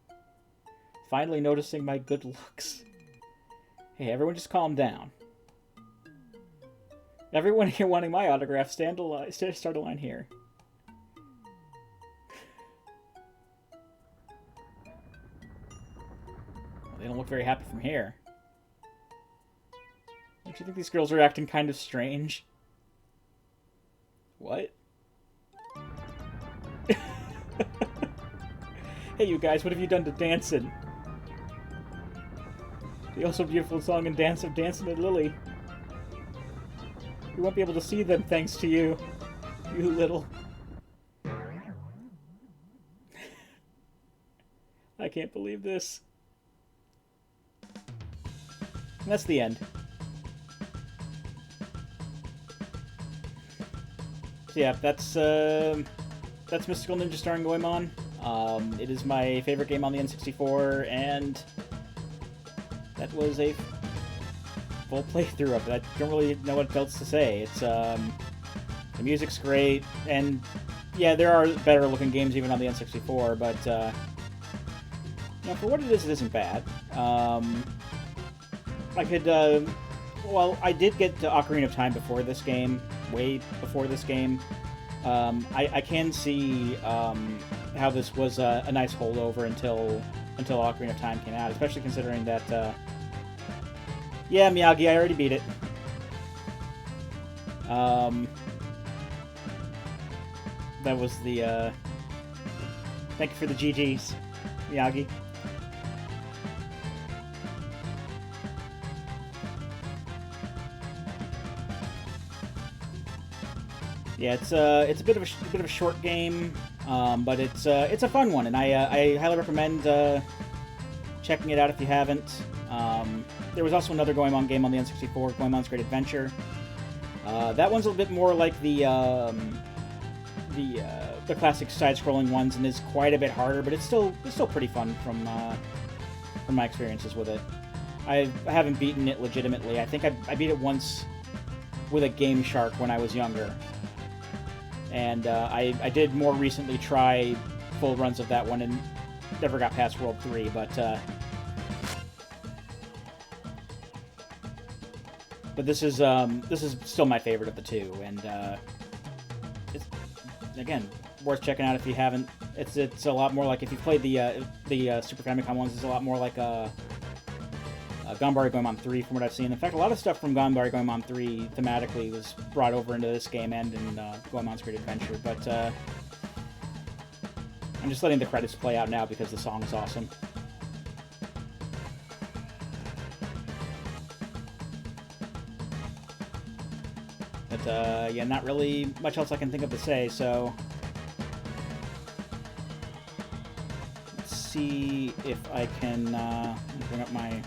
finally noticing my good looks. Hey, everyone just calm down. Everyone here wanting my autograph, start a line here. Well, they don't look very happy from here. Don't you think these girls are acting kind of strange? What? Hey, you guys, what have you done to dancing? The also beautiful song and dance of Dancing with Lily. We won't be able to see them thanks to you. You little... I can't believe this. And that's the end. So yeah, that's Mystical Ninja starring Goemon. It is my favorite game on the N64, and that was a full playthrough of it. I don't really know what else to say. It's the music's great, and yeah, there are better looking games even on the N64, but you know, for what it isn't bad. I could, well, I did get to Ocarina of Time before this game, way before this game. I can see how this was a nice holdover until Ocarina of Time came out, especially considering that, yeah, Miyagi, I already beat it. That was the, thank you for the GGs, Miyagi. Yeah, it's a bit of a short game, but it's a fun one, and I highly recommend checking it out if you haven't. There was also another Goemon game on the N64, Goemon's Great Adventure. That one's a little bit more like the classic side-scrolling ones, and is quite a bit harder, but it's still pretty fun from my experiences with it. I haven't beaten it legitimately. I think I beat it once with a Game Shark when I was younger. And I did more recently try full runs of that one and never got past World 3, but this is still my favorite of the two, and it's, again, worth checking out if you haven't. It's a lot more like, if you played the Super Famicom ones, it's a lot more like Ganbare Goemon 3 from what I've seen. In fact, a lot of stuff from Ganbare Goemon 3 thematically was brought over into this game and in Goemon's Great Adventure, but I'm just letting the credits play out now because the song is awesome. But yeah, not really much else I can think of to say, so let's see if I can bring up my...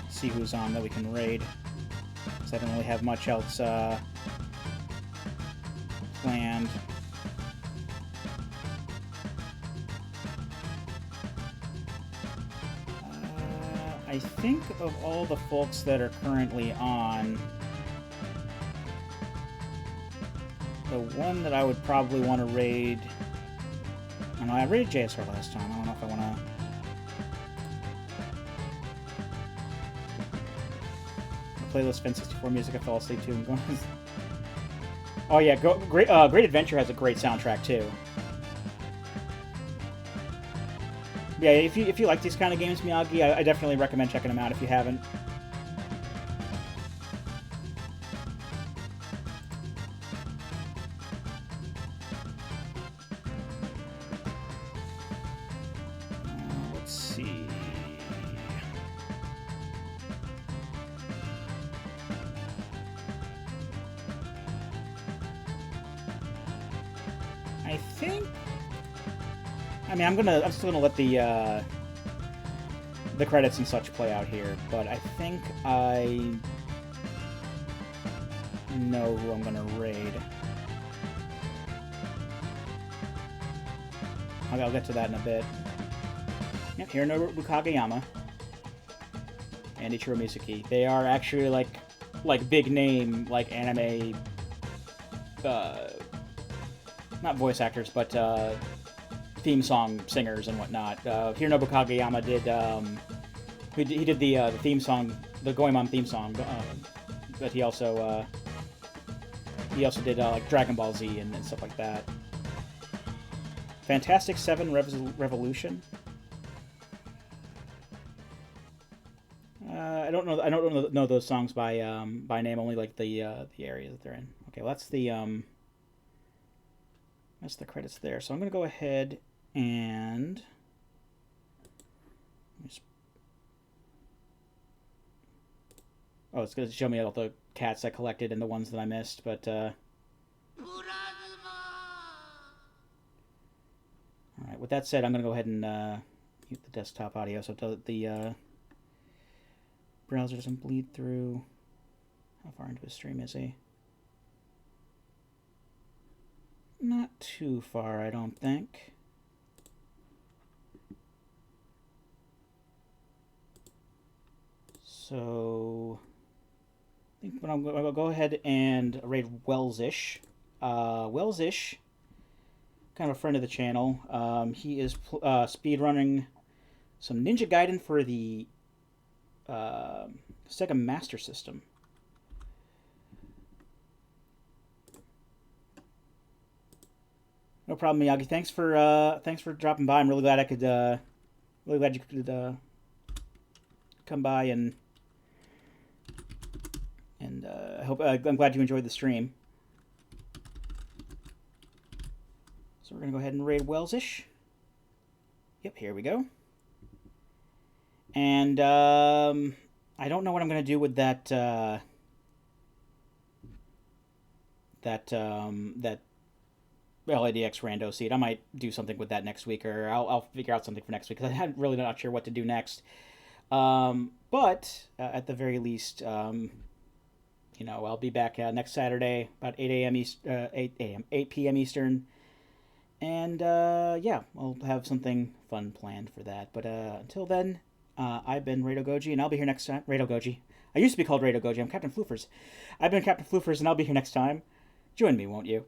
see who's on that we can raid, because I don't really have much else planned. I think of all the folks that are currently on, the one that I would probably want to raid... I don't know, I raided JSR last time. I don't know if I want to... Playlist Fin 64 music I fell asleep to. Oh yeah, Great Adventure has a great soundtrack too. Yeah, if you like these kind of games, Miyagi, I definitely recommend checking them out if you haven't. Let's see. I think... I mean, I'm still gonna let the credits and such play out here, but I think I know who I'm gonna raid. I'll get to that in a bit. Yep, Hironobu Kageyama and Ichiro Misuki. They are actually, like, like big name like anime, not voice actors, but theme song singers and whatnot. Hironobu Kageyama did he did the theme song, the Goemon theme song, but he also did like Dragon Ball Z and stuff like that. Fantastic Seven Revolution. I don't know those songs by name. Only like the area that they're in. Okay, well, that's the credits there. So I'm gonna go ahead and it's gonna show me all the cats I collected and the ones that I missed, but all right. With that said, I'm gonna go ahead and mute the desktop audio so the browser doesn't bleed through. How far into his stream is he? Not too far, I don't think. So I think I'm going to go ahead and raid Wellsish. Wellsish, kind of a friend of the channel. He is speedrunning some Ninja Gaiden for the Sega Master System. No problem, Miyagi. Thanks for dropping by. I'm really glad you could come by and I'm glad you enjoyed the stream. So we're gonna go ahead and raid Wellsish. Yep, here we go. And I don't know what I'm gonna do with that LADX rando seed. I might do something with that next week, or I'll figure out something for next week, because I'm really not sure what to do next. But at the very least, I'll be back next Saturday about 8 p.m. Eastern, and yeah, I'll have something fun planned for that. But until then, I've been Rado Goji, and I'll be here next time. Rado Goji. I used to be called Rado Goji. I'm Captain Floofers. I've been Captain Floofers, and I'll be here next time. Join me, won't you?